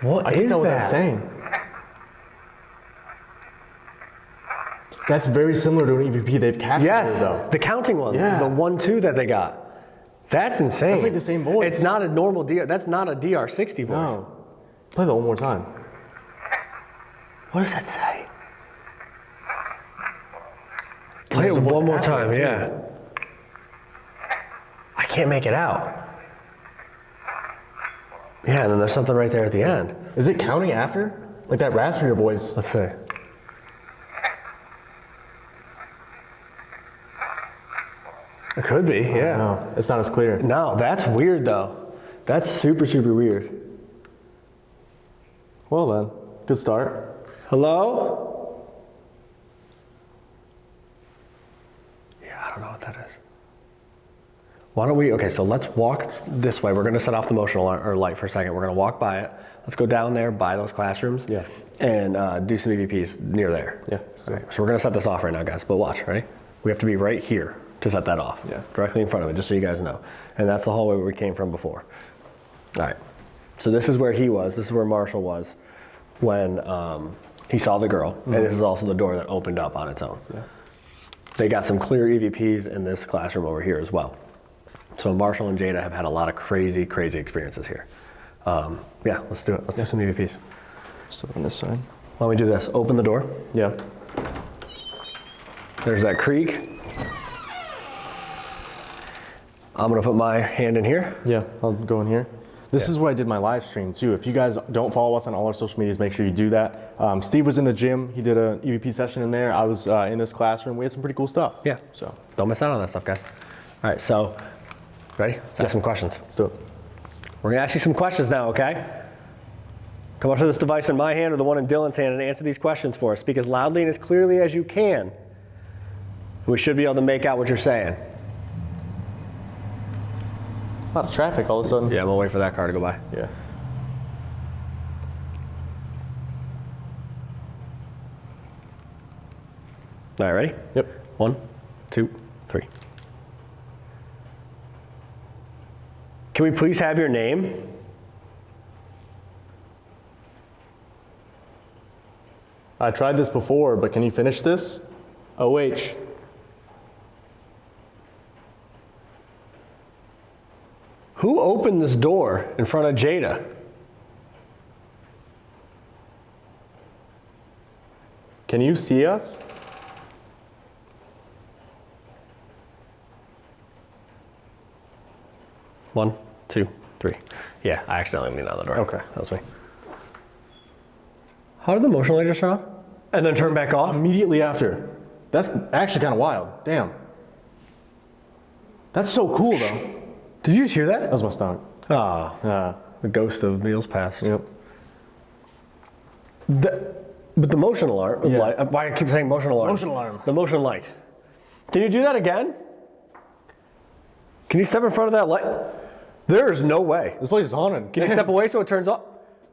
What I is can't tell that? what that's saying. That's very similar to an EVP they've captured. Yes, here, though. the counting one. Yeah. The 1, 2 that they got. That's insane. That's like the same voice. It's not a normal DR. That's not a DR60 voice. No. Play that one more time. What does that say? Play it one more time, yeah. I can't make it out. Yeah, and then there's something right there at the end. Is it counting after? Like that raspier voice? Let's see. It could be, yeah. No, it's not as clear. No, that's weird though. That's super, super weird. Well then, good start. Hello? Yeah, I don't know what that is. Why don't we, okay, so let's walk this way. We're gonna set off the motion or light for a second. We're gonna walk by it. Let's go down there by those classrooms. Yeah. And do some EVPs near there. Yeah. Okay, so we're gonna set this off right now, guys, but watch, ready? We have to be right here to set that off. Yeah. Directly in front of it, just so you guys know. And that's the hallway where we came from before. All right, so this is where he was, this is where Marshall was when he saw the girl, and this is also the door that opened up on its own. Yeah. They got some clear EVPs in this classroom over here as well. So Marshall and Jada have had a lot of crazy, crazy experiences here. Yeah, let's do it. Let's do some EVPs. So on this side. Why don't we do this? Open the door. Yeah. There's that creak. I'm gonna put my hand in here. Yeah, I'll go in here. This is where I did my live stream too. If you guys don't follow us on all our social medias, make sure you do that. Steve was in the gym. He did an EVP session in there. I was in this classroom. We had some pretty cool stuff. Yeah. So Don't miss out on that stuff, guys. All right, so ready? Let's ask some questions. let's do it. We're gonna ask you some questions now, okay? Come up to this device in my hand or the one in Dylan's hand and answer these questions for us. Speak as loudly and as clearly as you can. We should be able to make out what you're saying. A lot of traffic all of a sudden. Yeah, I'm gonna wait for that car to go by. Yeah. All right, ready? Yep. 1, 2, 3. Can we please have your name? I tried this before, but can you finish this? OH. Who opened this door in front of Jada? Can you see us? One, 2, 3. Yeah, I accidentally leaned out the door. Okay. That was me. How did the motion light just turn on? And then turn back off? Immediately after. That's actually kind of wild. Damn. That's so cool though. Did you just hear that? That was my stomach. Ah, the ghost of meals past. Yep. But the motion alarm, Yeah. why I keep saying motion alarm? Motion alarm. The motion light. Can you do that again? Can you step in front of that light? There is no way. This place is haunted. Can you step away so it turns off?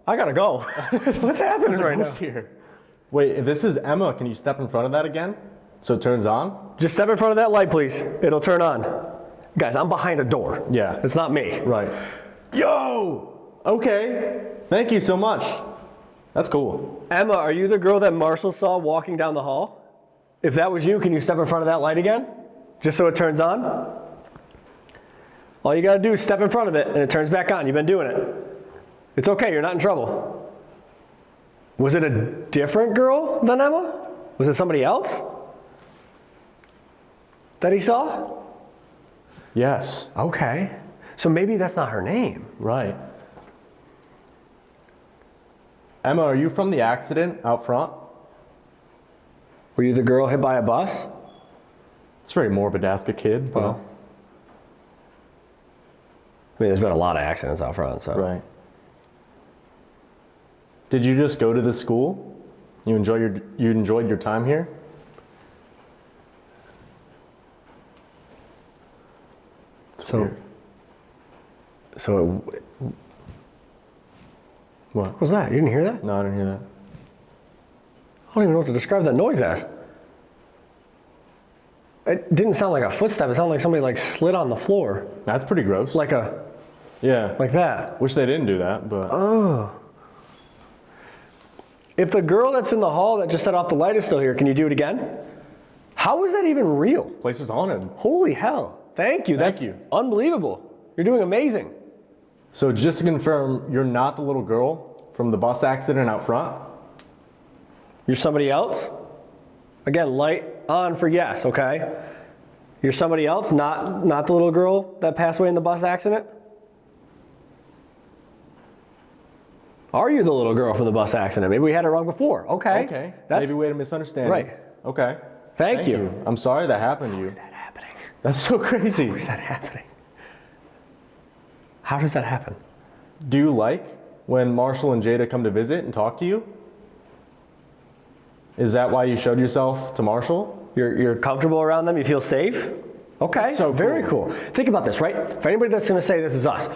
I gotta go. What's happening right now? Here. Wait, if this is Emma, can you step in front of that again so it turns on? Just step in front of that light, please. It'll turn on. Guys, I'm behind a door. Yeah. It's not me. Right. Yo! Okay. Thank you so much. That's cool. Emma, are you the girl that Marshall saw walking down the hall? If that was you, can you step in front of that light again? Just so it turns on? All you gotta do is step in front of it and it turns back on. You've been doing it. It's okay, you're not in trouble. Was it a different girl than Emma? Was it somebody else that he saw? Yes. Okay. So maybe that's not her name. Right. Emma, are you from the accident out front? Were you the girl hit by a bus? It's very morbid to ask a kid, but. Well, I mean, there's been a lot of accidents out front, so. Right. Did you just go to the school? You enjoyed your time here? It's weird. So What was that? You didn't hear that? No, I didn't hear that. I don't even know what to describe that noise as. It didn't sound like a footstep. It sounded like somebody like slid on the floor. That's pretty gross. Like like that. Wish they didn't do that, but. Oh. If the girl that's in the hall that just set off the light is still here, can you do it again? How is that even real? Place is haunted. Holy hell. Thank you. Thank That's you. Unbelievable. You're doing amazing. So just to confirm, you're not the little girl from the bus accident out front? You're somebody else? Again, light on for yes, okay? You're somebody else, not the little girl that passed away in the bus accident? Are you the little girl from the bus accident? Maybe we had it wrong before. Okay. Okay. That's, Maybe we had a misunderstanding. Right. Okay. Thank you. I'm sorry that happened to you. What's that happening? That's so crazy. How is that happening? How does that happen? Do you like when Marshall and Jada come to visit and talk to you? Is that why you showed yourself to Marshall? You're comfortable around them? You feel safe? Okay, So very cool. Think about this, right? For anybody that's gonna say this is us,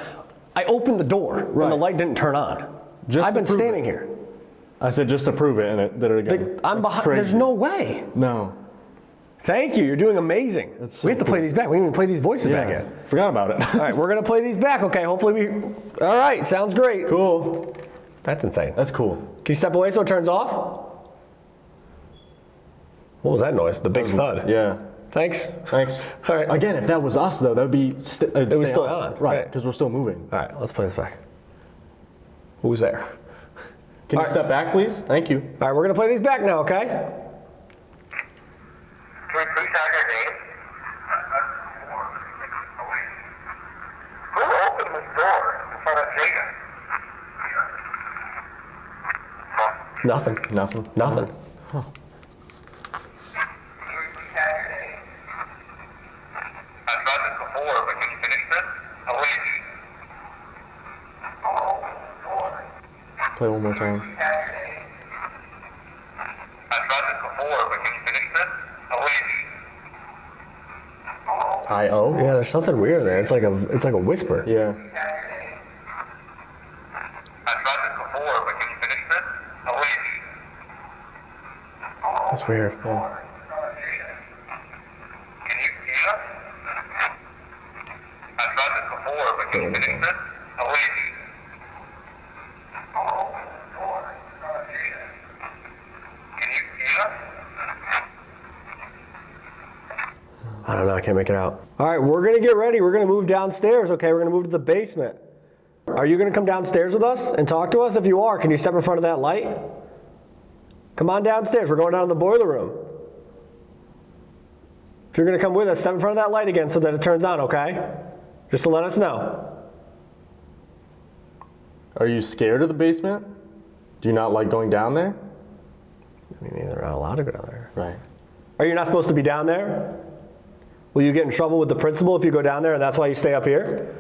I opened the door and the light didn't turn on. Just I've been to prove standing it. here. I said just to prove it, and it did it again. I'm That's behind. crazy. There's no way. No. Thank you. You're doing amazing. That's so We have to play cool. these back. We didn't even play these voices back yet. Forgot about it. All right, we're gonna play these back. Okay, hopefully we. All right, sounds great. Cool. That's insane. That's cool. Can you step away so it turns off? What was that noise? The big thud. Yeah. Thanks. Thanks. All right. Again, if that was us though, that'd be. It was still on. Right. Right. Because we're still moving. All right, let's play this back. Who's there? Can you All right. step back, please? Thank you. All right, we're gonna play these back now, okay? Can we please have your name? Who opened this door in front of Jada? Nothing. Nothing. Nothing. Can we please have your name? I've done this before, but can you finish this? Oh, wait. Play one more time. Have your name. I've done this before, but can you finish this? Oh, wait. I-O? Yeah, there's something weird there. It's like a whisper. Yeah. I've done this before, but can you finish this? Oh, wait. That's weird. Yeah. Can you hear us? I've done this before, but can you finish this? Oh, wait. Can you hear us? I don't know. I can't make it out. All right, we're gonna get ready. We're gonna move downstairs. Okay, we're gonna move to the basement. Are you gonna come downstairs with us and talk to us? If you are, can you step in front of that light? Come on downstairs. We're going down to the boiler room. If you're gonna come with us, step in front of that light again so that it turns on. Okay? Just to let us know. Are you scared of the basement? Do you not like going down there? I mean, they're not allowed to go down there. Right. Are you not supposed to be down there? Will you get in trouble with the principal if you go down there and that's why you stay up here?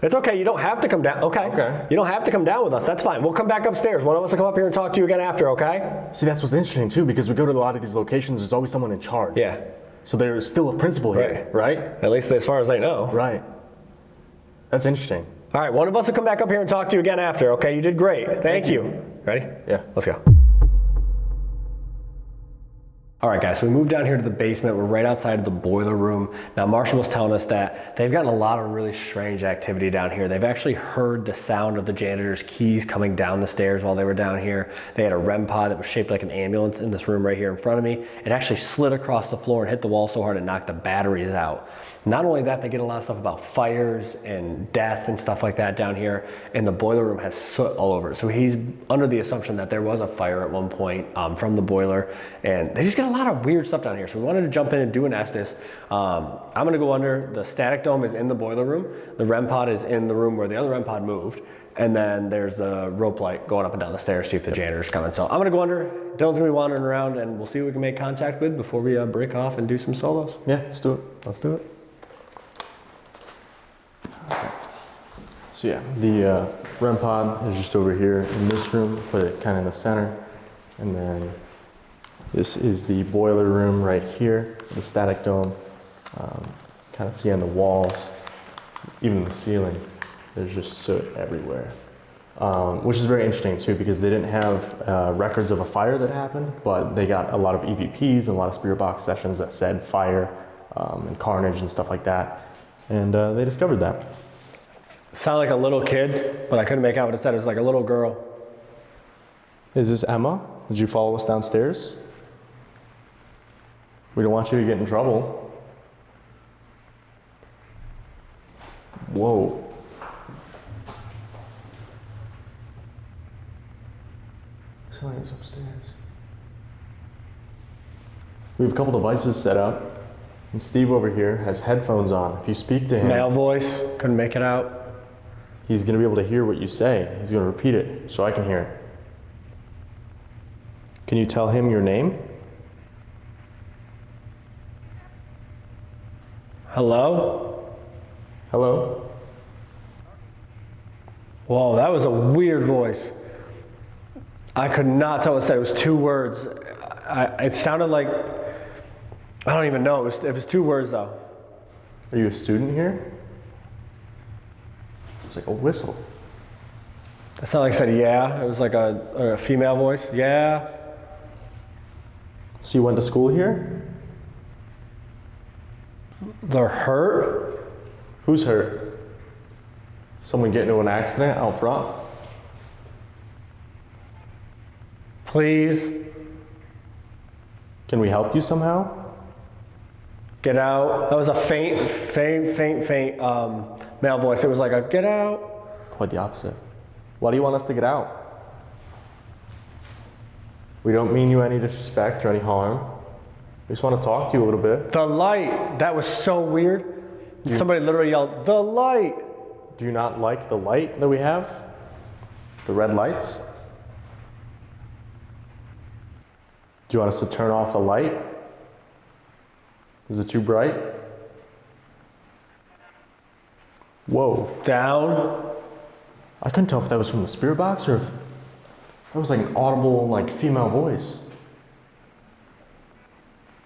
It's okay, you don't have to come down. Okay. You don't have to come down with us, that's fine. We'll come back upstairs. One of us will come up here and talk to you again after, okay? See, that's what's interesting too, because we go to a lot of these locations, there's always someone in charge. Yeah. So there's still a principal here, right? At least as far as I know. Right. That's interesting. All right, one of us will come back up here and talk to you again after, okay? You did great. Thank you. Ready? Yeah. Let's go. All right, guys, so we moved down here to the basement. We're right outside of the boiler room. Now, Marshall was telling us that they've gotten a lot of really strange activity down here. They've actually heard the sound of the janitor's keys coming down the stairs while they were down here. They had a REM pod that was shaped like an ambulance in this room right here in front of me. It actually slid across the floor and hit the wall so hard it knocked the batteries out. Not only that, they get a lot of stuff about fires and death and stuff like that down here, and the boiler room has soot all over it. So he's under the assumption that there was a fire at one point from the boiler, and they just get a lot of weird stuff down here. So we wanted to jump in and do an Estes. I'm gonna go under. The static dome is in the boiler room. The REM pod is in the room where the other REM pod moved, and then there's the rope light going up and down the stairs, see if the janitor's coming. So I'm gonna go under. Dylan's gonna be wandering around, and we'll see what we can make contact with before we break off and do some solos. Yeah, let's do it. Let's do it. So yeah, the REM pod is just over here in this room, put it kind of in the center. And then this is the boiler room right here, the static dome. Kind of see on the walls, even the ceiling, there's just soot everywhere. Which is very interesting too, because they didn't have records of a fire that happened, but they got a lot of EVPs and a lot of spirit box sessions that said fire and carnage and stuff like that. And they discovered that. Sound like a little kid, but I couldn't make out what it said. It was like a little girl. Is this Emma? Did you follow us downstairs? We don't want you to get in trouble. Whoa. Somebody's upstairs. We have a couple devices set up, and Steve over here has headphones on. If you speak to him, Male voice, couldn't make it out. he's going to be able to hear what you say. He's going to repeat it so I can hear it. Can you tell him your name? Hello? Hello? Whoa, that was a weird voice. I could not tell what it said. It was 2 words. It sounded like, I don't even know. It was 2 words though. Are you a student here? It's like a whistle. It sounded like it said yeah. It was like a female voice. Yeah. So you went to school here? They're hurt? Who's hurt? Someone get into an accident out front? Please. Can we help you somehow? Get out. That was a faint male voice. It was like a get out. Quite the opposite. Why do you want us to get out? We don't mean you any disrespect or any harm. We just want to talk to you a little bit. The light. That was so weird. Somebody literally yelled, the light. Do you not like the light that we have? The red lights? Do you want us to turn off the light? Is it too bright? Whoa. Down. I couldn't tell if that was from the spirit box or if that was like an audible, like, female voice.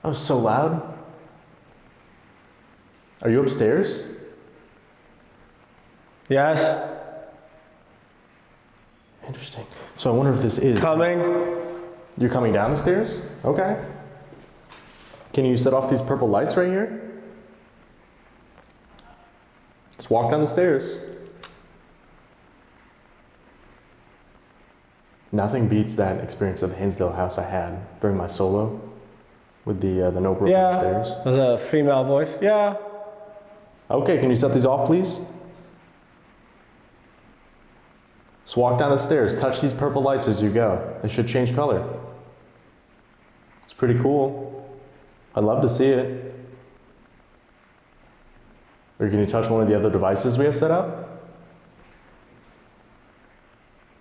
That was so loud. Are you upstairs? Yes. Interesting. So I wonder if this is... Coming. You're coming down the stairs? Okay. Can you set off these purple lights right here? Just walk down the stairs. Nothing beats that experience of the Hinsdale house I had during my solo with the no broken stairs. It was a female voice. Yeah. Okay, can you set these off, please? Just walk down the stairs, touch these purple lights as you go. They should change color. It's pretty cool. I'd love to see it. Or can you touch one of the other devices we have set up?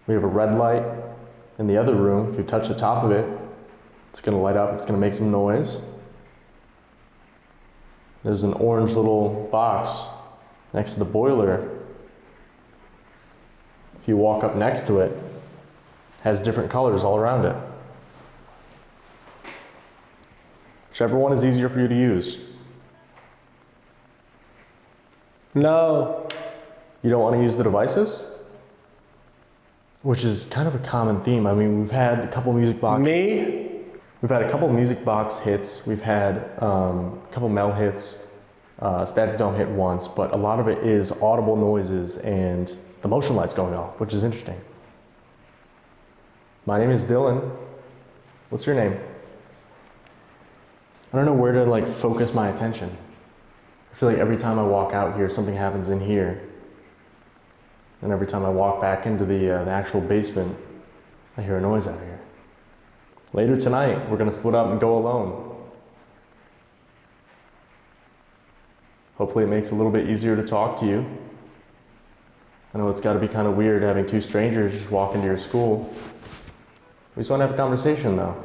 We have a red light in the other room. If you touch the top of it, it's going to light up, it's going to make some noise. There's an orange little box next to the boiler. If you walk up next to it, it has different colors all around it. Whichever one is easier for you to use. No. You don't want to use the devices? Which is kind of a common theme. I mean, we've had a couple music box... Me? We've had a couple music box hits. We've had a couple Mel hits. Static Dome hit once, but a lot of it is audible noises and the motion lights going off, which is interesting. My name is Dylan. What's your name? I don't know where to like focus my attention. I feel like every time I walk out here, something happens in here. And every time I walk back into the actual basement, I hear a noise out here. Later tonight, we're gonna split up and go alone. Hopefully it makes it a little bit easier to talk to you. I know it's gotta be kind of weird having 2 strangers just walk into your school. We just wanna have a conversation though.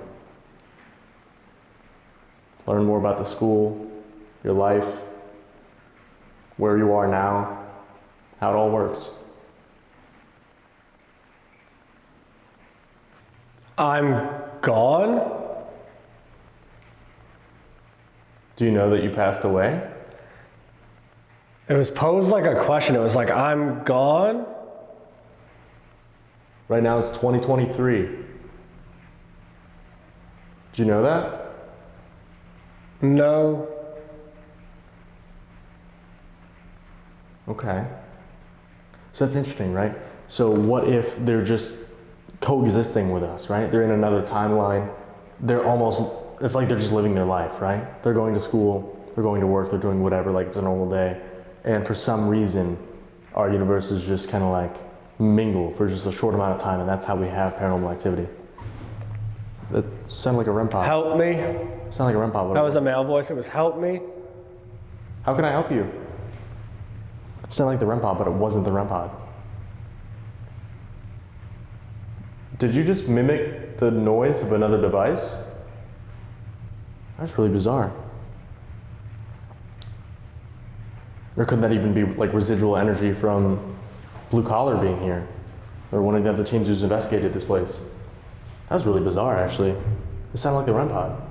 Learn more about the school, your life, where you are now, how it all works. I'm gone? Do you know that you passed away? It was posed like a question. It was like, I'm gone? Right now it's 2023. Did you know that? No. Okay. So that's interesting, right? So what if they're just coexisting with us, right? They're in another timeline. They're almost, it's like they're just living their life, right? They're going to school, they're going to work, they're doing whatever, like it's a normal day. And for some reason, our universes just kind of like mingle for just a short amount of time, and that's how we have paranormal activity. That sounded like a REM pod. Help me. Sounded like a REM pod. That was a male voice. It was help me. How can I help you? It sounded like the REM pod, but it wasn't the REM pod. Did you just mimic the noise of another device? That's really bizarre. Or could that even be like residual energy from Blue Collar being here? Or one of the other teams who's investigated this place? That was really bizarre, actually. It sounded like the REM pod.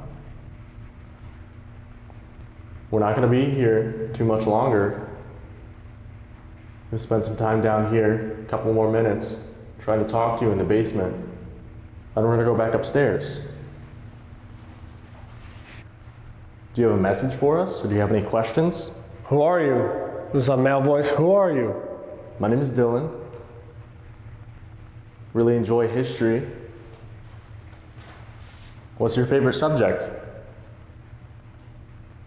We're not going to be here too much longer. We'll spend some time down here, a couple more minutes, trying to talk to you in the basement. Then we're going to go back upstairs. Do you have a message for us, or do you have any questions? Who are you? This is a male voice. Who are you? My name is Dylan. Really enjoy history. What's your favorite subject?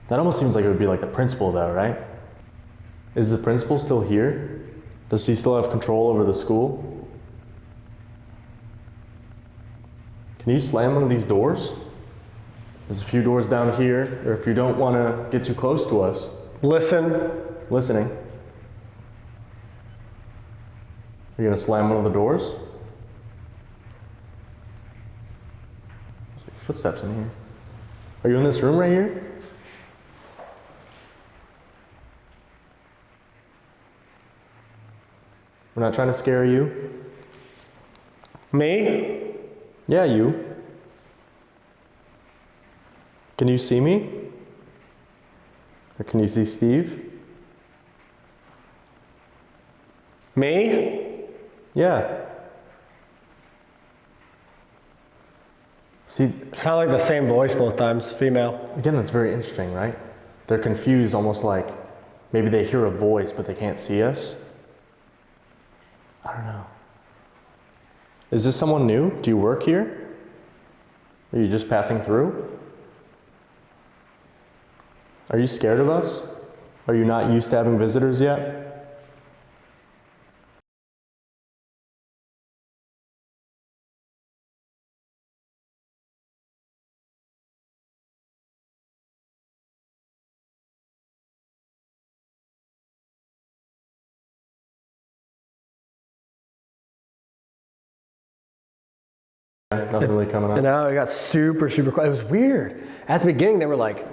That almost seems like it would be like the principal though, right? Is the principal still here? Does he still have control over the school? Can you slam one of these doors? There's a few doors down here, or if you don't want to get too close to us. Listen. Listening. Are you going to slam one of the doors? There's like footsteps in here. Are you in this room right here? We're not trying to scare you. Me? Yeah, you. Can you see me? Or can you see Steve? Me? Yeah. See, Sound like the same voice both times, female. again, that's very interesting, right? They're confused, almost like maybe they hear a voice, but they can't see us. I don't know. Is this someone new? Do you work here? Are you just passing through? Are you scared of us? Are you not used to having visitors yet? Nothing really coming And up. now it got super quiet. It was weird. At the beginning, they were like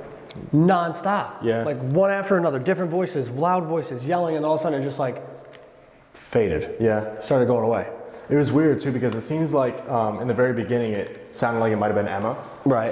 non-stop. Yeah. Like one after another, different voices, loud voices, yelling, and all of a sudden it just like faded. Yeah. Started going away. It was weird too because it seems like in the very beginning it sounded like it might have been Emma. Right.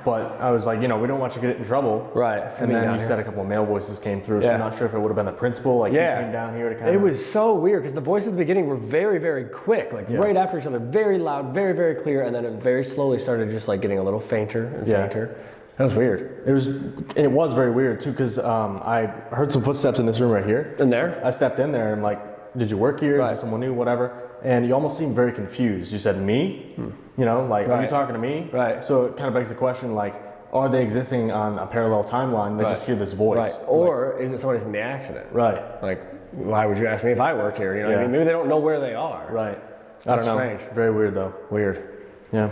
But I was like, we don't want you to get in trouble. Right. And then you said a couple of male voices came through, so Yeah. I'm not sure if it would have been the principal, like he came down here to kind of... It was so weird because the voices at the beginning were very, very quick, like right after each other, very loud, very, very clear, and then it very slowly started just like getting a little fainter and fainter. That was weird. It was very weird too because I heard some footsteps in this room right here. In there? I stepped in there and I'm like, did you work here? Is this someone new? Whatever. And you almost seemed very confused. You said, me? Are you talking to me? Right. So it kind of begs the question, like, are they existing on a parallel timeline? They just hear this voice. Right. Or is it somebody from the accident? Right. Like, why would you ask me if I worked here? You know what I mean? Maybe they don't know where they are. Right. That's I don't know. strange. Very weird though. Weird. Yeah.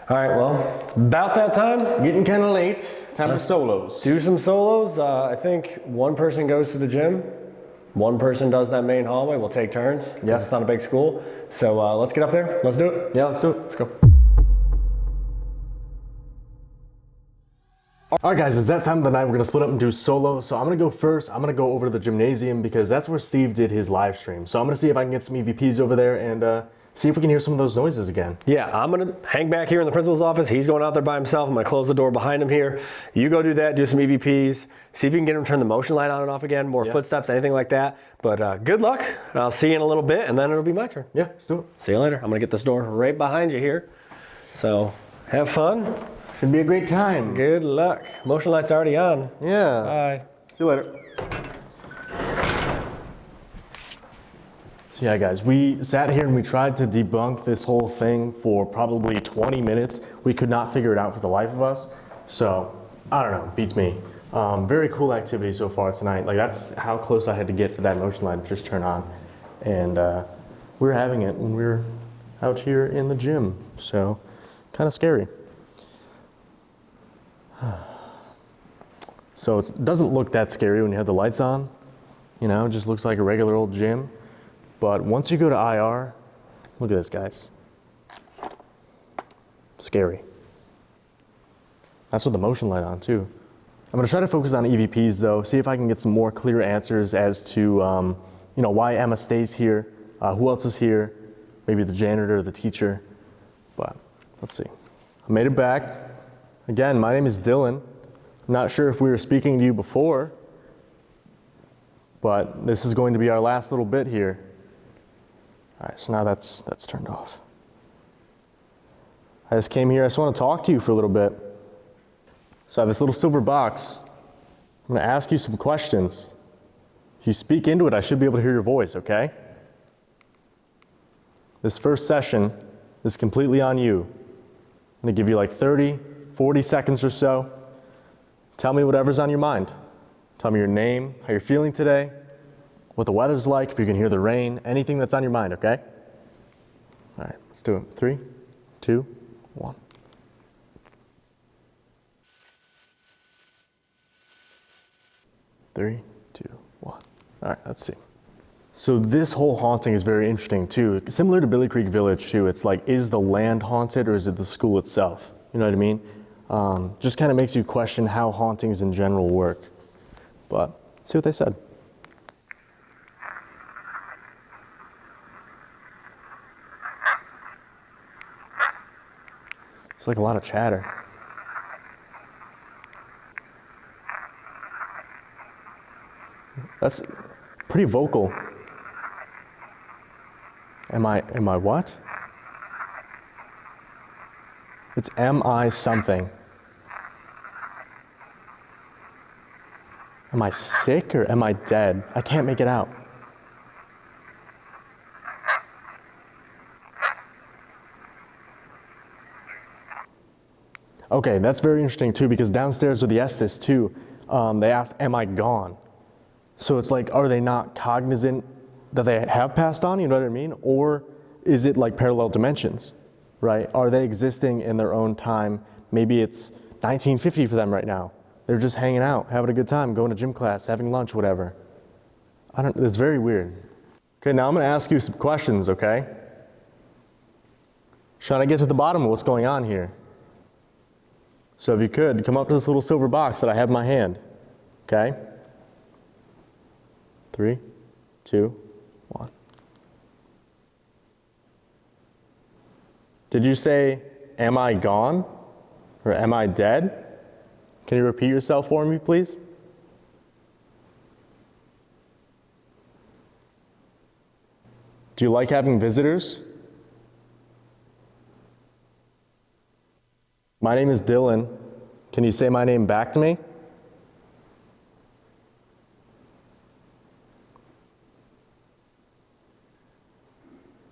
All right, well, it's about that time. Getting kind of late. Time for solos. Do some solos. I think one person goes to the gym. One person does that main hallway. We'll take turns. Yeah. It's not a big school. So let's get up there. Let's do it. Yeah, let's do it. Let's go. All right, guys, it's that time of the night. We're gonna split up and do solo. So I'm gonna go first. I'm gonna go over to the gymnasium because that's where Steve did his live stream. So I'm gonna see if I can get some EVPs over there and see if we can hear some of those noises again. Yeah, I'm gonna hang back here in the principal's office. He's going out there by himself. I'm gonna close the door behind him here. You go do that, do some EVPs, see if you can get him to turn the motion light on and off again, more footsteps, anything like that. But good luck. I'll see you in a little bit and then it'll be my turn. Yeah, let's do it. See you later. I'm gonna get this door right behind you here. So have fun. Should be a great time. Good luck. Motion light's already on. Yeah. Bye. See you later. So yeah, guys, we sat here and we tried to debunk this whole thing for probably 20 minutes. We could not figure it out for the life of us. So, I don't know, beats me. Very cool activity so far tonight. Like, that's how close I had to get for that motion light to just turn on. And we were having it when we were out here in the gym. So, kind of scary. So it doesn't look that scary when you have the lights on. It just looks like a regular old gym. But once you go to IR, look at this, guys. Scary. That's with the motion light on too. I'm going to try to focus on EVPs though, see if I can get some more clear answers as to why Emma stays here, who else is here, maybe the janitor or the teacher, but let's see. I made it back. Again, my name is Dylan. I'm not sure if we were speaking to you before, but this is going to be our last little bit here. All right, so now that's turned off. I just came here, I just want to talk to you for a little bit. So I have this little silver box. I'm going to ask you some questions. If you speak into it, I should be able to hear your voice, okay? This first session is completely on you. I'm going to give you like 30, 40 seconds or so. Tell me whatever's on your mind. Tell me your name, how you're feeling today, what the weather's like, if you can hear the rain, anything that's on your mind, okay? All right, let's do it. 3, 2, 1. Three, two, one. All right, let's see. So this whole haunting is very interesting too. Similar to Billy Creek Village too. It's like, is the land haunted or is it the school itself? You know what I mean? Just kind of makes you question how hauntings in general work. But let's see what they said. It's like a lot of chatter. That's pretty vocal. Am I what? It's am I something. Am I sick or am I dead? I can't make it out. Okay, that's very interesting too, because downstairs with the Estes too, they asked, am I gone? So it's like, are they not cognizant that they have passed on, you know what I mean? Or is it like parallel dimensions, right? Are they existing in their own time? Maybe it's 1950 for them right now. They're just hanging out, having a good time, going to gym class, having lunch, whatever. It's very weird. Okay, now I'm gonna ask you some questions, okay? Trying to get to the bottom of what's going on here. So if you could, come up to this little silver box that I have in my hand, okay? 3, 2, 1. Did you say, am I gone? Or am I dead? Can you repeat yourself for me, please? Do you like having visitors? My name is Dylan. Can you say my name back to me?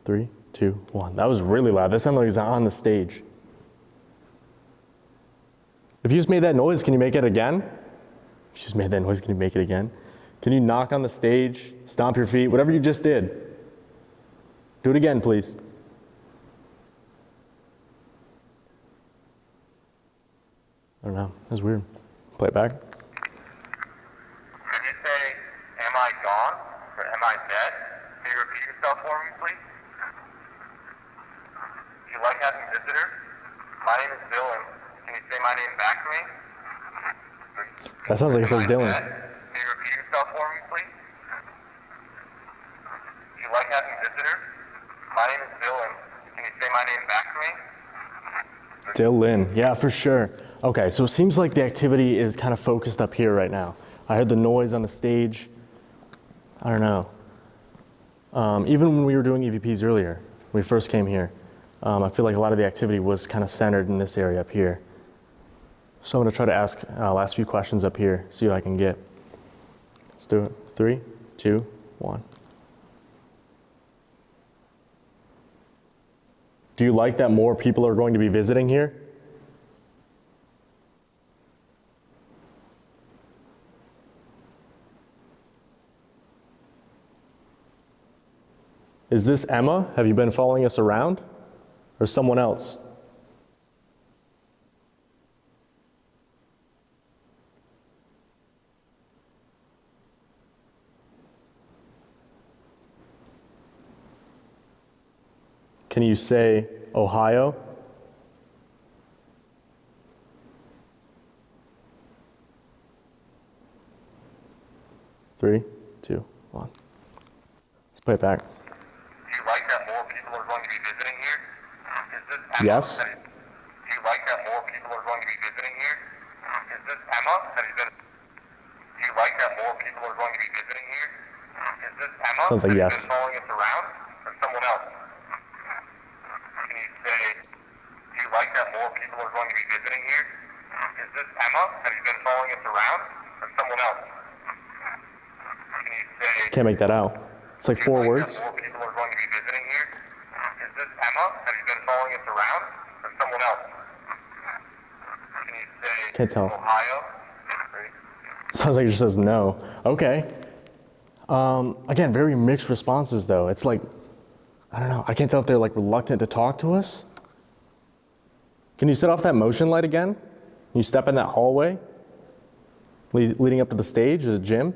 Three, two, one. That was really loud. That sounded like it was on the stage. If you just made that noise, can you make it again? If you just made that noise, can you make it again? Can you knock on the stage, stomp your feet, whatever you just did? Do it again, please. I don't know. That was weird. Play it back. Did you say, am I gone? Or am I dead? Can you repeat yourself for me, please? Do you like having visitors? My name is Dylan. Can you say my name back to me? That sounds like it says Dylan. Can you repeat yourself for me, please? Do you like having visitors? My name is Dylan. Can you say my name back to me? Dylan, yeah, for sure. Okay, so it seems like the activity is kind of focused up here right now. I heard the noise on the stage. I don't know. Even when we were doing EVPs earlier, when we first came here, I feel like a lot of the activity was kind of centered in this area up here. So I'm gonna try to ask last few questions up here, see what I can get. Let's do it. 3, 2, 1. Do you like that more people are going to be visiting here? Is this Emma? Have you been following us around? Or someone else? Can you say Ohio? 3, 2, 1. Let's play it back. Do you like that more people are going to be visiting here? Is this Emma? Yes. Do you like that more people are going to be visiting here? Is this Emma? Have you been? Do you like that more people are going to be visiting here? Is this Emma? Sounds like Have yes. you been following us around, or someone else? Can you say? Do you like that more people are going to be visiting here? Is this Emma? Have you been following us around, or someone else? Can you say? Can't make that out. It's like 4 words. More people are going to be visiting here. Is this Emma? Have you been following us around, or someone else? Can you say? Can't tell. Ohio. Sounds like it just says no. Okay. Again, very mixed responses though. It's like, I don't know. I can't tell if they're like reluctant to talk to us. Can you set off that motion light again? Can you step in that hallway leading up to the stage or the gym?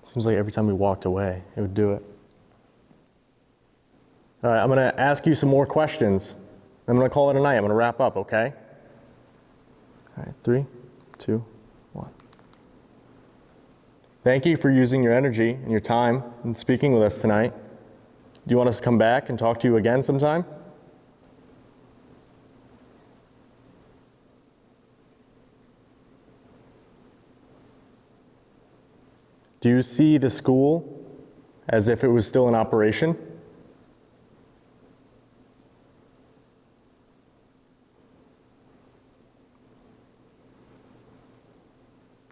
Seems like every time we walked away, it would do it. All right, I'm gonna ask you some more questions. I'm gonna call it a night. I'm gonna wrap up, okay? All right, 3, 2, 1. Thank you for using your energy and your time and speaking with us tonight. Do you want us to come back and talk to you again sometime? Do you see the school as if it was still in operation?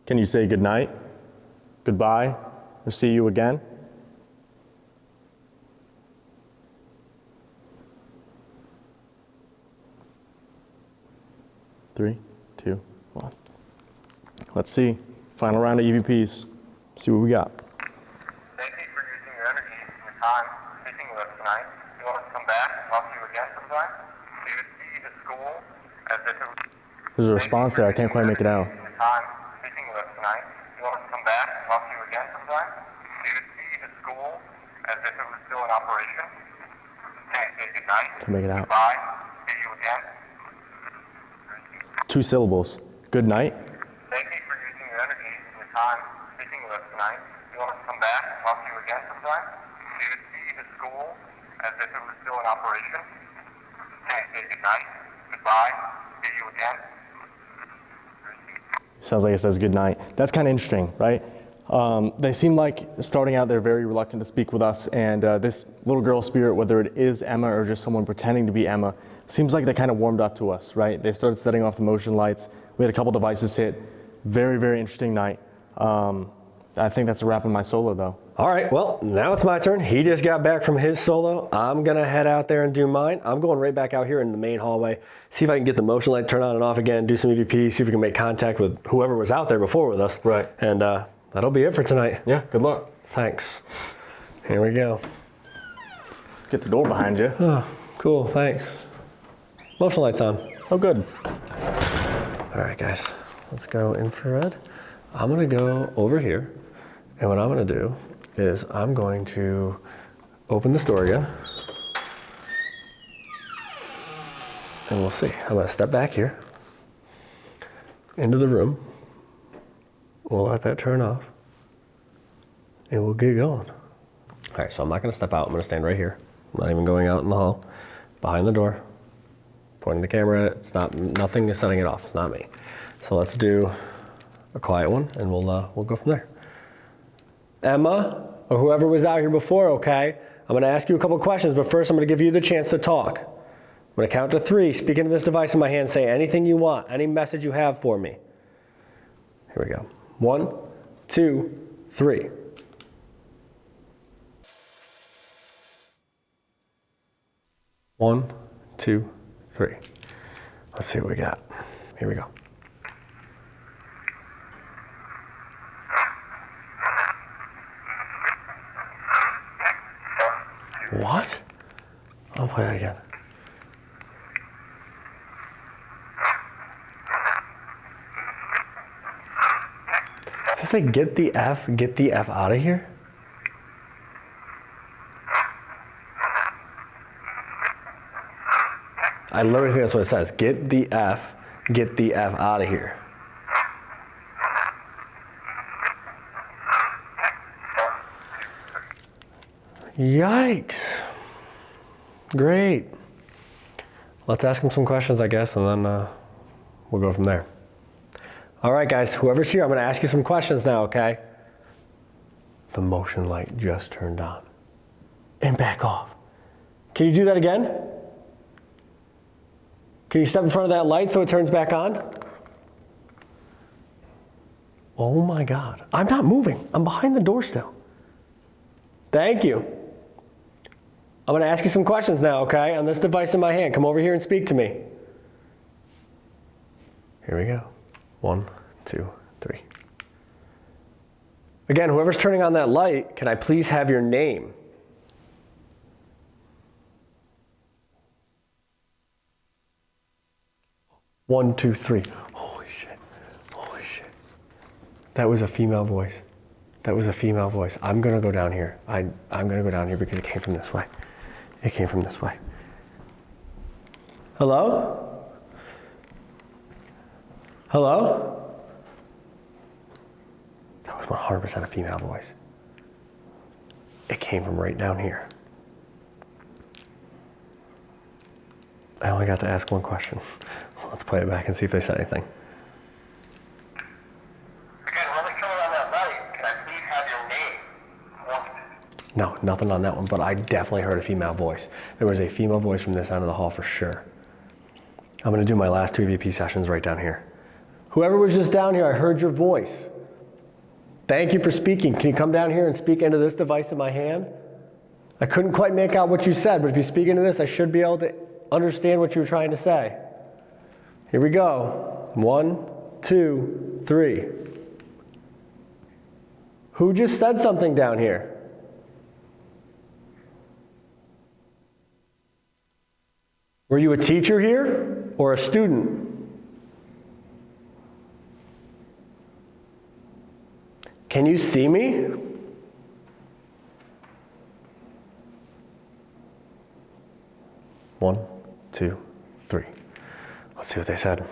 Can you say good night, goodbye, or see you again? Three, 2, 1. Let's see. Final round of EVPs. See what we got. Thank you for using your energy and your time speaking with us tonight. You want us to come back and talk to you again sometime? Do you see the school as if it was? There's a response there. I can't quite make it out. Your time speaking with us tonight. You want us to come back and talk to you again sometime? Do you see the school as if it was still in operation? Can you say good night? Can't make it out. Goodbye. See you again. 2 syllables. Good night. Thank you for using your energy and your time speaking with us tonight. You want us to come back and talk to you again sometime? Do you see the school as if it was still in operation? Can you say good night? Goodbye. See you again. Sounds like it says good night. That's kind of interesting, right? They seem like starting out, they're very reluctant to speak with us, and this little girl spirit, whether it is Emma or just someone pretending to be Emma, seems like they kind of warmed up to us, right? They started setting off the motion lights. We had a couple devices hit. Very, very interesting night. I think that's a wrap in my solo, though. All right, well, now it's my turn. He just got back from his solo. I'm gonna head out there and do mine. I'm going right back out here in the main hallway, see if I can get the motion light turned on and off again, do some EVP, see if we can make contact with whoever was out there before with us. Right. And that'll be it for tonight. Yeah, good luck. Thanks. Here we go. Get the door behind you. Oh, cool, thanks. Motion light's on. Oh, good. All right, guys, let's go infrared. I'm gonna go over here, and what I'm gonna do is I'm going to open this door again, and we'll see. I'm gonna step back here into the room. We'll let that turn off, and we'll get going. All right, so I'm not gonna step out. I'm gonna stand right here. I'm not even going out in the hall, behind the door, pointing the camera at it. It's not, nothing is setting it off. It's not me. So let's do a quiet one, and we'll go from there. Emma, or whoever was out here before, okay? I'm gonna ask you a couple questions, but first I'm gonna give you the chance to talk. I'm gonna count to 3, speak into this device in my hand, say anything you want, any message you have for me. Here we go. 1, 2, 3. One, 2, 3. Let's see what we got. Here we go. What? I'll play that again. Does it say get the F out of here? I literally think that's what it says. Get the F out of here. Yikes. Great. Let's ask him some questions, I guess, and then we'll go from there. All right, guys, whoever's here, I'm going to ask you some questions now, okay? The motion light just turned on and back off. Can you do that again? Can you step in front of that light so it turns back on? Oh my God, I'm not moving. I'm behind the door still. Thank you. I'm going to ask you some questions now, okay? On this device in my hand. Come over here and speak to me. Here we go. 1, 2, 3. Again, whoever's turning on that light, can I please have your name? One, two, three. Holy shit. Holy shit. That was a female voice. That was a female voice. I'm going to go down here. I'm going to go down here because it came from this way. It came from this way. Hello? Hello? That was 100% a female voice. It came from right down here. I only got to ask one question. Let's play it back and see if they said anything. Again, whoever's turning on that light, can I please have your name? No, nothing on that one, but I definitely heard a female voice. There was a female voice from this end of the hall for sure. I'm gonna do my last 2 EVP sessions right down here. Whoever was just down here, I heard your voice. Thank you for speaking. Can you come down here and speak into this device in my hand? I couldn't quite make out what you said, but if you speak into this, I should be able to understand what you were trying to say. Here we go. 1, 2, 3. Who just said something down here? Were you a teacher here or a student? Can you see me? One, 2, 3. Let's see what they said. Who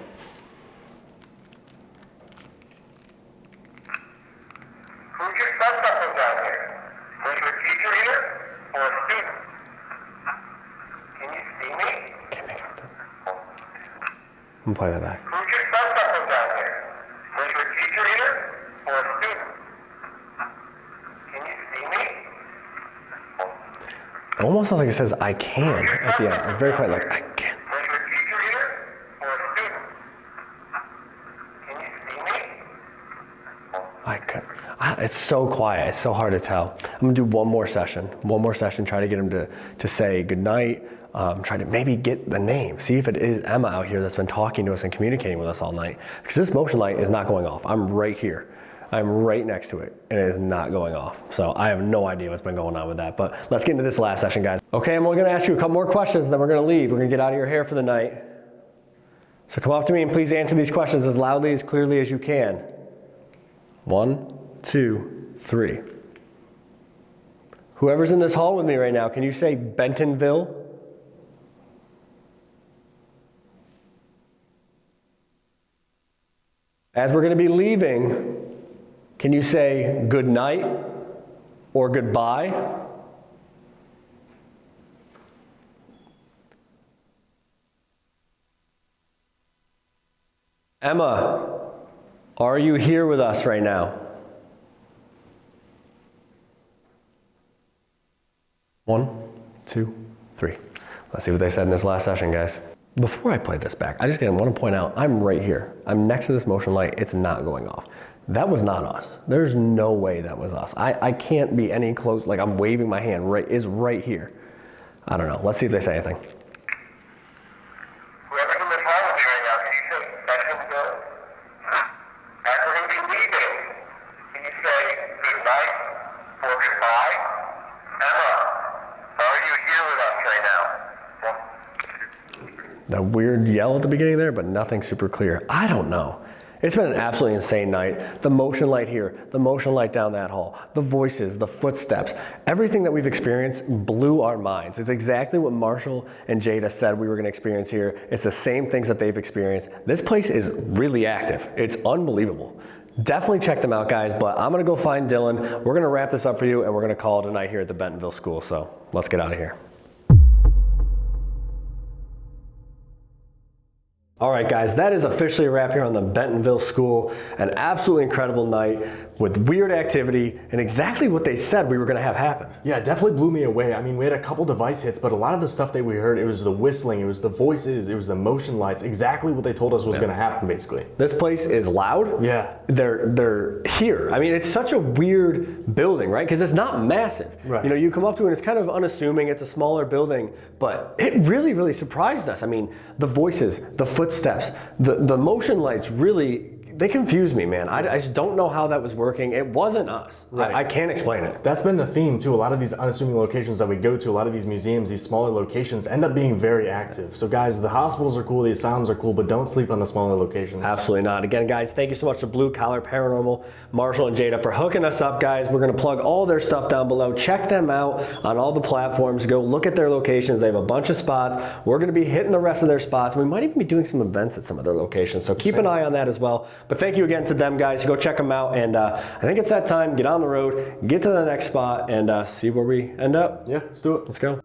just said something down here? Was you a teacher here or a student? Can you see me? Can't make out that. I'm gonna play that back. Who just said something down here? Was you a teacher here or a student? Can you see me? It almost sounds like it says "I can" at the end. Like very quiet, like "I can." Was you a teacher here or a student? Can you see me? I could. It's so quiet. It's so hard to tell. I'm gonna do one more session. One more session. Try to get him to say goodnight. Try to maybe get the name. See if it is Emma out here that's been talking to us and communicating with us all night. Because this motion light is not going off. I'm right here. I'm right next to it, and it is not going off. So I have no idea what's been going on with that. But let's get into this last session, guys. Okay, I'm only gonna ask you a couple more questions, and then we're gonna leave. We're gonna get out of your hair for the night. So come up to me and please answer these questions as loudly, as clearly as you can. 1, 2, 3. Whoever's in this hall with me right now, can you say Bentonville? As we're going to be leaving, can you say good night or goodbye? Emma, are you here with us right now? 1, 2, 3. Let's see what they said in this last session, guys. Before I play this back, I just want to point out, I'm right here. I'm next to this motion light. It's not going off. That was not us. There's no way that was us. I can't be any close, like I'm waving my hand is right here. I don't know. Let's see if they say anything. Whoever's in this hall with me right now, can you say Bentonville? As we're going to be leaving, can you say good night or goodbye? Emma, are you here with us right now? That weird yell at the beginning there, but nothing super clear. I don't know. It's been an absolutely insane night. The motion light here, the motion light down that hall, the voices, the footsteps, everything that we've experienced blew our minds. It's exactly what Marshall and Jada said we were gonna experience here. It's the same things that they've experienced. This place is really active. It's unbelievable. Definitely check them out, guys, but I'm gonna go find Dylan. We're gonna wrap this up for you, and we're gonna call it a night here at the Bentonville School, so let's get out of here. All right, guys, that is officially a wrap here on the Bentonville School. An absolutely incredible night with weird activity and exactly what they said we were gonna have happen. Yeah, it definitely blew me away. I mean, we had a couple device hits, but a lot of the stuff that we heard, it was the whistling, it was the voices, it was the motion lights, exactly what they told us was gonna happen, basically. This place is loud. Yeah. They're here. I mean, it's such a weird building, right? Because it's not massive. Right. You know, you come up to it and it's kind of unassuming, it's a smaller building, but it really, really surprised us. I mean, the voices, the footsteps, the motion lights really, they confused me, man. I just don't know how that was working. It wasn't us. Right. I can't explain it. That's been the theme too. A lot of these unassuming locations that we go to, a lot of these museums, these smaller locations end up being very active. So guys, the hospitals are cool, the asylums are cool, but don't sleep on the smaller locations. Absolutely not. Again, guys, thank you so much to Blue Collar Paranormal, Marshall and Jada for hooking us up, guys. We're gonna plug all their stuff down below. Check them out on all the platforms. Go look at their locations. They have a bunch of spots. We're gonna be hitting the rest of their spots. We might even be doing some events at some of their locations. So keep an eye on that as well. But thank you again to them, guys. Go check them out. And I think it's that time. Get on the road, get to the next spot, and see where we end up. Yeah, let's do it. Let's go.